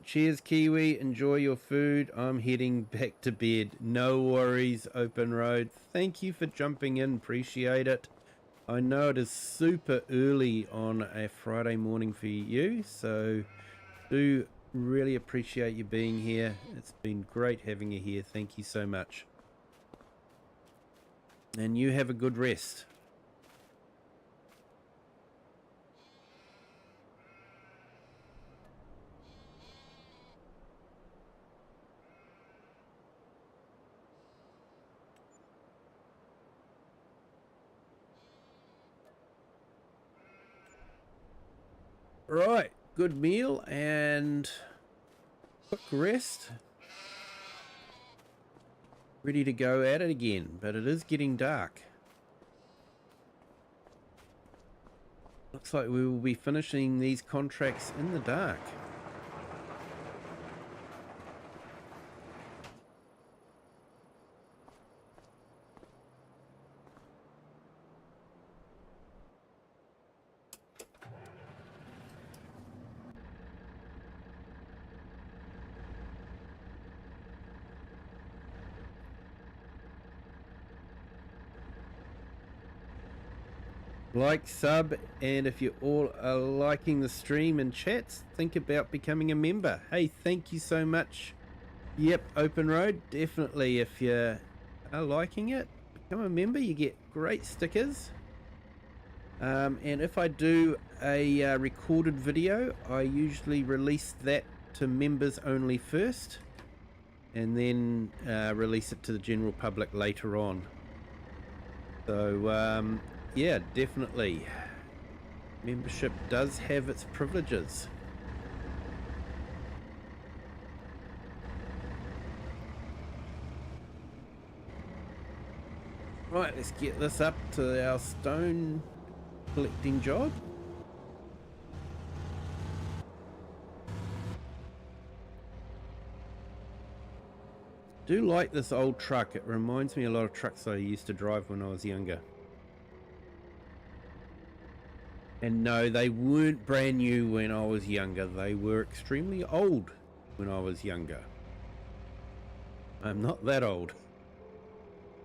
Cheers, Kiwi. Enjoy your food. I'm heading back to bed. No worries, Open Road. Thank you for jumping in. Appreciate it. I know it is super early on a Friday morning for you, so do really appreciate you being here. It's been great having you here. Thank you so much. And you have a good rest. Right, good meal and quick rest. Ready to go at it again, but it is getting dark. Looks like we will be finishing these contracts in the dark. Like, sub, and if you all are liking the stream and chats, think about becoming a member. Hey, thank you so much. Yep, Open Road, definitely. If you are liking it, become a member. You get great stickers. And if I do a recorded video, I usually release that to members only first, and then release it to the general public later on. So yeah, definitely membership does have its privileges. Right, let's get this up to our stone collecting job. Do like this old truck. It reminds me a lot of trucks I used to drive when I was younger. And no, they weren't brand new when I was younger. They were extremely old when I was younger. I'm not that old.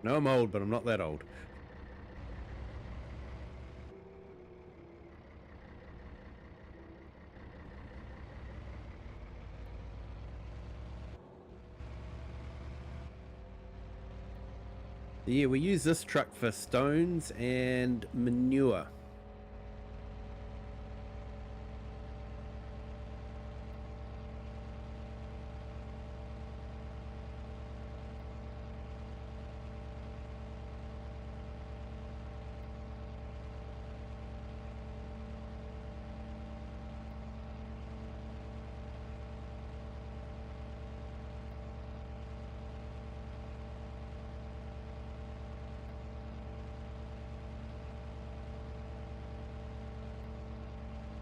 No, I'm old, but I'm not that old. Yeah, we use this truck for stones and manure.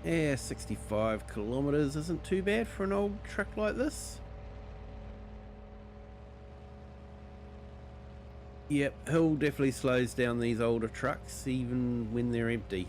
Yeah, 65 kilometers isn't too bad for an old truck like this. Yep, hill definitely slows down these older trucks even when they're empty.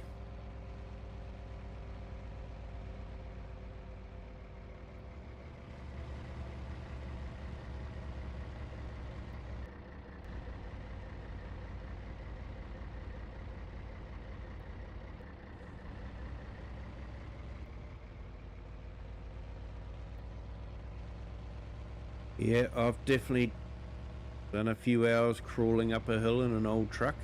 Yeah, I've definitely done a few hours crawling up a hill in an old truck.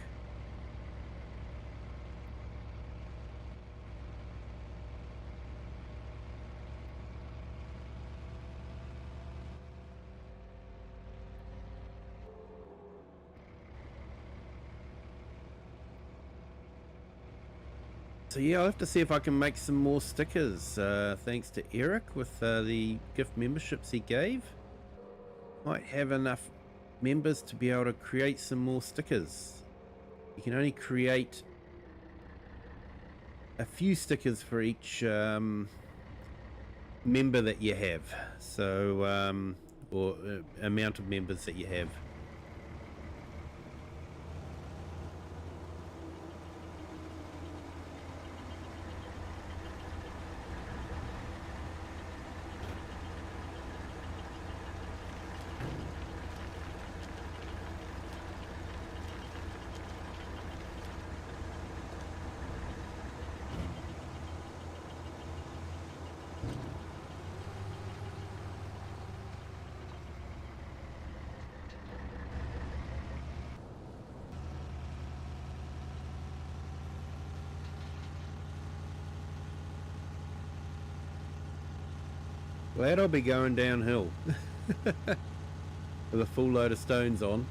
So yeah, I'll have to see if I can make some more stickers, thanks to Eric with the gift memberships he gave. Might have enough members to be able to create some more stickers. You can only create a few stickers for each member that you have, so or amount of members that you have. Glad I'll be going downhill with a full load of stones on.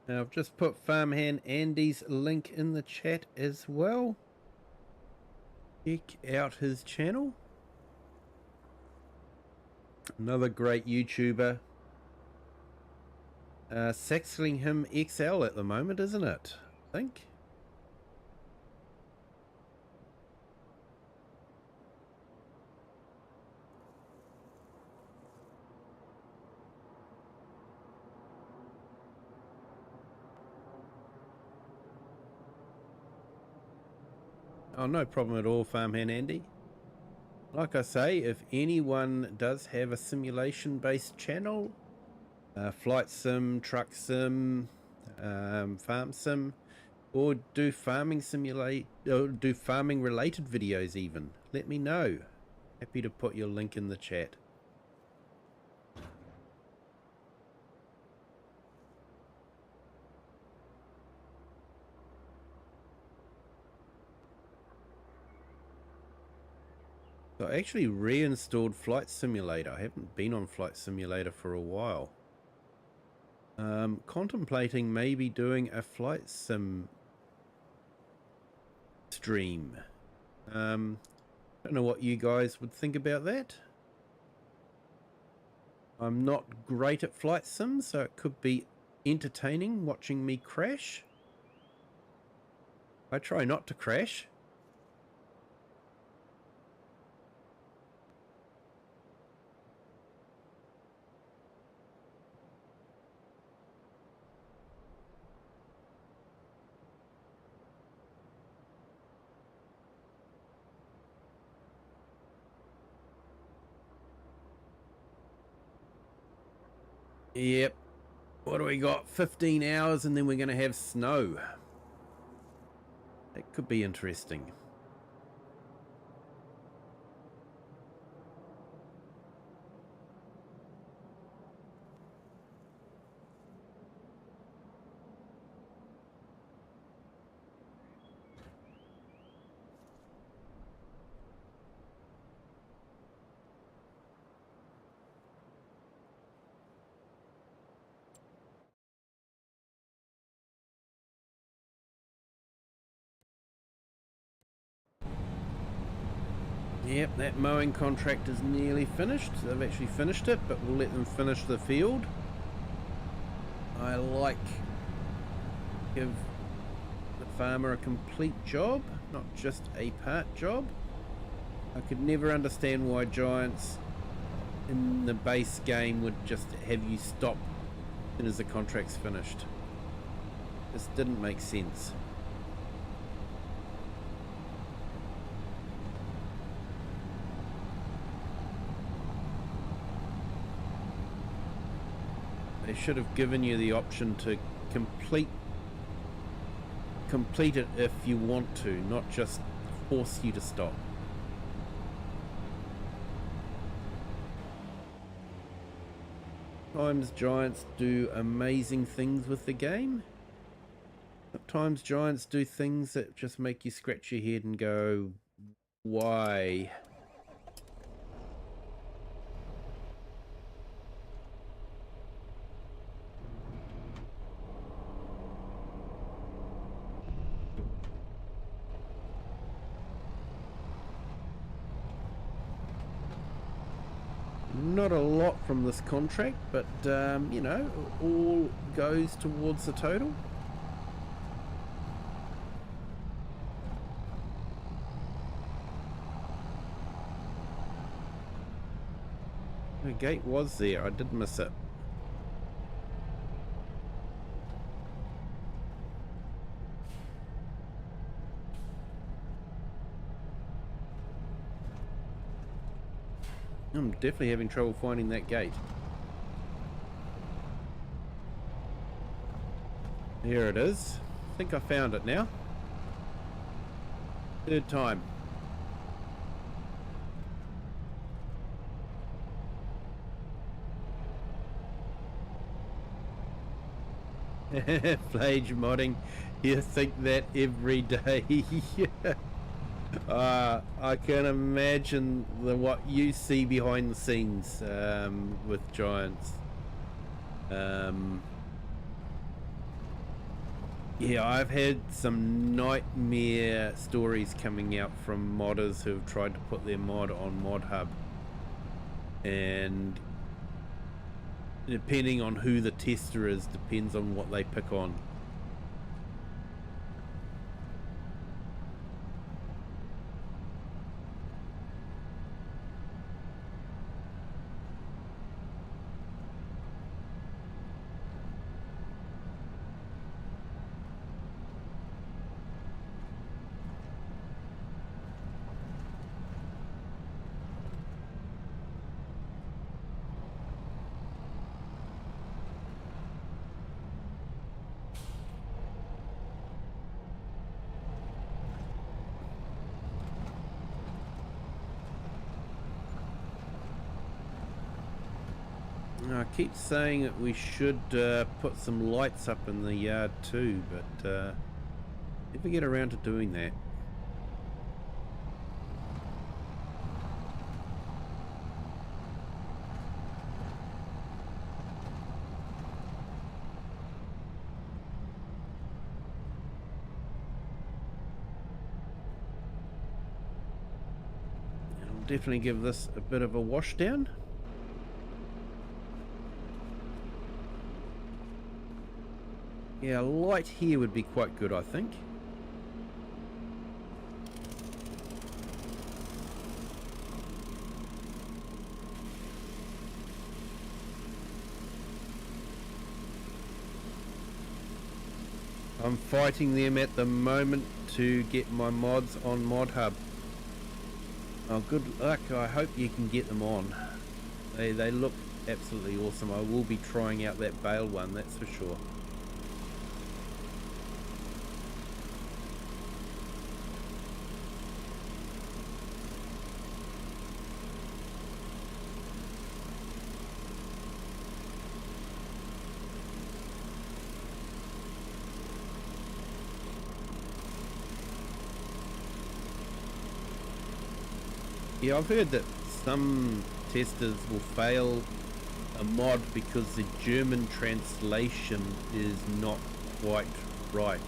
Now I've just put Farmhand Andy's link in the chat as well. Check out his channel. Another great YouTuber. Saxlingham XL at the moment, isn't it? I think. Oh, no problem at all, Farmhand Andy. Like I say, if anyone does have a simulation-based channel, flight sim, truck sim, farm sim, or do farming related videos even, let me know. Happy to put your link in the chat. So I actually reinstalled Flight Simulator. I haven't been on Flight Simulator for a while. Contemplating maybe doing a flight sim stream. Don't know what you guys would think about that. I'm not great at flight sims, so it could be entertaining watching me crash. I try not to crash. Yep. What do we got? 15 hours and then we're going to have snow. That could be interesting. Yep, that mowing contract is nearly finished. They've actually finished it, but we'll let them finish the field. I like to give the farmer a complete job, not just a part job. I could never understand why Giants in the base game would just have you stop as soon as the contract's finished. This didn't make sense. They should have given you the option to complete it if you want to, not just force you to stop. Sometimes Giants do amazing things with the game. Sometimes Giants do things that just make you scratch your head and go, why? Not a lot from this contract, but you know, all goes towards the total. The gate was there, I did miss it. I'm definitely having trouble finding that gate. Here it is. I think I found it now. Third time. Flage modding. You think that every day. I can imagine what you see behind the scenes with Giants. Yeah, I've had some nightmare stories coming out from modders who've tried to put their mod on ModHub. and depending on who the tester is, depends on what they pick on. I keep saying that we should put some lights up in the yard too, but never get around to doing that. I'll definitely give this a bit of a wash down. Yeah, light here would be quite good, I think. I'm fighting them at the moment to get my mods on Mod Hub. Oh, good luck. I hope you can get them on. They look absolutely awesome. I will be trying out that bale one, that's for sure. Yeah, I've heard that some testers will fail a mod because the German translation is not quite right.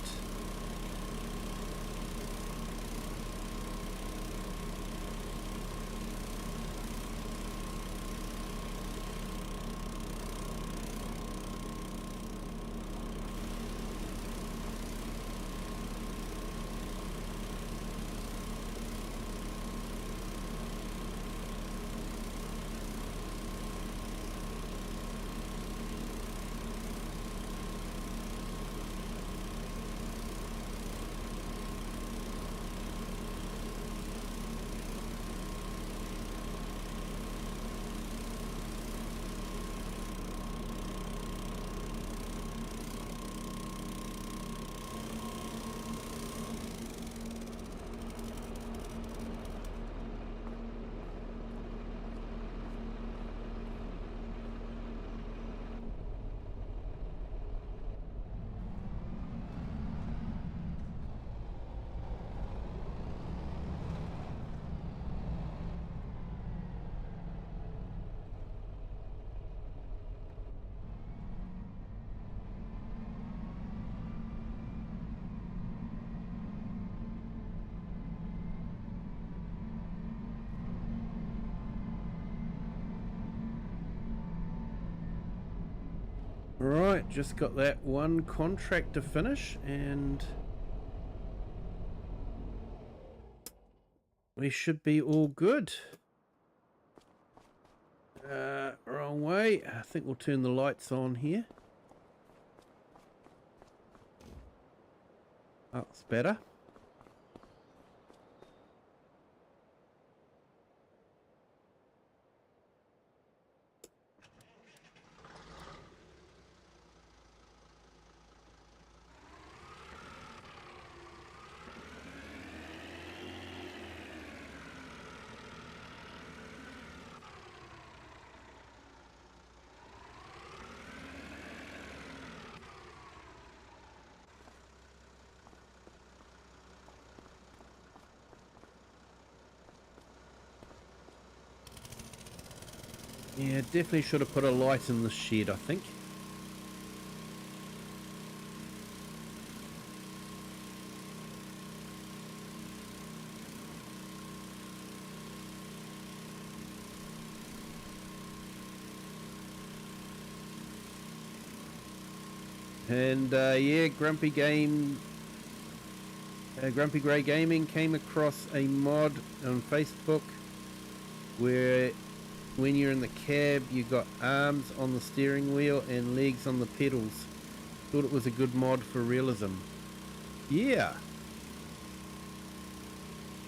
Right, just got that one contract to finish and we should be all good. Wrong way. I think we'll turn the lights on here. Oh, it's better. Yeah, definitely should have put a light in the shed, I think. And yeah, Grumpy Grey Gaming came across a mod on Facebook where when you're in the cab you got arms on the steering wheel and legs on the pedals. Thought it was a good mod for realism. Yeah,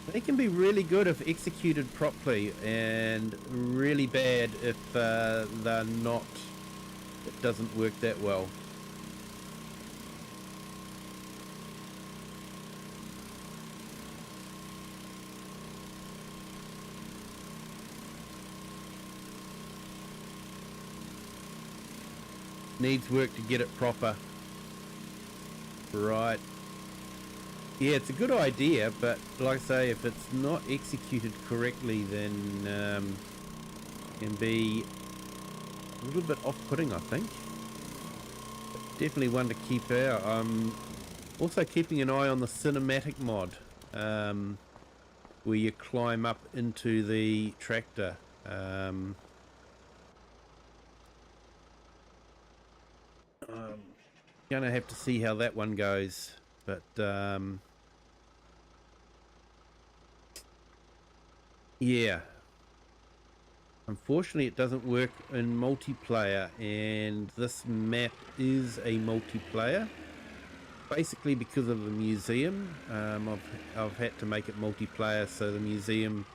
they can be really good if executed properly and really bad if they're not. It doesn't work that well. Needs work to get it proper. Right. Yeah, it's a good idea, but like I say, if it's not executed correctly, then it can be a little bit off-putting, I think. Definitely one to keep out. I'm also keeping an eye on the cinematic mod, where you climb up into the tractor. Gonna have to see how that one goes, but yeah, unfortunately it doesn't work in multiplayer, and this map is a multiplayer basically because of the museum. I've had to make it multiplayer so the museum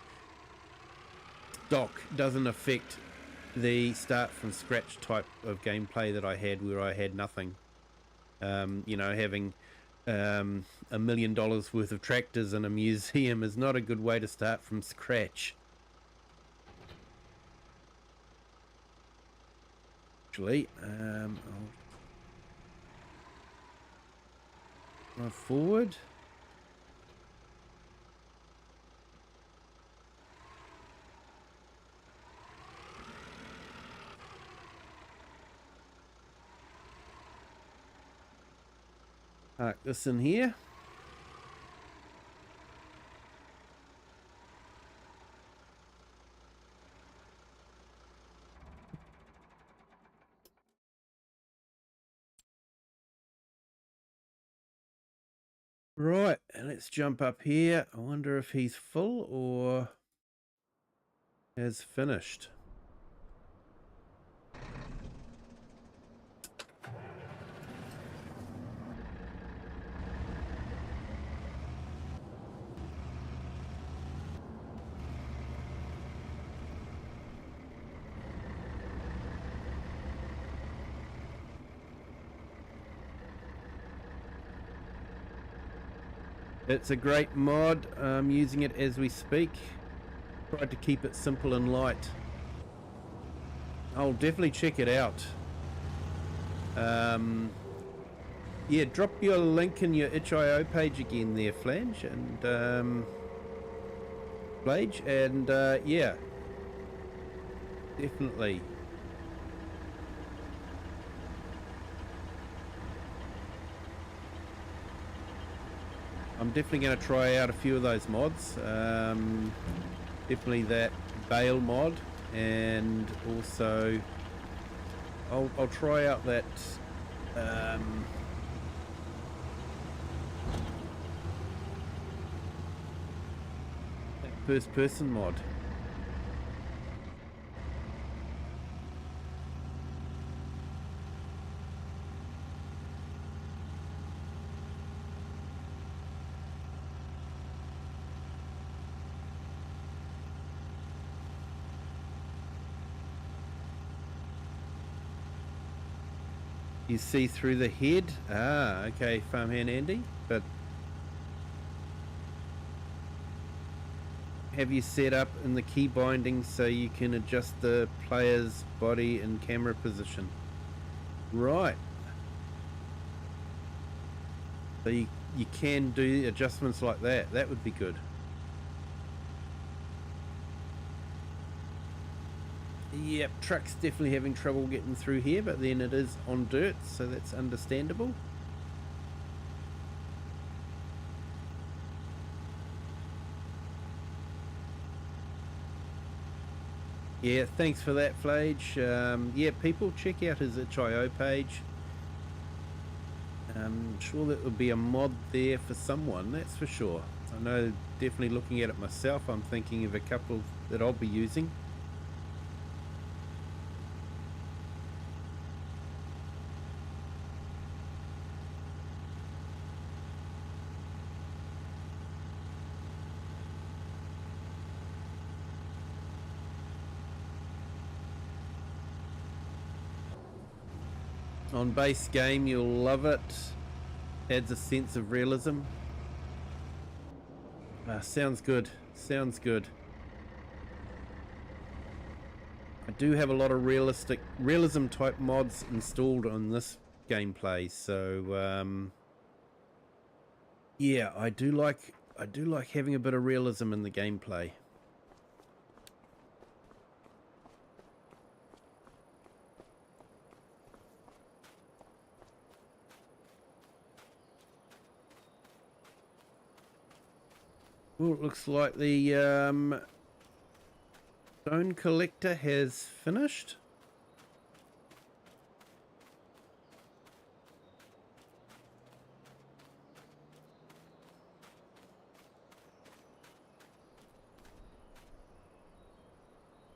stock doesn't affect the start from scratch type of gameplay that I had, where I had nothing. You know, having $1 million worth of tractors in a museum is not a good way to start from scratch. Actually, I'll drive forward. Park this in here. Right, and let's jump up here. I wonder if he's full or has finished. It's a great mod. I'm using it as we speak. Tried to keep it simple and light. I'll definitely check it out. Yeah, drop your link in your itch.io page again there, Flange, and Flage, and yeah, definitely. I'm definitely going to try out a few of those mods. Definitely that Bale mod, and also I'll try out that first person mod. You see through the head? Ah, okay, Farmhand Andy. But have you set up in the key bindings so you can adjust the player's body and camera position? Right. So you can do adjustments like that. That would be good. Yep, truck's definitely having trouble getting through here, but then it is on dirt, so that's understandable. Yeah, thanks for that, Flage. Yeah, people, check out his itch.io page. I'm sure that would be a mod there for someone, that's for sure. I know, definitely looking at it myself, I'm thinking of a couple that I'll be using. On base game, you'll love it. Adds a sense of realism. Sounds good. Sounds good. I do have a lot of realism type mods installed on this gameplay, so yeah, I do like having a bit of realism in the gameplay. Well, it looks like the stone collector has finished.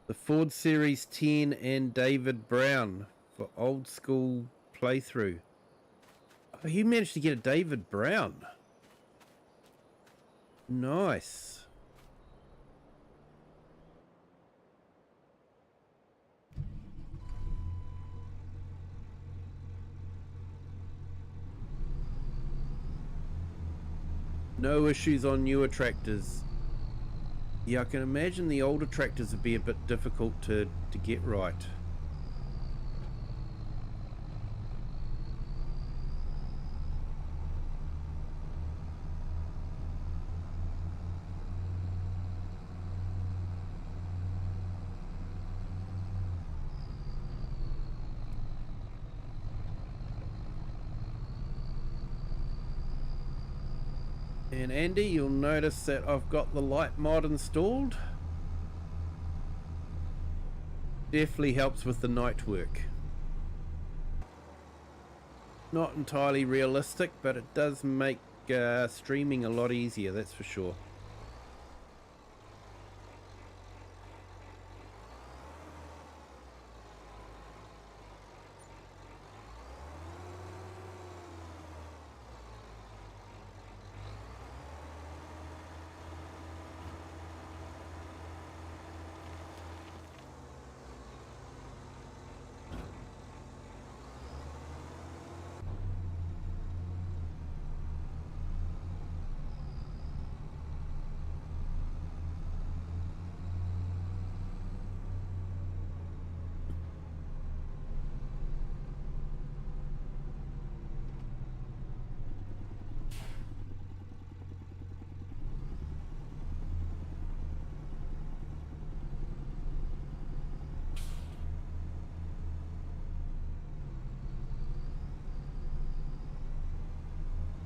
The Ford Series 10 and David Brown for old school playthrough. Oh, you managed to get a David Brown. Nice. No issues on newer tractors. Yeah, I can imagine the older tractors would be a bit difficult to get right. And Andy, you'll notice that I've got the light mod installed. Definitely helps with the night work. Not entirely realistic, but it does make streaming a lot easier, that's for sure.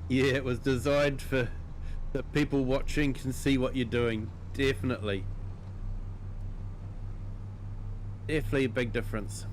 Yeah, it was designed for the people watching can see what you're doing. Definitely. Definitely a big difference.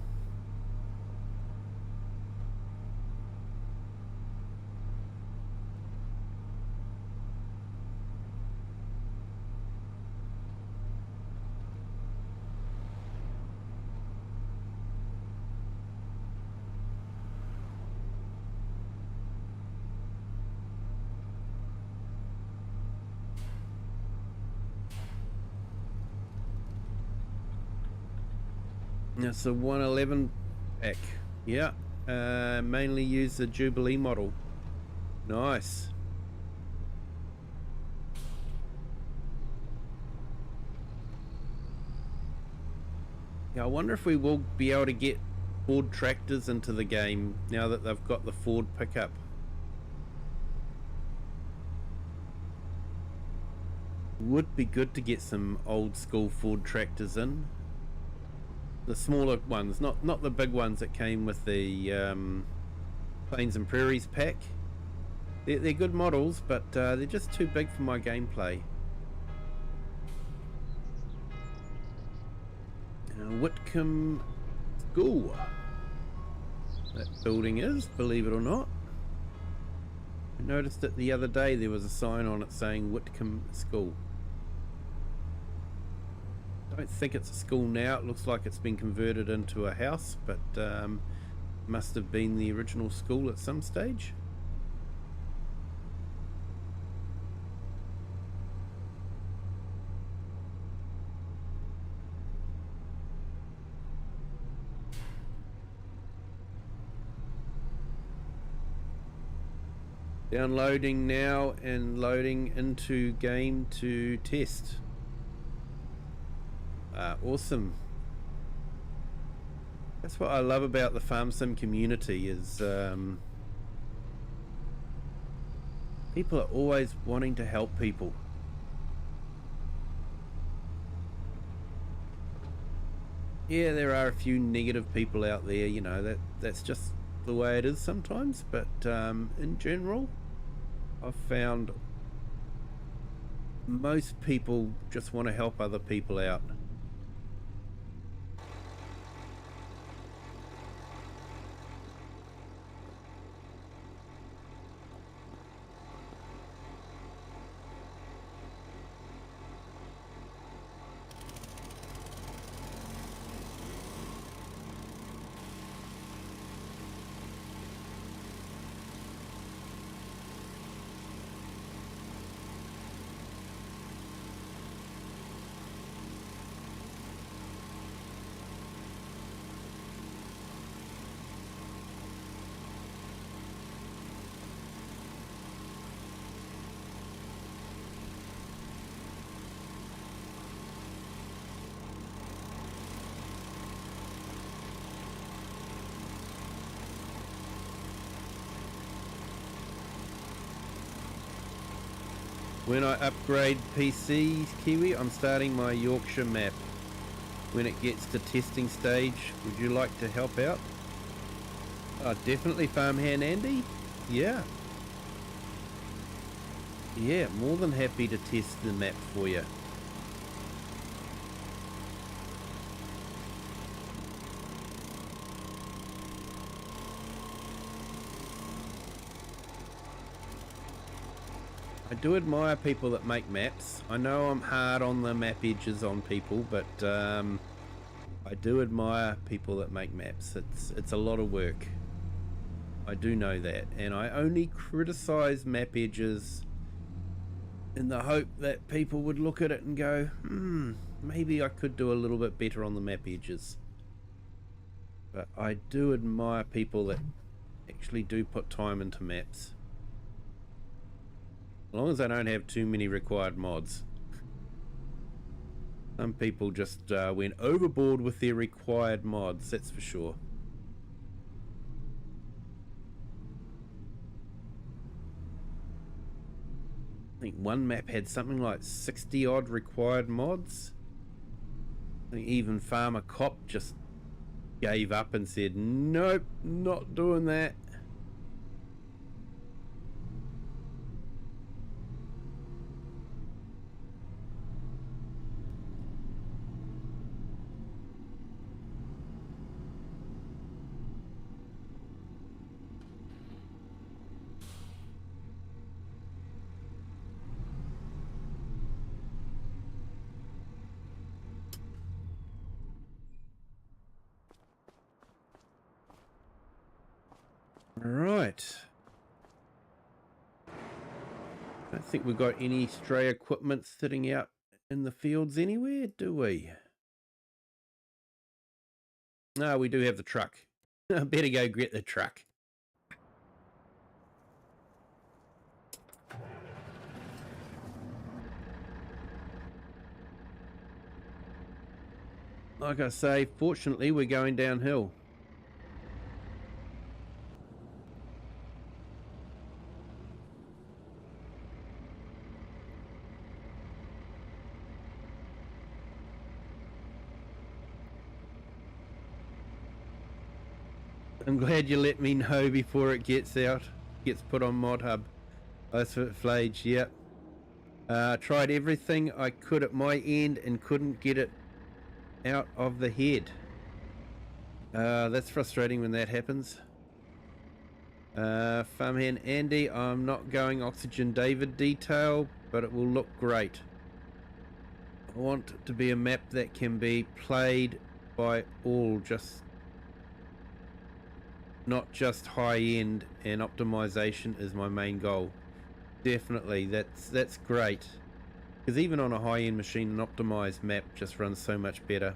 It's a 111 pack. Yeah. Mainly use the Jubilee model. Nice. Yeah, I wonder if we will be able to get Ford tractors into the game now that they've got the Ford pickup. Would be good to get some old school Ford tractors in. The smaller ones, not the big ones that came with the Plains and Prairies pack. They're good models, but they're just too big for my gameplay. Witcombe School. That building is, believe it or not. I noticed it the other day, there was a sign on it saying Witcombe School. I don't think it's a school now, it looks like it's been converted into a house, but must have been the original school at some stage. Downloading now and loading into game to test. Awesome. That's what I love about the farm sim community is people are always wanting to help people. Yeah, there are a few negative people out there, you know, that's just the way it is sometimes, but in general I've found most people just want to help other people out. When I upgrade PC, Kiwi, I'm starting my Yorkshire map. When it gets to testing stage, would you like to help out? Oh, definitely, Farmhand Andy. Yeah. Yeah, more than happy to test the map for you. I do admire people that make maps. I know I'm hard on the map edges on people, but I do admire people that make maps. It's a lot of work. I do know that, and I only criticize map edges in the hope that people would look at it and go, maybe I could do a little bit better on the map edges. But I do admire people that actually do put time into maps. As long as I don't have too many required mods. Some people just went overboard with their required mods, that's for sure. I think one map had something like 60 odd required mods. I think even Farmer Cop just gave up and said, nope, not doing that. Right. I don't think we've got any stray equipment sitting out in the fields anywhere, do we? No, we do have the truck. I better go get the truck. Like I say, fortunately, we're going downhill. I'm glad you let me know before it gets put on Mod Hub. That's for Flage, yep. Tried everything I could at my end and couldn't get it out of the head. That's frustrating when that happens. Farmhand Andy, I'm not going OxygenDavid detail, but it will look great. I want it to be a map that can be played by all, not just high end, and optimization is my main goal. Definitely, that's great. Because even on a high end machine, an optimized map just runs so much better.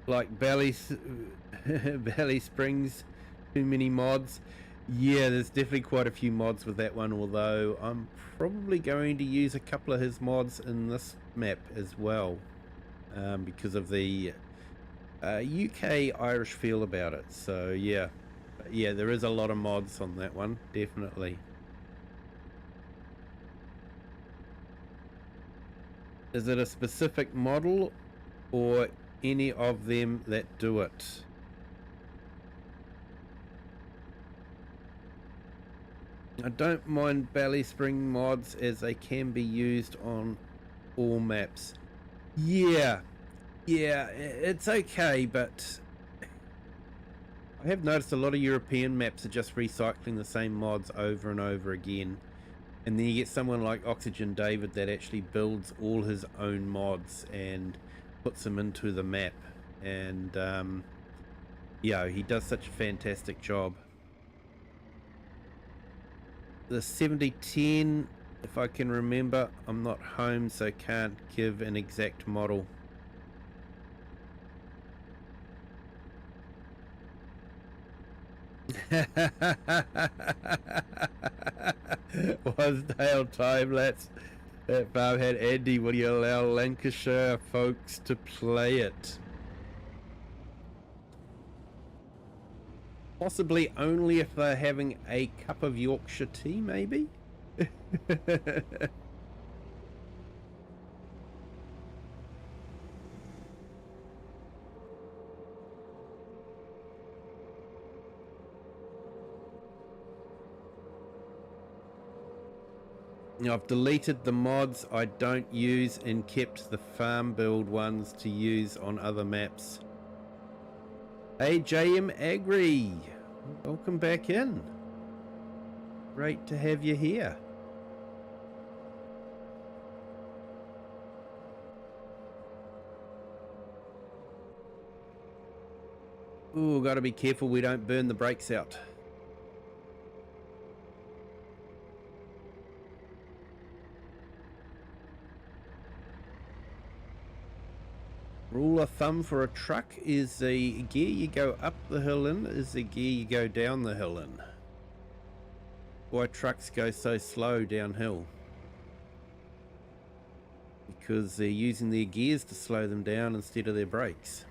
Like Valley Springs, too many mods. Yeah, there's definitely quite a few mods with that one, although I'm probably going to use a couple of his mods in this map as well, because of the UK Irish feel about it. So yeah, there is a lot of mods on that one, definitely. Is it a specific model or any of them that do it? I don't mind Valley Spring mods as they can be used on all maps. Yeah, it's okay, but I have noticed a lot of European maps are just recycling the same mods over and over again. And then you get someone like OxygenDavid that actually builds all his own mods and puts them into the map. And yeah, he does such a fantastic job. The 7010, if I can remember, I'm not home, so can't give an exact model. Wasdale time lapse. That farm had Andy. Will you allow Lancashire folks to play it? Possibly only if they're having a cup of Yorkshire tea, maybe? I've deleted the mods I don't use and kept the farm build ones to use on other maps. Hey JM Agri, welcome back in. Great to have you here. Ooh, gotta be careful we don't burn the brakes out. Rule of thumb for a truck is the gear you go up the hill in is the gear you go down the hill in. Why trucks go so slow downhill? Because they're using their gears to slow them down instead of their brakes.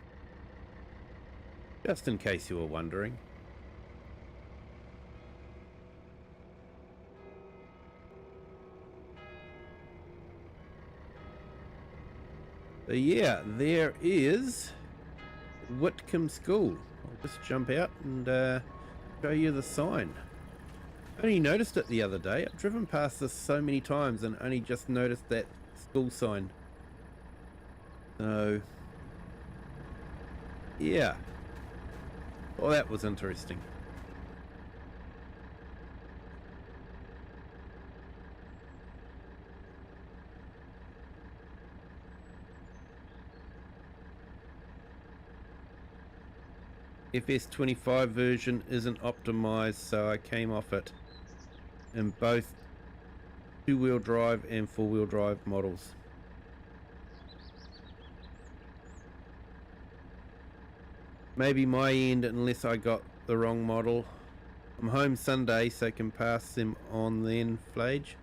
Just in case you were wondering. So yeah, there is Witcombe School. I'll just jump out and show you the sign. I only noticed it the other day. I've driven past this so many times and only just noticed that school sign. So yeah. Well, that was interesting. FS25 version isn't optimized, so I came off it in both two-wheel drive and four-wheel drive models. Maybe my end, unless I got the wrong model. I'm home Sunday, so I can pass them on then, Flage.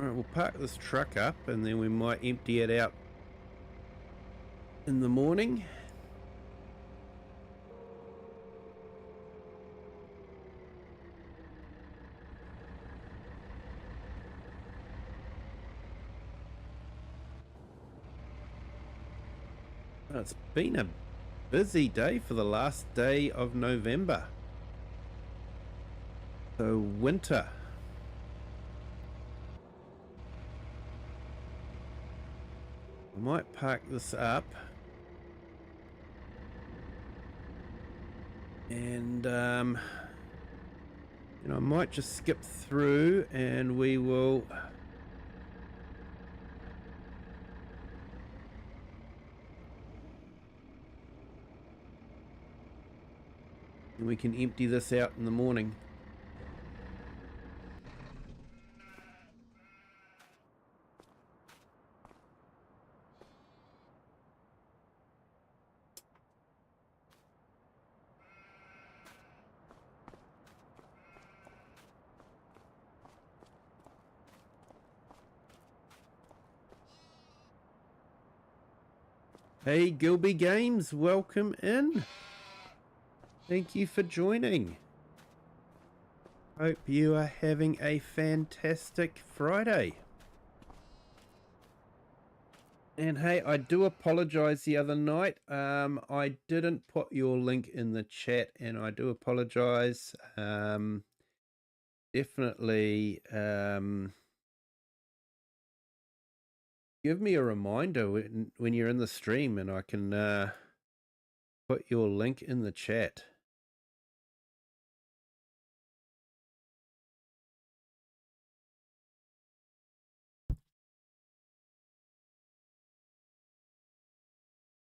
Alright, we'll park this truck up and then we might empty it out in the morning. It's been a busy day for the last day of November. So winter. I might park this up. And I might just skip through and we will empty this out in the morning. Hey Gilby Games, welcome in. Thank you for joining. Hope you are having a fantastic Friday. And hey, I do apologize the other night. I didn't put your link in the chat and I do apologize. Definitely give me a reminder when you're in the stream and I can put your link in the chat.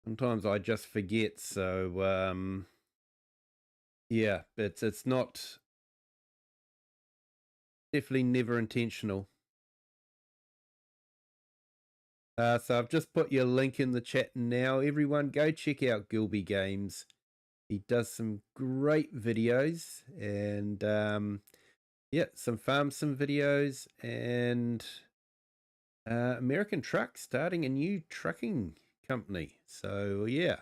Sometimes I just forget, so yeah, it's not, definitely never intentional. So I've just put your link in the chat now. Everyone go check out Gilby Games. He does some great videos and yeah, some farm sim videos and American Truck starting a new trucking company. So yeah,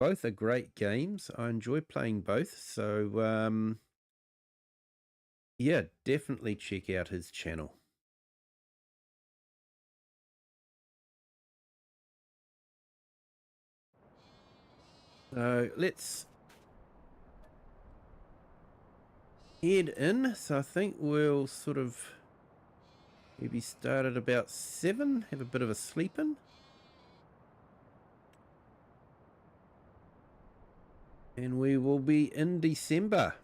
both are great games. I enjoy playing both. So yeah, definitely check out his channel. So let's head in. So I think we'll sort of maybe start at about 7, have a bit of a sleep in. And we will be in December.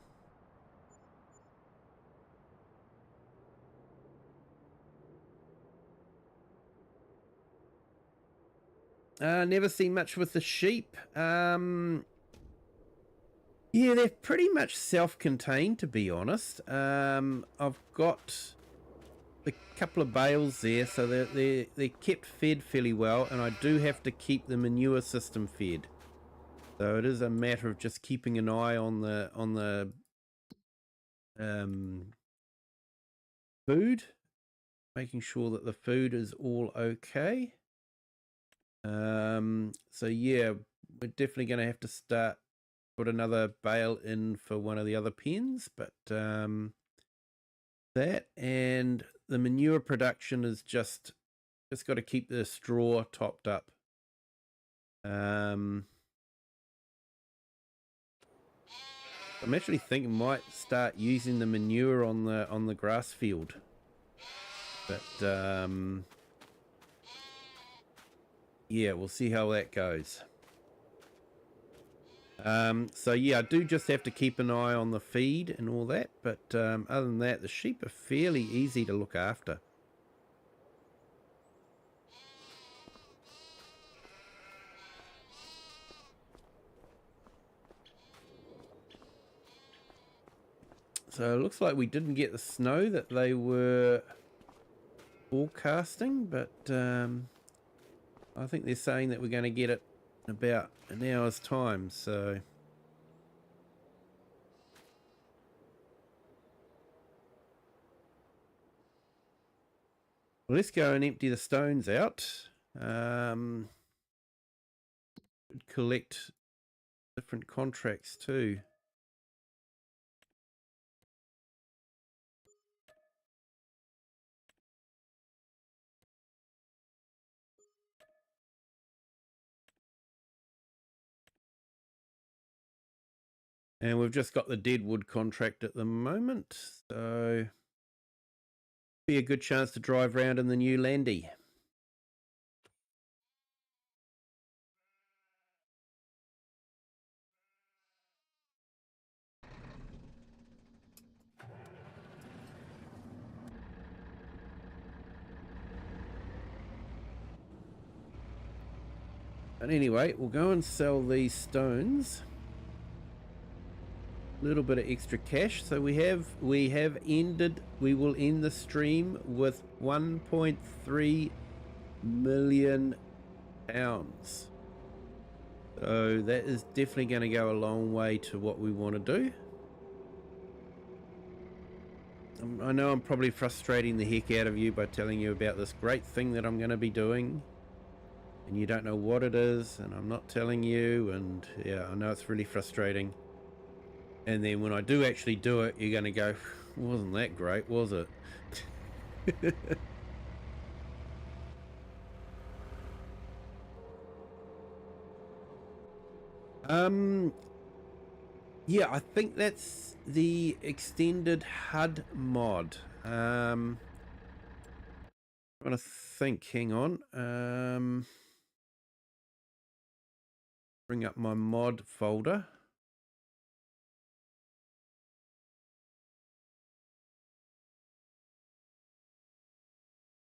Never seen much with the sheep. Yeah, they're pretty much self-contained, to be honest. I've got a couple of bales there, so they're kept fed fairly well, and I do have to keep the manure system fed. So it is a matter of just keeping an eye on the food, making sure that the food is all okay. So yeah, we're definitely going to have to put another bale in for one of the other pens, but that and the manure production is just got to keep the straw topped up. I'm actually thinking might start using the manure on the grass field, but yeah, we'll see how that goes. So yeah, I do just have to keep an eye on the feed and all that, but other than that, the sheep are fairly easy to look after. So it looks like we didn't get the snow that they were forecasting, but I think they're saying that we're going to get it in about an hour's time, so Well, let's go and empty the stones out. Collect different contracts too. And we've just got the deadwood contract at the moment, so be a good chance to drive around in the new Landy. But anyway, we'll go and sell these stones. A little bit of extra cash. So we will end the stream with 1.3 million pounds. So that is definitely going to go a long way to what we want to do. I know I'm probably frustrating the heck out of you by telling you about this great thing that I'm going to be doing, and you don't know what it is, and I'm not telling you, and yeah, I know it's really frustrating. And then when I do actually do it, you're going to go, wasn't that great, was it? Yeah, I think that's the extended HUD mod. I'm trying to think, hang on. Bring up my mod folder.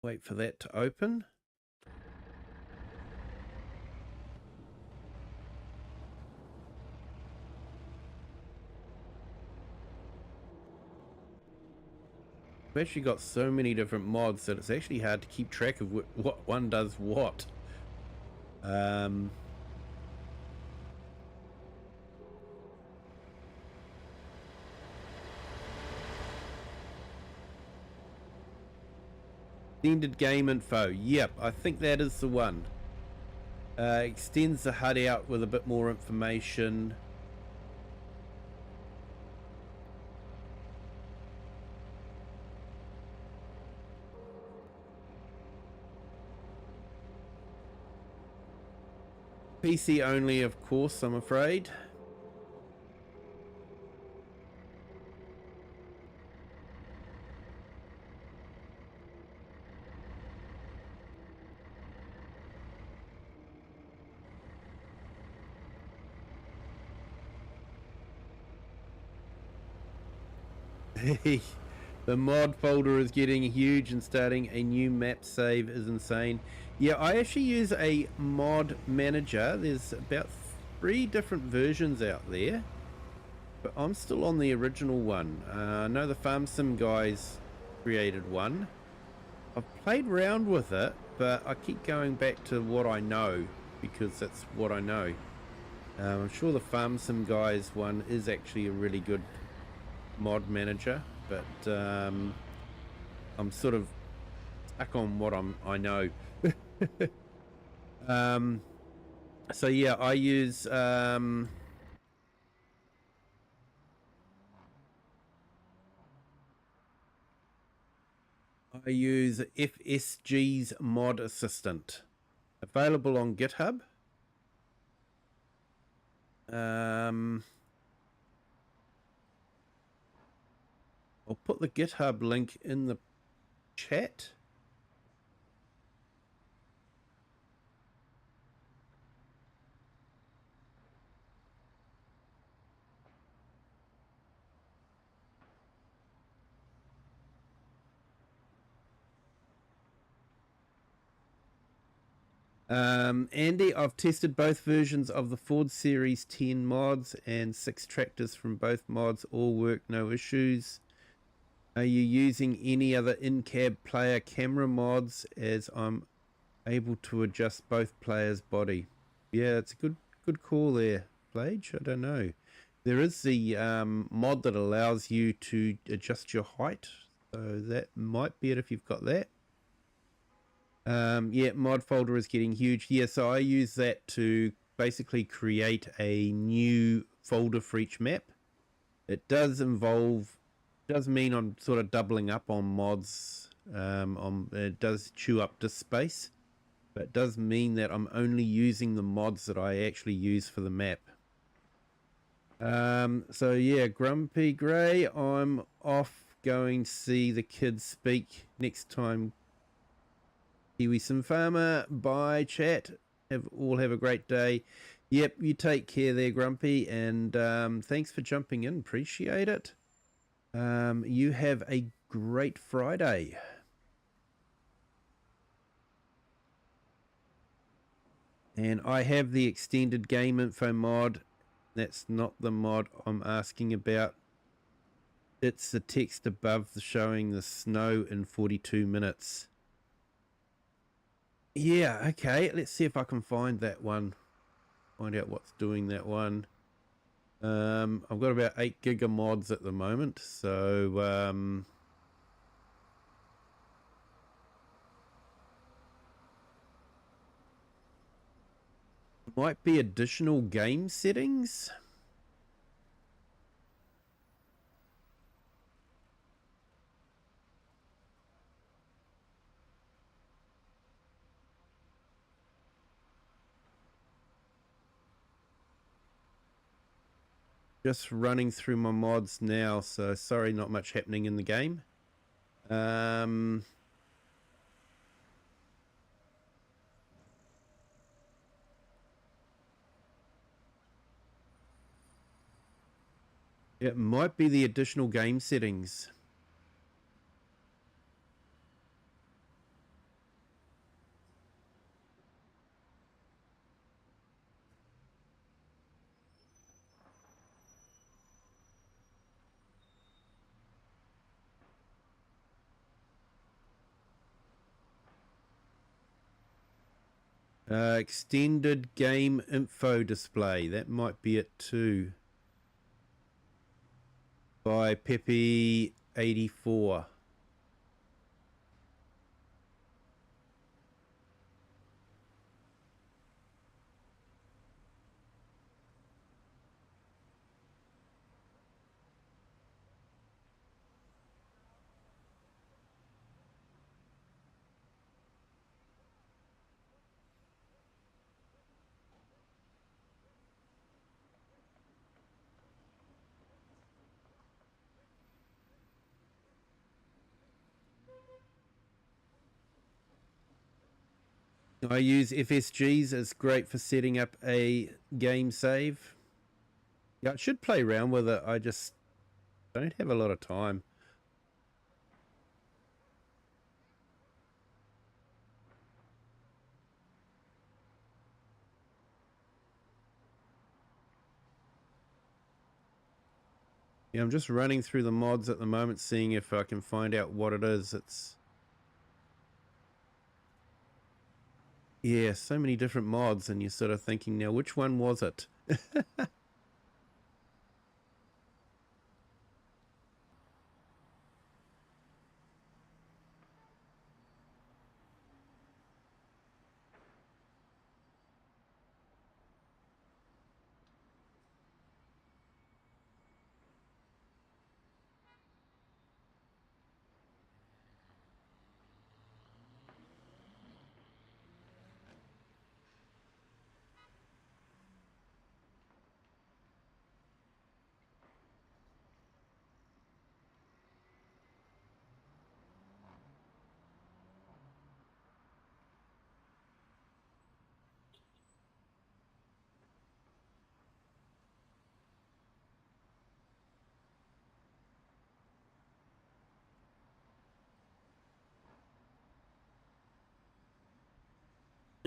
Wait for that to open. We've actually got so many different mods that it's actually hard to keep track of what one does what. Extended game info. Yep, I think that is the one. Extends the HUD out with a bit more information. PC only, of course, I'm afraid. The mod folder is getting huge, and starting a new map save is insane. Yeah, I actually use a mod manager. There's about 3 different versions out there, but I'm still on the original one. I know the Farm Sim guys created one. I've played around with it, but I keep going back to what I know, because that's what I know. I'm sure the Farm Sim guys one is actually a really good mod manager, but I'm sort of stuck on what I know. So yeah, I use FSG's Mod Assistant, available on GitHub. I'll put the GitHub link in the chat. Andy, I've tested both versions of the Ford Series 10 mods, and 6 tractors from both mods all work, no issues. Are you using any other in-cab player camera mods, as I'm able to adjust both players' body? Yeah, it's a good call there, Plage. I don't know. There is the mod that allows you to adjust your height, so that might be it if you've got that. Yeah, mod folder is getting huge. Yeah, so I use that to basically create a new folder for each map. It does mean I'm sort of doubling up on mods. It does chew up disk space, but it does mean that I'm only using the mods that I actually use for the map. So yeah, Grumpy Grey, I'm off going to see the kids speak next time. Kiwi Sim Farmer, bye chat. All have a great day. Yep, you take care there, Grumpy, and thanks for jumping in. Appreciate it. You have a great Friday. And I have the extended game info mod. That's not the mod I'm asking about. It's the text above showing the snow in 42 minutes. Yeah, okay. Let's see if I can find that one. Find out what's doing that one. I've got about 8 giga mods at the moment, so might be additional game settings. Just running through my mods now, so sorry, not much happening in the game. It might be the additional game settings. Extended game info display. That might be it too. By Peppy84. I use FSGs. It's great for setting up a game save. Yeah, I should play around with it. I just don't have a lot of time. Yeah, I'm just running through the mods at the moment, seeing if I can find out what it is. It's... yeah, so many different mods, and you're sort of thinking, now, which one was it?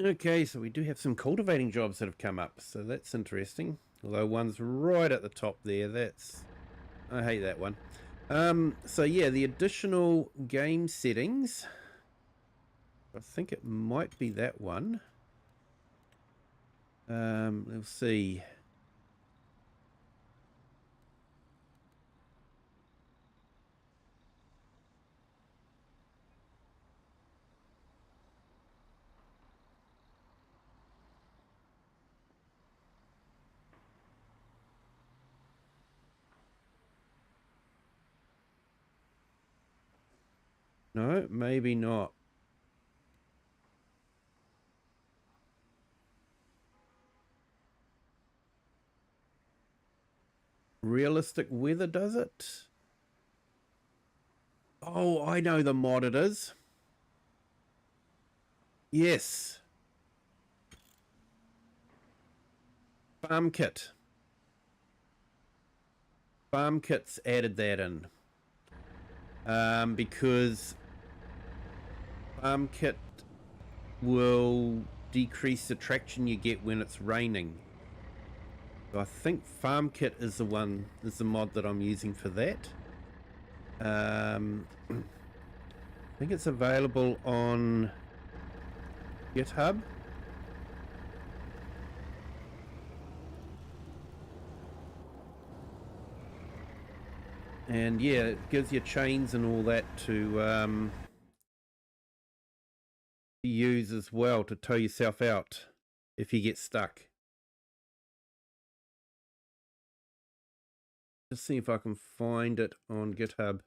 Okay, so we do have some cultivating jobs that have come up, so that's interesting. Although one's right at the top there, that's... I hate that one. So yeah, the additional game settings. I think it might be that one. Let's see. No, maybe not. Realistic weather does it? Oh, I know the mod it is. Yes. Farm Kit. Farm Kit's added that in. Because Farm Kit will decrease the traction you get when it's raining. So I think Farm Kit is the mod that I'm using for that. I think it's available on GitHub. And yeah, it gives you chains and all that to use as well to tow yourself out if you get stuck. Just see if I can find it on GitHub.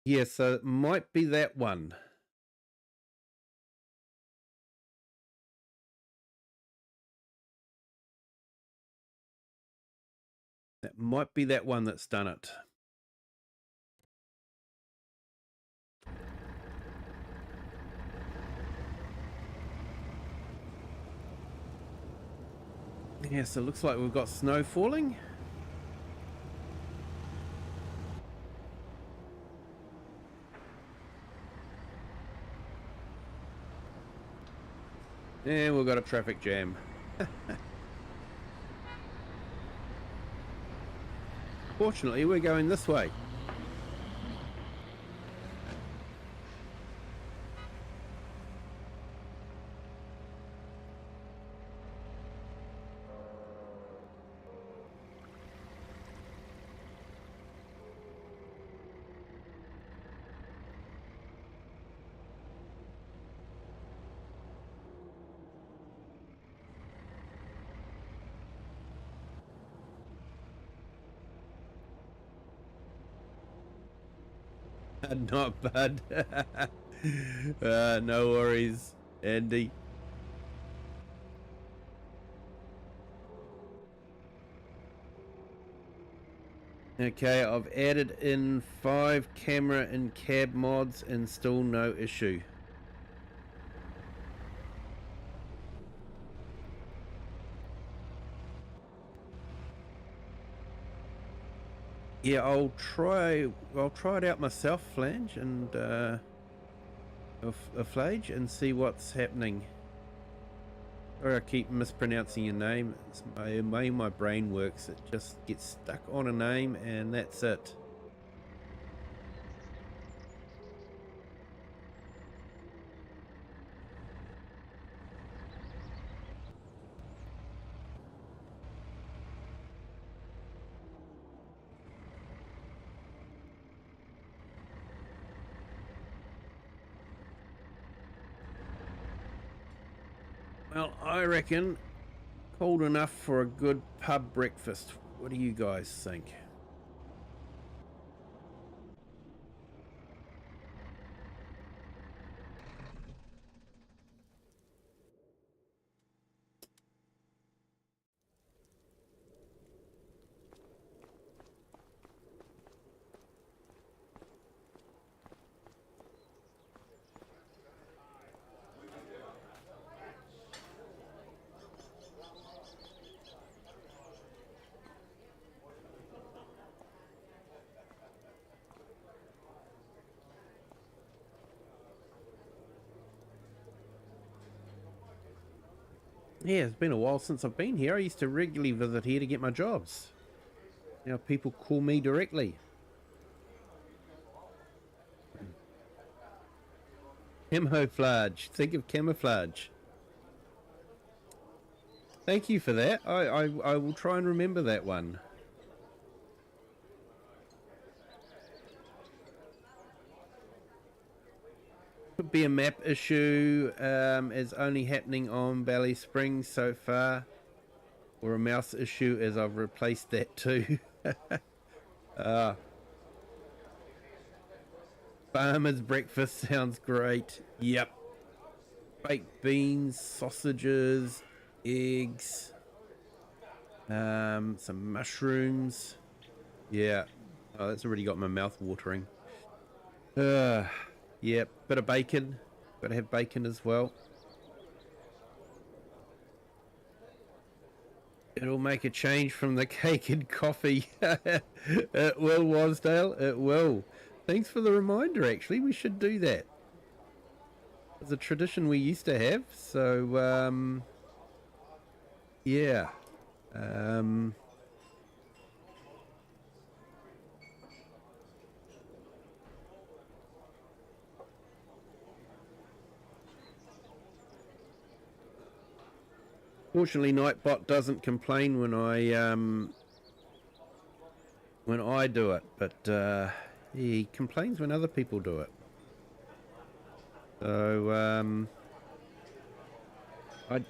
Yeah, so it might be that one. That might be that one that's done it. Yeah, so it looks like we've got snow falling. And we've got a traffic jam. Fortunately, we're going this way. Not bad. No worries, Andy. Okay, I've added in 5 camera and cab mods and still no issue. Yeah, I'll try it out myself, Flange, and Flage, and see what's happening. Or I keep mispronouncing your name. It's the way my brain works. It just gets stuck on a name, and that's it. Well, I reckon cold enough for a good pub breakfast. What do you guys think? Yeah, it's been a while since I've been here. I used to regularly visit here to get my jobs. Now people call me directly. Camouflage. Think of camouflage. Thank you for that. I will try and remember that one. Could be a map issue, as only happening on Valley Springs so far, or a mouse issue as I've replaced that too. Farmer's breakfast sounds great. Yep. Baked beans, sausages, eggs, some mushrooms. Yeah. Oh, that's already got my mouth watering. Yeah, bit of bacon. Gotta have bacon as well. It'll make a change from the cake and coffee. It will, Wasdale. It will. Thanks for the reminder, actually. We should do that. It's a tradition we used to have. So, yeah. Fortunately, Nightbot doesn't complain when I do it, but he complains when other people do it. So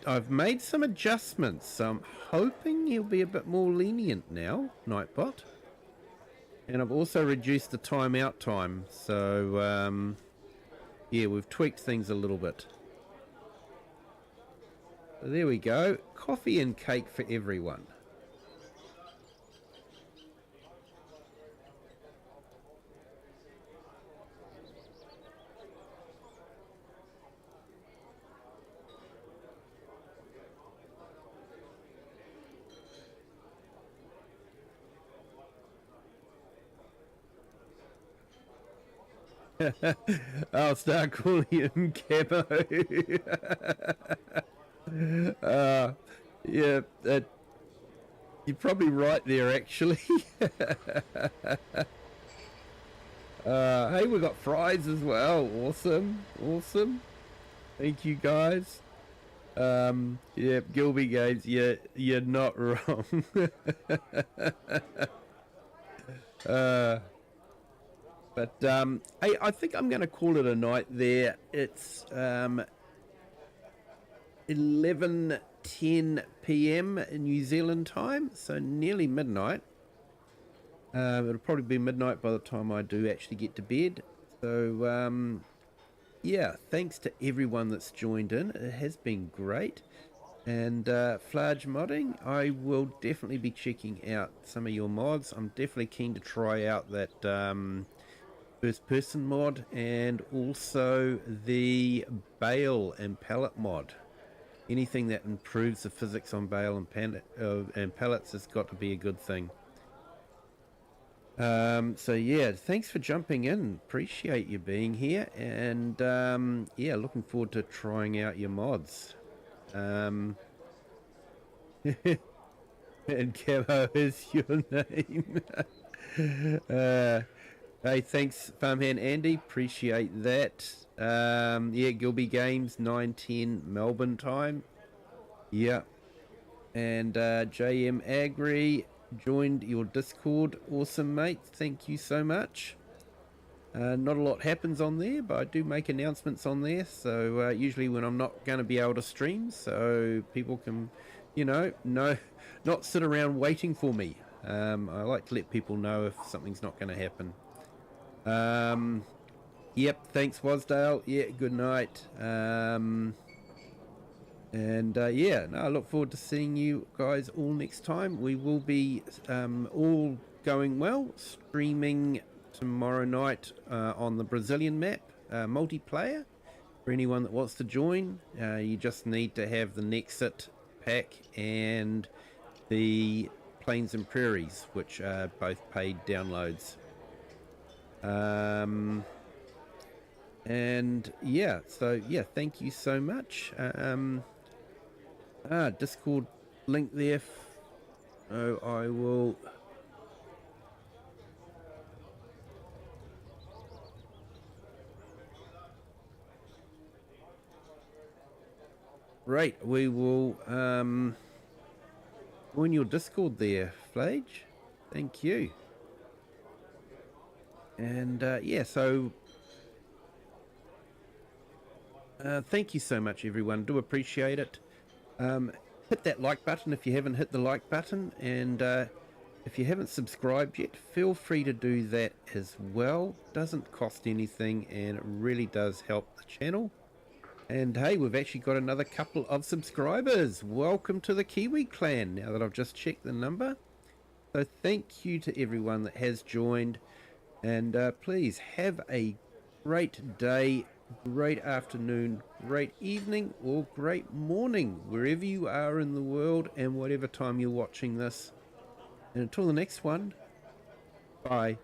I've made some adjustments. So I'm hoping he'll be a bit more lenient now, Nightbot. And I've also reduced the timeout time. So yeah, we've tweaked things a little bit. So there we go. Coffee and cake for everyone. I'll start calling him Camo. Yeah, you're probably right there, actually. Hey, we got fries as well. Awesome, awesome. Thank you, guys. Yeah, Gilby Games. Yeah, you're not wrong. But hey, I think I'm going to call it a night there. It's 11:10 p.m. in New Zealand time, so nearly midnight. It'll probably be midnight by the time I do actually get to bed. So yeah, thanks to everyone that's joined in. It has been great. And Flarge Modding, I will definitely be checking out some of your mods. I'm definitely keen to try out that first person mod and also the bale and pallet mod. Anything that improves the physics on bale and pallets has got to be a good thing. So yeah, thanks for jumping in. Appreciate you being here, and yeah, looking forward to trying out your mods. And Camo is your name. Hey, thanks, Farmhand Andy. Appreciate that. Yeah, Gilby Games, 9:10 Melbourne time. Yeah. And JM Agri joined your Discord. Awesome, mate. Thank you so much. Not a lot happens on there, but I do make announcements on there. So usually when I'm not going to be able to stream, so people can, you know, not sit around waiting for me. I like to let people know if something's not going to happen. Yep, thanks, Wasdale. Yeah, good night. And yeah, no, I look forward to seeing you guys all next time. We will be all going well, streaming tomorrow night on the Brazilian map, multiplayer. For anyone that wants to join, you just need to have the Nexit pack and the Plains and Prairies, which are both paid downloads. And yeah, so yeah, thank you so much. Discord link there. Oh, I will. Right, we will join your Discord there, Flage. Thank you. And yeah, so thank you so much, everyone. Do appreciate it. Hit that like button if you haven't hit the like button, and if you haven't subscribed yet, feel free to do that as well. Doesn't cost anything, and it really does help the channel. And hey, we've actually got another couple of subscribers. Welcome to the Kiwi clan, now that I've just checked the number. So thank you to everyone that has joined, and please have a great day, great afternoon, great evening, or great morning, wherever you are in the world and whatever time you're watching this. And until the next one, bye.